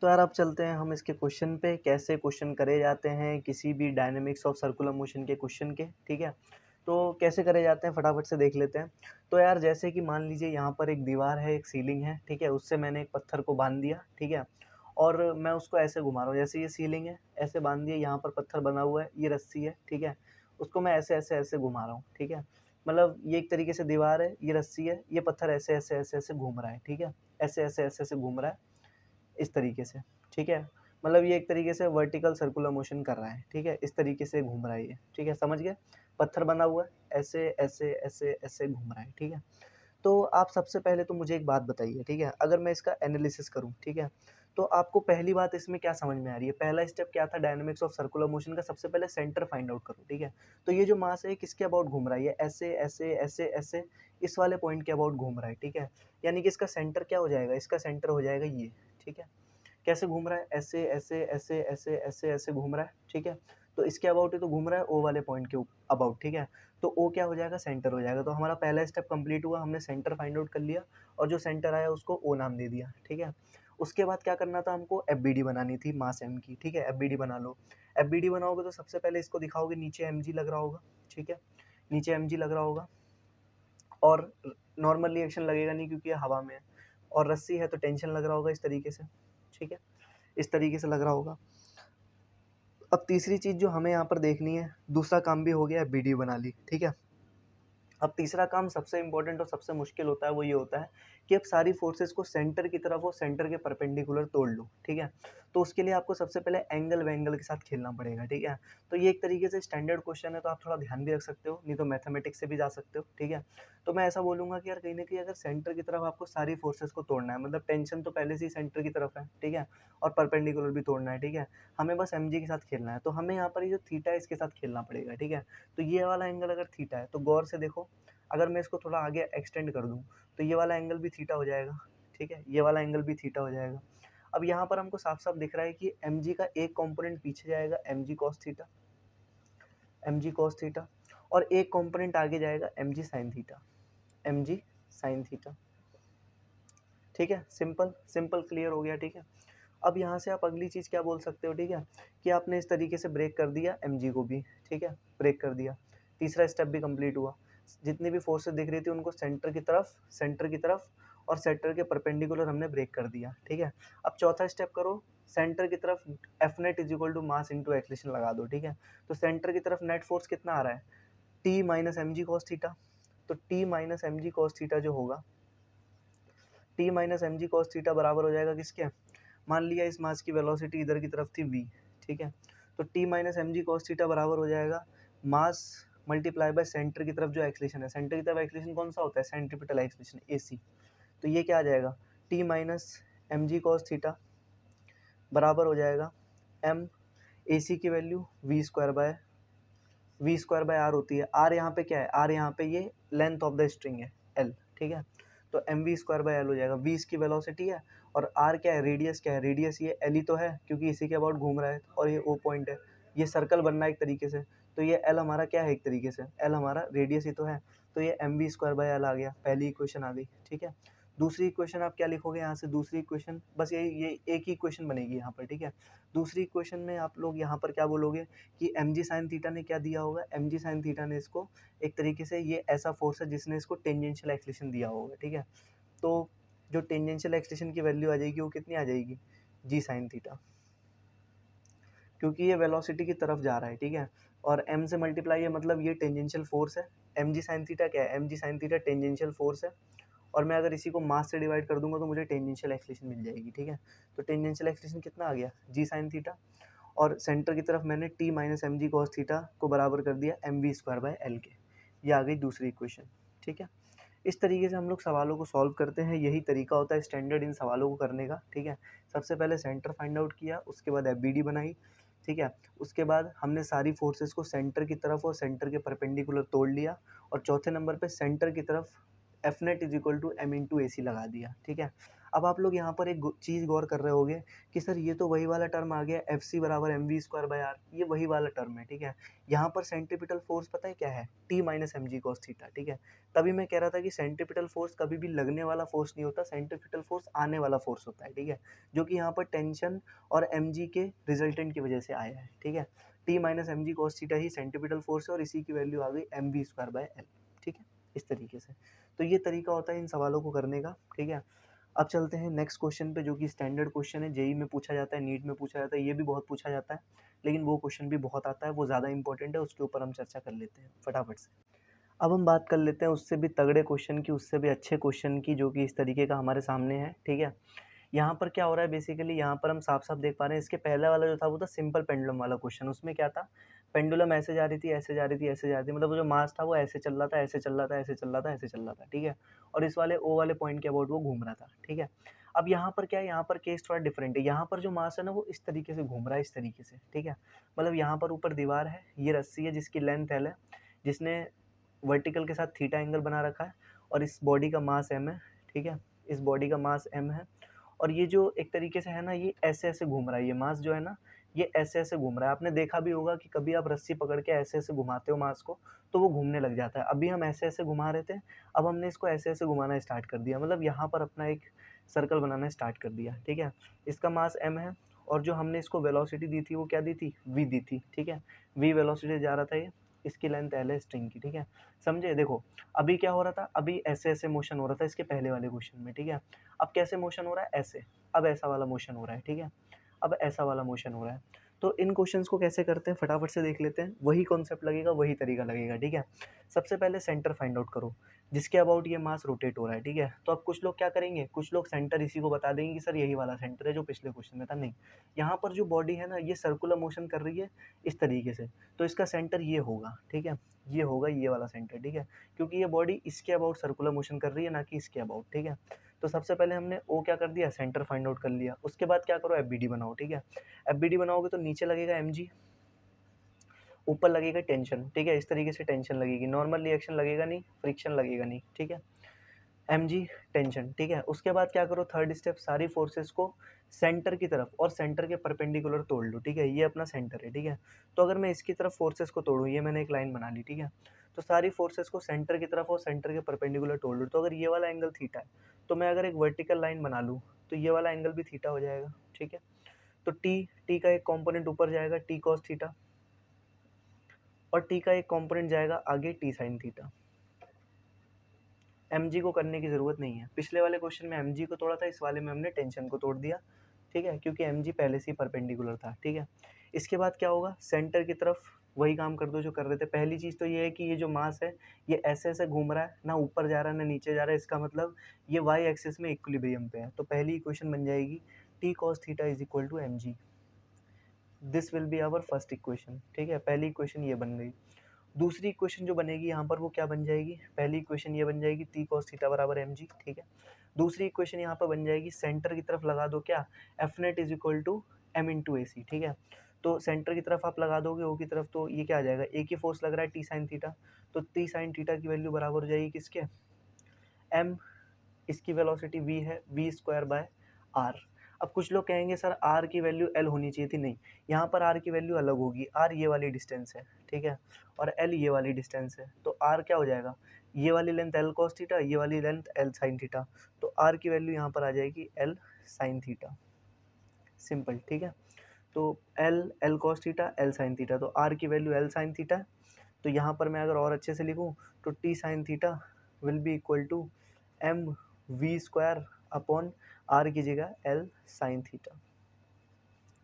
Speaker 1: तो यार अब चलते हैं हम इसके क्वेश्चन पे, कैसे क्वेश्चन करे जाते हैं किसी भी डायनेमिक्स ऑफ सर्कुलर मोशन के क्वेश्चन के, ठीक है। तो कैसे करे जाते हैं फटाफट से देख लेते हैं। तो यार जैसे कि मान लीजिए यहाँ पर एक दीवार है, एक सीलिंग है, ठीक है, उससे मैंने एक पत्थर को बांध दिया, ठीक है, और मैं उसको ऐसे घुमा रहा हूँ, जैसे ये सीलिंग है ऐसे बांध दिया, यहाँ पर पत्थर बना हुआ है, ये रस्सी है, ठीक है, उसको मैं ऐसे ऐसे ऐसे घुमा रहा हूँ, ठीक है। मतलब ये एक तरीके से दीवार है, ये रस्सी है, ये पत्थर ऐसे ऐसे ऐसे ऐसे घूम रहा है, ठीक है, ऐसे ऐसे ऐसे ऐसे घूम रहा है इस तरीके से, ठीक है। मतलब ये एक तरीके से वर्टिकल सर्कुलर मोशन कर रहा है, ठीक है, इस तरीके से घूम रहा है ये, ठीक है, समझ गए। पत्थर बना हुआ है, ऐसे ऐसे ऐसे ऐसे घूम रहा है, ठीक है। तो आप सबसे पहले तो मुझे एक बात बताइए, ठीक है, अगर मैं इसका एनालिसिस करूं, ठीक है, तो आपको पहली बात इसमें क्या समझ में आ रही है? पहला स्टेप क्या था डायनामिक्स ऑफ सर्कुलर मोशन का? सबसे पहले सेंटर फाइंड आउट करो, ठीक है। तो ये जो मास है किसके अबाउट घूम रहा है? ये ऐसे ऐसे ऐसे ऐसे इस वाले पॉइंट के अबाउट घूम रहा है, ठीक है। यानी कि इसका सेंटर क्या हो जाएगा? इसका सेंटर हो जाएगा ये, ठीक है। कैसे घूम रहा है? ऐसे ऐसे ऐसे ऐसे ऐसे ऐसे घूम रहा है, ठीक है। तो इसके अबाउट ही तो घूम रहा है, ओ वाले पॉइंट के अबाउट, ठीक है। तो ओ क्या हो जाएगा? सेंटर हो जाएगा। तो हमारा पहला स्टेप कंप्लीट हुआ, हमने सेंटर फाइंड आउट कर लिया और जो सेंटर आया उसको ओ नाम दे दिया, ठीक है। उसके बाद क्या करना था हमको? एफ बनानी थी मास एम की, ठीक है। एफ बना लो। एफ बनाओगे तो सबसे पहले इसको दिखाओगे, नीचे एम लग रहा होगा, ठीक है, नीचे एम लग रहा होगा और नॉर्मल रिएक्शन लगेगा नहीं क्योंकि ये हवा में है, और रस्सी है तो टेंशन लग रहा होगा इस तरीके से, ठीक है, इस तरीके से लग रहा होगा। अब तीसरी चीज़ जो हमें यहाँ पर देखनी है, दूसरा काम भी हो गया, वीडियो बना ली, ठीक है। अब तीसरा काम सबसे इंपॉर्टेंट और सबसे मुश्किल होता है, वो ये होता है कि अब सारी फोर्सेस को सेंटर की तरफ और सेंटर के परपेंडिकुलर तोड़ लो, ठीक है। तो उसके लिए आपको सबसे पहले एंगल वैंगल के साथ खेलना पड़ेगा, ठीक है। तो ये एक तरीके से स्टैंडर्ड क्वेश्चन है, तो आप थोड़ा ध्यान भी रख सकते हो, नहीं तो मैथमेटिक्स से भी जा सकते हो, ठीक है। तो मैं ऐसा बोलूँगा कि यार कहीं ना कहीं अगर सेंटर की तरफ आपको सारी फोर्सेस को तोड़ना है, मतलब टेंशन तो पहले से ही सेंटर की तरफ है, ठीक है, और परपेंडिकुलर भी तोड़ना है, ठीक है, हमें बस एम के साथ खेलना है। तो हमें यहाँ पर ये जो थीटा है इसके साथ खेलना पड़ेगा, ठीक है। तो ये वाला एंगल अगर थीटा है तो गौर से देखो, अगर मैं इसको थोड़ा आगे एक्सटेंड कर दूँ तो ये वाला एंगल भी थीटा हो जाएगा, ठीक है, ये वाला एंगल भी थीटा हो जाएगा। अब यहाँ पर हमको साफ साफ दिख रहा है कि एम जी का एक कॉम्पोनेंट पीछे जाएगा एम जी कॉस थीटा, एम जी कॉस थीटा, और एक कॉम्पोनेंट आगे जाएगा M G sine theta, M G sine theta, ठीक है, सिंपल सिंपल क्लियर हो गया, ठीक है। अब यहाँ से आप अगली चीज़ क्या बोल सकते हो, ठीक है, कि आपने इस तरीके से ब्रेक कर दिया एम जी को भी, ठीक है, ब्रेक कर दिया, तीसरा स्टेप भी कंप्लीट हुआ। जितनी भी फोर्सेस दिख रही थी उनको सेंटर की तरफ और सेंटर के परपेंडिकुलर हमने ब्रेक कर दिया, ठीक है। अब चौथा स्टेप करो, सेंटर की तरफ F net is equal to mass into acceleration लगा दो, ठीक है। तो सेंटर की तरफ नेट फोर्स कितना आ रहा है, T minus M G cos theta, तो T minus M G cos theta जो होगा, t minus M G cos theta बराबर हो जाएगा किसके, मान लिया इस मास की वेलोसिटी इधर की तरफ थी v, ठीक है, तो T minus M G cos theta बराबर हो जाएगा मास मल्टीप्लाई बाय सेंटर की तरफ जो एक्सलेशन है, सेंटर की तरफ एक्सलेशन कौन सा होता है, सेंट्रीपिटल एक्सलेशन AC, तो ये क्या आ जाएगा, T minus M G cos theta बराबर हो जाएगा m, AC की value V square by R होती है, आर यहाँ पे क्या है, आर यहाँ पे ये लेंथ ऑफ द स्ट्रिंग है L, ठीक है, तो M we square by L हो जाएगा, वी इसकी वेलोसिटी है और आर क्या है, रेडियस क्या है, रेडियस ये एल ही तो है क्योंकि इसी के अबाउट घूम रहा है, और ये ओ पॉइंट है, ये सर्कल बनना है एक तरीके से, तो ये एल हमारा क्या है, एक तरीके से एल हमारा रेडियस ही तो है, तो ये m we square by l आ गया, पहली इक्वेशन आ गई, ठीक है। दूसरी इक्वेशन आप क्या लिखोगे यहाँ से, दूसरी इक्वेशन बस ये एक ही इक्वेशन बनेगी यहाँ पर, ठीक है। दूसरी इक्वेशन में आप लोग यहाँ पर क्या बोलोगे कि एम जी साइन थीटा ने क्या दिया होगा, एम जी साइन थीटा ने इसको एक तरीके से, ये ऐसा फोर्स है जिसने इसको टेंजेंशियल एक्सलेशन दिया होगा, ठीक है। तो जो टेंजेंशियल एक्सलेशन की वैल्यू आ जाएगी वो कितनी आ जाएगी, जी साइन थीटा, क्योंकि ये वेलोसिटी की तरफ जा रहा है, ठीक है, और m से मल्टीप्लाई है मतलब ये टेंजेंशियल फोर्स है, एम जी साइन थीटा क्या है, M G sine theta tangential force है, और मैं अगर इसी को मास से डिवाइड कर दूंगा तो मुझे टेंजेंशियल एक्सलेशन मिल जाएगी, ठीक है। तो टेंजेंशियल एक्सलेशन कितना आ गया, जी साइन थीटा, और सेंटर की तरफ मैंने T minus M G cos theta को बराबर कर दिया M we square by L के, ये आ गई दूसरी इक्वेशन, ठीक है। इस तरीके से हम लोग सवालों को सॉल्व करते हैं, यही तरीका होता है स्टैंडर्ड इन सवालों को करने का, ठीक है। सबसे पहले सेंटर फाइंड आउट किया, उसके बाद एफ बनाई, ठीक है, उसके बाद हमने सारी फोर्सेस को सेंटर की तरफ और सेंटर के परपेंडिकुलर तोड़ लिया, और चौथे नंबर पे सेंटर की तरफ F net is equal to m into a c लगा दिया, ठीक है। अब आप लोग यहाँ पर एक चीज़ गौर कर रहे होगे कि सर ये तो वही वाला टर्म आ गया एफ सी बराबर M we square by R, ये वही वाला टर्म है, ठीक है। यहाँ पर सेंट्रीपिटल फोर्स पता है क्या है, T minus M G cos theta, ठीक है। तभी मैं कह रहा था कि सेंट्रीपिटल फोर्स कभी भी लगने वाला फोर्स नहीं होता, सेंट्रीपिटल फोर्स आने वाला फोर्स होता है, ठीक है, जो कि यहाँ पर टेंशन और एम जी के रिजल्टेंट की वजह से आया है, ठीक है। T minus M G cos theta ही सेंट्रीपिटल फोर्स है और इसी की वैल्यू आ गई m we square by l, ठीक है, इस तरीके से। तो ये तरीका होता है इन सवालों को करने का, ठीक है। अब चलते हैं नेक्स्ट क्वेश्चन पे, जो कि स्टैंडर्ड क्वेश्चन है, जेई में पूछा जाता है, नीट में पूछा जाता है, ये भी बहुत पूछा जाता है, लेकिन वो क्वेश्चन भी बहुत आता है, वो ज़्यादा इंपॉर्टेंट है, उसके ऊपर हम चर्चा कर लेते हैं फटाफट से। अब हम बात कर लेते हैं उससे भी तगड़े क्वेश्चन की, उससे भी अच्छे क्वेश्चन की, जो कि इस तरीके का हमारे सामने है, ठीक है। यहाँ पर क्या हो रहा है बेसिकली, यहाँ पर हम साफ साफ देख पा रहे हैं, इसके पहले वाला जो था वो था सिंपल पेंडुलम वाला क्वेश्चन, उसमें क्या था, पेंडुलम ऐसे जा रही थी, ऐसे जा रही थी, ऐसे जा रही थी, मतलब वो जो मास था वो ऐसे चल रहा था, ऐसे चल रहा था, ऐसे चल रहा था, ऐसे चल रहा था, ठीक है, और इस वाले ओ वाले पॉइंट के अबाउट वो घूम रहा था, ठीक है। अब यहाँ पर क्या है, यहाँ पर केस थोड़ा डिफरेंट है, यहाँ पर जो मास है ना वो इस तरीके से घूम रहा है, इस तरीके से, ठीक है, मतलब यहाँ पर ऊपर दीवार है, ये रस्सी है जिसकी लेंथ एल है, जिसने वर्टिकल के साथ थीटा एंगल बना रखा है, और इस बॉडी का मास m है, ठीक है, इस बॉडी का मास m है, और ये जो एक तरीके से है ना, ये ऐसे ऐसे घूम रहा है, ये मास जो है ना ये ऐसे ऐसे घूम रहा है। आपने देखा भी होगा कि कभी आप रस्सी पकड़ के ऐसे ऐसे घुमाते हो मास को तो वो घूमने लग जाता है। अभी हम ऐसे ऐसे घुमा रहे थे, अब हमने इसको ऐसे ऐसे घुमाना स्टार्ट कर दिया, मतलब यहाँ पर अपना एक सर्कल बनाना स्टार्ट कर दिया, ठीक है। इसका मास m है, और जो हमने इसको वेलोसिटी दी थी वो क्या दी थी, v दी थी, ठीक है, v वेलोसिटी जा रहा था ये, इसकी लेंथ l है स्ट्रिंग की, ठीक है, समझे। देखो अभी क्या हो रहा था, अभी ऐसे ऐसे मोशन हो रहा था इसके पहले वाले क्वेश्चन में, ठीक है। अब कैसे मोशन हो रहा है, ऐसे, अब ऐसा वाला मोशन हो रहा है, ठीक है, अब ऐसा वाला मोशन हो रहा है। तो इन क्वेश्चंस को कैसे करते हैं फटाफट से देख लेते हैं, वही कॉन्सेप्ट लगेगा, वही तरीका लगेगा, ठीक है। सबसे पहले सेंटर फाइंड आउट करो जिसके अबाउट ये मास रोटेट हो रहा है, ठीक है। तो अब कुछ लोग क्या करेंगे, कुछ लोग सेंटर इसी को बता देंगे कि सर यही वाला सेंटर है जो पिछले क्वेश्चन में था, नहीं, यहाँ पर जो बॉडी है ना ये सर्कुलर मोशन कर रही है इस तरीके से, तो इसका सेंटर ये होगा, ठीक है, ये होगा ये वाला सेंटर, ठीक है, क्योंकि ये बॉडी इसके अबाउट सर्कुलर मोशन कर रही है ना कि इसके अबाउट, ठीक है। तो सबसे पहले हमने ओ क्या कर दिया, सेंटर फाइंड आउट कर लिया, उसके बाद क्या करो, एफ बनाओ, ठीक है। एफ बनाओगे तो नीचे लगेगा एम ऊपर लगेगा टेंशन, ठीक है, इस तरीके से टेंशन लगेगी, नॉर्मल रिएक्शन लगेगा नहीं, फ्रिक्शन लगेगा नहीं, ठीक है, mg टेंशन, ठीक है। उसके बाद क्या करो, थर्ड स्टेप, सारी फोर्सेस को सेंटर की तरफ और सेंटर के परपेंडिकुलर तोड़ लो, ठीक है, ये अपना सेंटर है, ठीक है। तो अगर मैं इसकी तरफ फोर्सेस को तोड़ूँ, ये मैंने एक लाइन बना ली, ठीक है, तो सारी फोर्सेस को सेंटर की तरफ और सेंटर के परपेंडिकुलर तोड़ लूँ, तो अगर ये वाला एंगल थीटा है, तो मैं अगर एक वर्टिकल लाइन बना लूँ तो ये वाला एंगल भी थीटा हो जाएगा, ठीक है। तो टी का एक कॉम्पोनेंट ऊपर जाएगा टी कॉस थीटा, और टी का एक कॉम्पोनेंट जाएगा आगे टी साइन थीटा। mg को करने की ज़रूरत नहीं है, पिछले वाले क्वेश्चन में mg को तोड़ा था, इस वाले में हमने टेंशन को तोड़ दिया, ठीक है, क्योंकि mg पहले से ही परपेंडिकुलर था, ठीक है। इसके बाद क्या होगा, सेंटर की तरफ वही काम कर दो जो कर रहे थे। पहली चीज़ तो ये है कि ये जो मास है ये ऐसे ऐसे घूम रहा है, ना ऊपर जा रहा है ना नीचे जा रहा है, इसका मतलब ये वाई एक्सिस में इक्विलिब्रियम पे है। तो पहली इक्वेशन बन जाएगी T cos theta is equal to M G, this will be our first equation, ठीक है, पहली इक्वेशन ये बन गई। दूसरी इक्वेशन जो बनेगी यहाँ पर वो क्या बन जाएगी, पहली इक्वेशन ये बन जाएगी टी कॉस थीटा बराबर एम जी, ठीक है। दूसरी इक्वेशन यहाँ पर बन जाएगी, सेंटर की तरफ लगा दो क्या, f net is equal to m into a c, ठीक है। तो सेंटर की तरफ आप लगा दोगे ओ की तरफ, तो ये क्या आ जाएगा, ए की फोर्स लग रहा है टी साइन थीटा, तो टी साइन थीटा की वैल्यू बराबर हो जाएगी किसके, एम, इसकी वेलोसिटी वी है, वी स्क्वायर बाय आर। अब कुछ लोग कहेंगे सर आर की वैल्यू एल होनी चाहिए थी, नहीं, यहाँ पर आर की वैल्यू अलग होगी, आर ये वाली डिस्टेंस है, ठीक है, और एल ये वाली डिस्टेंस है, तो आर क्या हो जाएगा, ये वाली लेंथ एल कॉस थीटा, ये वाली लेंथ एल साइन थीटा, तो आर की वैल्यू यहाँ पर आ जाएगी एल साइन थीटा, सिंपल, ठीक है। तो L cos theta L sine theta, तो आर की वैल्यू एल साइन थीटा है, तो यहाँ पर मैं अगर और अच्छे से लिखूँ तो T sine theta will be equal to M we square upon R की जगह एल साइन थीटा,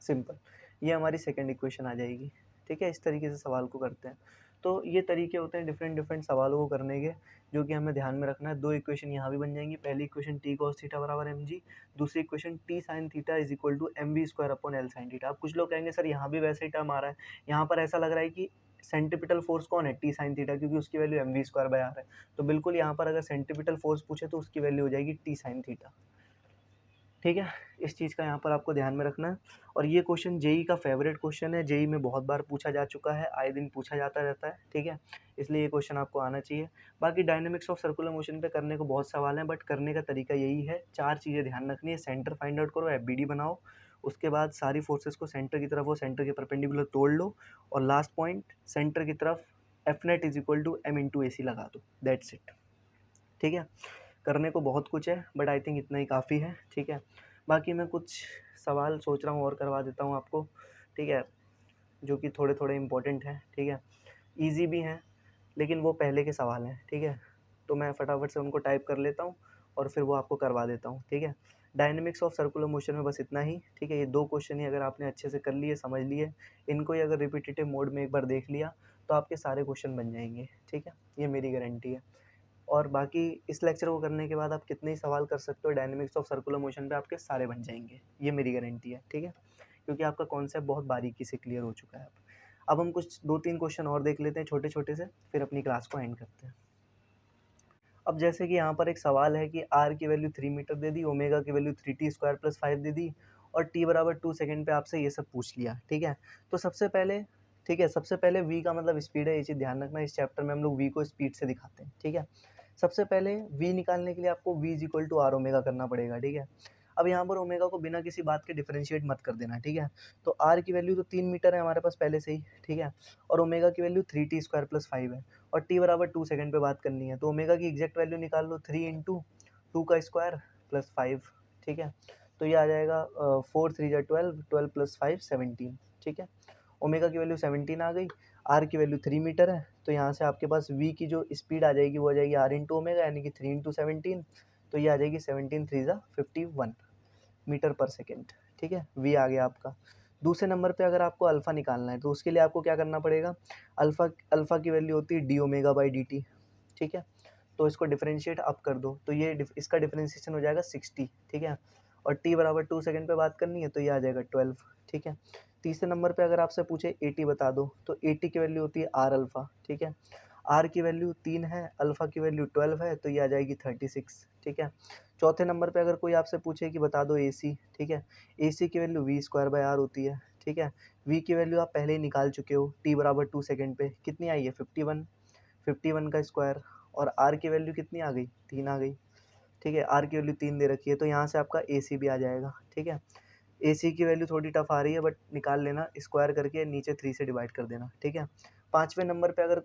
Speaker 1: सिंपल। ये हमारी सेकेंड इक्वेशन आ जाएगी, ठीक है। इस तरीके से सवाल को करते हैं। तो ये तरीके होते हैं डिफरेंट डिफरेंट सवालों को करने के, जो कि हमें ध्यान में रखना है। दो इक्वेशन यहाँ भी बन जाएंगी, पहली इक्वेशन टी कॉस थीटा बराबर एम जी, दूसरी equation T sine theta is equal to M we square upon L sine theta. अब कुछ लोग कहेंगे सर यहाँ भी वैसे ही टर्म आ रहा है, यहाँ पर ऐसा लग रहा है कि सेंट्रिपिटल फोर्स कौन है, टी साइन थीटा, क्योंकि उसकी value M we square by R है। तो बिल्कुल यहाँ पर अगर सेंट्रिपिटल फोर्स पूछे तो उसकी वैल्यू हो जाएगी टी साइन थीटा, ठीक है। इस चीज़ का यहाँ पर आपको ध्यान में रखना है। और ये क्वेश्चन जेई का फेवरेट क्वेश्चन है, जेई में बहुत बार पूछा जा चुका है, आए दिन पूछा जाता रहता है, ठीक है, इसलिए ये क्वेश्चन आपको आना चाहिए। बाकी डायनेमिक्स ऑफ सर्कुलर मोशन पे करने को बहुत सवाल हैं, बट करने का तरीका यही है, चार चीज़ें ध्यान रखनी है, सेंटर फाइंड आउट करो, एफबीडी बनाओ, उसके बाद सारी फोर्सेस को सेंटर की तरफ हो, सेंटर के परपेंडिकुलर तोड़ लो, और लास्ट पॉइंट सेंटर की तरफ F net is equal to m into a c लगा दो, दैट्स इट, ठीक है। करने को बहुत कुछ है, बट आई थिंक इतना ही काफ़ी है, ठीक है। बाकी मैं कुछ सवाल सोच रहा हूँ और करवा देता हूँ आपको, ठीक है, जो कि थोड़े थोड़े इम्पोर्टेंट हैं, ठीक है, ईजी भी हैं, लेकिन वो पहले के सवाल हैं, ठीक है। तो मैं फटाफट से उनको टाइप कर लेता हूँ और फिर वो आपको करवा देता हूँ, ठीक है। डायनेमिक्स ऑफ सर्कुलर मोशन में बस इतना ही, ठीक है। ये दो क्वेश्चन ही अगर आपने अच्छे से कर लिए, समझ लिए, इनको ही अगर रिपीटेटिव मोड में एक बार देख लिया तो आपके सारे क्वेश्चन बन जाएंगे, ठीक है, ये मेरी गारंटी है। और बाकी इस लेक्चर को करने के बाद आप कितने ही सवाल कर सकते हो डायनेमिक्स ऑफ सर्कुलर मोशन पे, आपके सारे बन जाएंगे, ये मेरी गारंटी है, ठीक है, क्योंकि आपका कॉन्सेप्ट बहुत बारीकी से क्लियर हो चुका है। अब हम कुछ 2-3 क्वेश्चन और देख लेते हैं छोटे छोटे से, फिर अपनी क्लास को एंड करते हैं। अब जैसे कि यहाँ पर एक सवाल है कि आर की वैल्यू 3 मीटर दे दी, ओमेगा की वैल्यू 3t स्क्वायर प्लस 5 दे दी, और t बराबर 2 सेकेंड पे आपसे ये सब पूछ लिया, ठीक है। तो सबसे पहले, ठीक है, सबसे पहले v का मतलब स्पीड है, ये चीज़ ध्यान रखना, इस चैप्टर में हम लोग v को स्पीड से दिखाते हैं, ठीक है। सबसे पहले v निकालने के लिए आपको v is equal to R omega करना पड़ेगा, ठीक है। अब यहाँ पर ओमेगा को बिना किसी बात के डिफरेंशिएट मत कर देना, ठीक है। तो r की वैल्यू तो 3 मीटर है हमारे पास पहले से ही, ठीक है, और ओमेगा की वैल्यू 3t स्क्वायर प्लस 5 है, और t बराबर 2 सेकंड पे बात करनी है, तो ओमेगा की एग्जैक्ट वैल्यू निकाल लो, 3 इंटू 2 का स्क्वायर प्लस 5, ठीक है। तो ये आ जाएगा 4 3 जा 12, 12 प्लस 5 17, ठीक है। ओमेगा की वैल्यू 17 आ गई, आर की वैल्यू 3 मीटर है, तो यहाँ से आपके पास वी की जो स्पीड आ जाएगी वो आ जाएगी आर इंटू ओमेगा, यानी कि 3 इंटू 17, तो ये आ जाएगी 17 3 जा 51 मीटर पर सेकेंड, ठीक है, वी आ गया आपका। दूसरे नंबर पे अगर आपको अल्फ़ा निकालना है तो उसके लिए आपको क्या करना पड़ेगा, अल्फ़ा की वैल्यू होती है D omega by D T, ठीक है। तो इसको डिफरेंशिएट अप कर दो, तो ये इसका डिफरेंशिएशन हो जाएगा 60, ठीक है, और t बराबर 2 सेकंड पे बात करनी है, तो ये आ जाएगा 12, ठीक है। तीसरे नंबर पे अगर आपसे पूछे AT बता दो, तो AT की वैल्यू होती है आर अल्फ़ा, ठीक है, आर की वैल्यू 3 है, अल्फ़ा की वैल्यू 12 है, तो ये आ जाएगी 36, ठीक है। चौथे नंबर पे अगर कोई आपसे पूछे कि बता दो AC, ठीक है, AC की value V square by R होती है, ठीक है। v की वैल्यू आप पहले ही निकाल चुके हो, t बराबर 2 सेकंड पे कितनी आई है 51, 51 का स्क्वायर, और r की वैल्यू कितनी आ गई 3 आ गई, ठीक है। r की वैल्यू 3 दे रखी है, तो यहाँ से आपका ac भी आ जाएगा, ठीक है। ac की वैल्यू थोड़ी टफ आ रही है बट निकाल लेना, स्क्वायर करके नीचे 3 से डिवाइड कर देना, ठीक है। पाँचवें नंबर पे अगर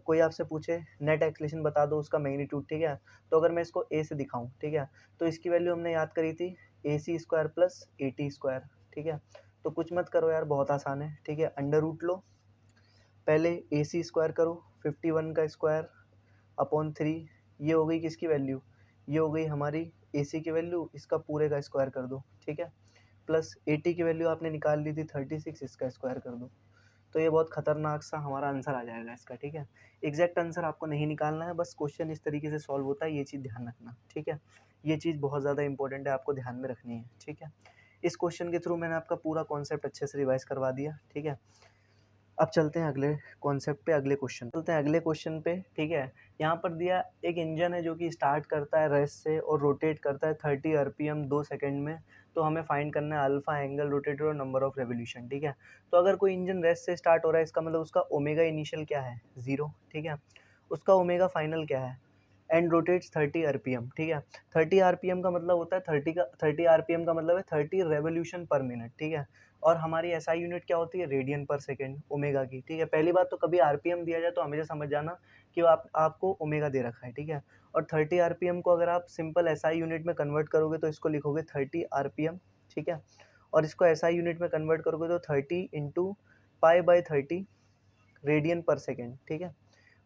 Speaker 1: कोई आपसे पूछे नेट एक्सलेशन बता दो उसका मैग्नीट्यूड, ठीक है, तो अगर मैं इसको a से दिखाऊं, ठीक है, तो इसकी वैल्यू हमने याद करी थी ac square plus at square, ठीक है। तो कुछ मत करो यार, बहुत आसान है, ठीक है। अंडर रूट लो, पहले ac स्क्वायर करो, 51 का स्क्वायर अपॉन 3, ये हो गई किसकी वैल्यू, ये हो गई हमारी ac की वैल्यू, इसका पूरे का स्क्वायर कर दो, ठीक है। प्लस 80 की वैल्यू आपने निकाल ली थी 36, इसका स्क्वायर कर दो, तो ये बहुत खतरनाक सा हमारा आंसर आ जाएगा इसका, ठीक है। एग्जैक्ट आंसर आपको नहीं निकालना है, बस क्वेश्चन इस तरीके से सॉल्व होता है, ये चीज़ ध्यान रखना, ठीक है। ये चीज़ बहुत ज़्यादा इंपॉर्टेंट है, आपको ध्यान में रखनी है, ठीक है। इस क्वेश्चन के थ्रू मैंने आपका पूरा कॉन्सेप्ट अच्छे से रिवाइज करवा दिया, ठीक है। अब चलते हैं अगले कॉन्सेप्ट पे, अगले क्वेश्चन चलते हैं अगले क्वेश्चन पे, ठीक है। यहाँ पर दिया एक इंजन है जो कि स्टार्ट करता है रेस्ट से और रोटेट करता है 30 आरपीएम 2 सेकंड में, तो हमें फाइंड करना है अल्फा, एंगल रोटेटेड और नंबर ऑफ रेवोल्यूशन, ठीक है। तो अगर कोई इंजन रेस्ट से स्टार्ट हो रहा है, इसका मतलब उसका ओमेगा इनिशियल क्या है 0, ठीक है। उसका ओमेगा फाइनल क्या है, एंड रोटेट्स 30 आरपीएम, ठीक है। 30 आरपीएम का मतलब होता है 30 आरपीएम का मतलब है 30 रेवोल्यूशन पर मिनट, ठीक है। और हमारी एसआई यूनिट क्या होती है, रेडियन पर सेकेंड ओमेगा की, ठीक है। पहली बात तो कभी आरपीएम दिया जाए तो हमेशा समझ जाना कि आपको ओमेगा दे रखा है, ठीक है। और 30 आरपीएम को अगर आप सिंपल एसआई यूनिट में कन्वर्ट करोगे तो इसको लिखोगे 30 आरपीएम, ठीक है। और इसको एसआई यूनिट में कन्वर्ट करोगे तो 30 इंटू π/30 रेडियन पर सेकेंड, ठीक है।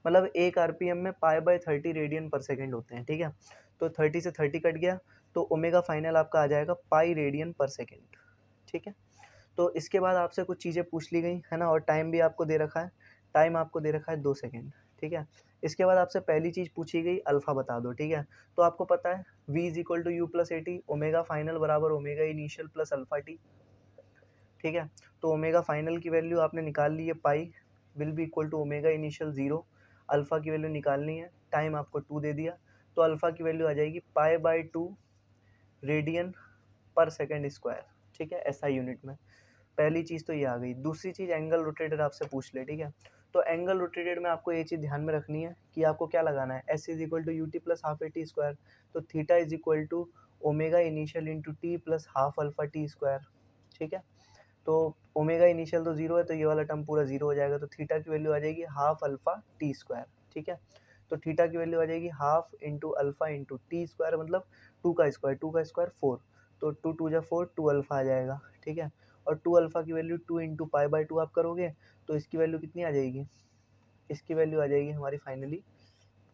Speaker 1: मतलब एक आरपीएम में π/30 रेडियन पर सेकेंड होते हैं, ठीक है। तो 30 से 30 कट गया, तो ओमेगा फाइनल आपका आ जाएगा पाई रेडियन पर सेकेंड, ठीक है। तो इसके बाद आपसे कुछ चीज़ें पूछ ली गई है ना, और टाइम भी आपको दे रखा है, टाइम आपको दे रखा है 2 सेकेंड, ठीक है। इसके बाद आपसे पहली चीज़ पूछी गई अल्फ़ा बता दो, ठीक है। तो आपको पता है v is equal to u plus a t, omega final बराबर omega initial plus alpha t, ठीक है। तो ओमेगा फाइनल की वैल्यू आपने निकाल ली है, pi will be equal to omega initial 0, alpha की वैल्यू निकालनी है, टाइम आपको 2 दे दिया, तो अल्फ़ा की वैल्यू आ जाएगी π/2 रेडियन पर सेकेंड स्क्वायर, ठीक है, एसआई यूनिट में। पहली चीज़ तो ये आ गई। दूसरी चीज़ एंगल रोटेटेड आपसे पूछ ले, ठीक है। तो एंगल रोटेटेड में आपको ये चीज़ ध्यान में रखनी है कि आपको क्या लगाना है, s is equal to U T plus half A T square, तो theta is equal to omega initial into T plus half alpha t square, ठीक है। तो ओमेगा इनिशियल तो 0 है, तो ये वाला टर्म पूरा 0 हो जाएगा, तो थीटा की वैल्यू आ जाएगी हाफ अल्फा टी स्क्वायर, ठीक है। तो थीटा की वैल्यू आ जाएगी half into alpha into T square, मतलब 2 का स्क्वायर 4, तो 2 × 2 = 4, 2 अल्फा आ जाएगा, ठीक है। और 2 अल्फा की वैल्यू 2 इंटू π/2 आप करोगे तो इसकी वैल्यू कितनी आ जाएगी, इसकी वैल्यू आ जाएगी हमारी फाइनली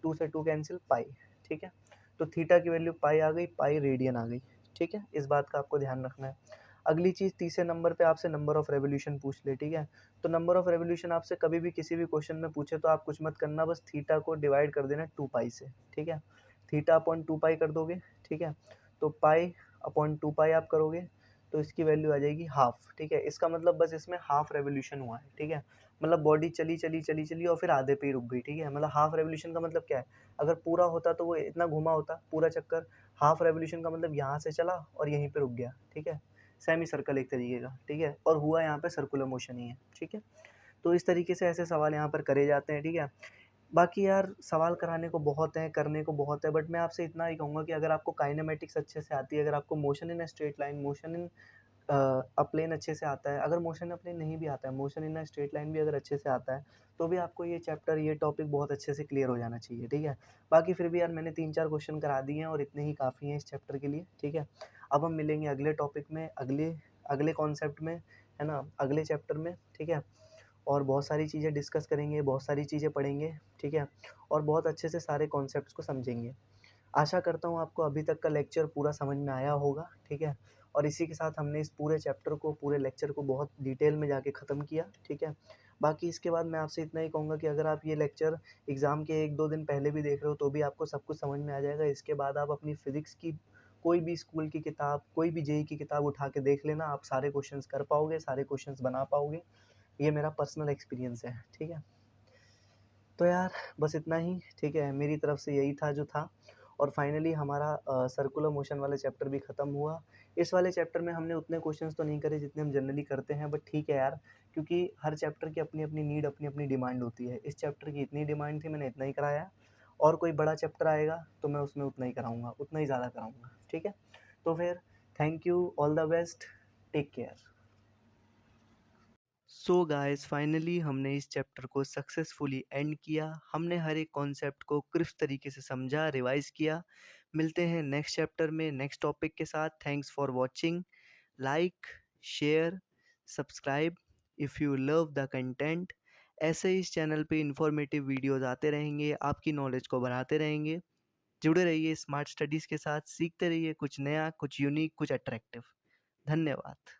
Speaker 1: 2 से 2 कैंसिल पाई, ठीक है। तो थीटा की वैल्यू पाई आ गई, पाई रेडियन आ गई, ठीक है। इस बात का आपको ध्यान रखना है। अगली चीज़ तीसरे नंबर पे आपसे नंबर ऑफ रेवोल्यूशन पूछ ले, ठीक है। तो नंबर ऑफ रेवोल्यूशन आपसे कभी भी किसी भी क्वेश्चन में पूछे तो आप कुछ मत करना, बस थीटा को डिवाइड कर देना 2 पाई से, ठीक है। थीटा अपॉन 2 पाई कर दोगे, ठीक है। तो पाई अपॉन 2 पाई आप करोगे तो इसकी वैल्यू आ जाएगी हाफ, ठीक है। इसका मतलब बस इसमें हाफ रेवोल्यूशन हुआ है, ठीक है। मतलब बॉडी चली चली चली चली और फिर आधे पे ही रुक गई, ठीक है। मतलब हाफ रेवोल्यूशन का मतलब क्या है, अगर पूरा होता तो वो इतना घुमा होता पूरा चक्कर, हाफ रेवोल्यूशन का मतलब यहाँ से चला और यहीं पे रुक गया, ठीक है। सेमी सर्कल एक तरीके का, ठीक है, और हुआ यहाँ पे सर्कुलर मोशन ही है, ठीक है। तो इस तरीके से ऐसे सवाल यहाँ पर करे जाते हैं, ठीक है। बाकी यार सवाल कराने को बहुत है, करने को बहुत है, बट मैं आपसे इतना ही कहूँगा कि अगर आपको काइनेमेटिक्स अच्छे से आती है, अगर आपको motion in a straight line, motion in a plane अच्छे से आता है, अगर मोशन इन अ प्लेन नहीं भी आता है, motion in a straight line भी अगर अच्छे से आता है, तो भी आपको ये चैप्टर, ये टॉपिक बहुत अच्छे से क्लियर हो जाना चाहिए, ठीक है। बाकी फिर भी यार मैंने 3-4 क्वेश्चन करा दिए हैं और इतने ही काफ़ी हैं इस चैप्टर के लिए, ठीक है। अब हम मिलेंगे अगले टॉपिक में, अगले अगले कॉन्सेप्ट में, है ना, अगले चैप्टर में, ठीक है। और बहुत सारी चीज़ें डिस्कस करेंगे, बहुत सारी चीज़ें पढ़ेंगे, ठीक है। और बहुत अच्छे से सारे कॉन्सेप्ट्स को समझेंगे। आशा करता हूँ आपको अभी तक का लेक्चर पूरा समझ में आया होगा, ठीक है। और इसी के साथ हमने इस पूरे चैप्टर को, पूरे लेक्चर को बहुत डिटेल में जाके ख़त्म किया, ठीक है। बाकी इसके बाद मैं आपसे इतना ही कहूँगा कि अगर आप ये लेक्चर एग्ज़ाम के 1-2 दिन पहले भी देख रहे हो तो भी आपको सब कुछ समझ में आ जाएगा। इसके बाद आप अपनी फ़िज़िक्स की कोई भी स्कूल की किताब, कोई भी जेईई की किताब उठा के देख लेना, आप सारे क्वेश्चंस कर पाओगे, सारे क्वेश्चंस बना पाओगे। ये मेरा पर्सनल एक्सपीरियंस है, ठीक है। तो यार बस इतना ही, ठीक है, मेरी तरफ से यही था जो था। और फाइनली हमारा सर्कुलर मोशन वाला चैप्टर भी ख़त्म हुआ। इस वाले चैप्टर में हमने उतने क्वेश्चंस तो नहीं करे जितने हम जनरली करते हैं, बट ठीक है यार, क्योंकि हर चैप्टर की अपनी-अपनी नीड, अपनी-अपनी डिमांड होती है। इस चैप्टर की इतनी डिमांड थी, मैंने इतना ही कराया, और कोई बड़ा चैप्टर आएगा तो मैं उसमें उतना ही कराऊँगा, उतना ही ज़्यादा कराऊँगा, ठीक है? तो फिर thank you, all the best, take care. So guys, finally हमने इस चैप्टर को सक्सेसफुली एंड किया। हमने हर एक कॉन्सेप्ट को क्रिस्प तरीके से समझा, रिवाइज किया। मिलते हैं नेक्स्ट चैप्टर में नेक्स्ट टॉपिक के साथ। Thanks for watching. Like, share, subscribe if you love the content. ऐसे ही इस चैनल पे इंफॉर्मेटिव वीडियोस आते रहेंगे, आपकी नॉलेज को बढ़ाते रहेंगे। जुड़े रहिए स्मार्ट स्टडीज़ के साथ, सीखते रहिए कुछ नया, कुछ यूनिक, कुछ अट्रैक्टिव। धन्यवाद।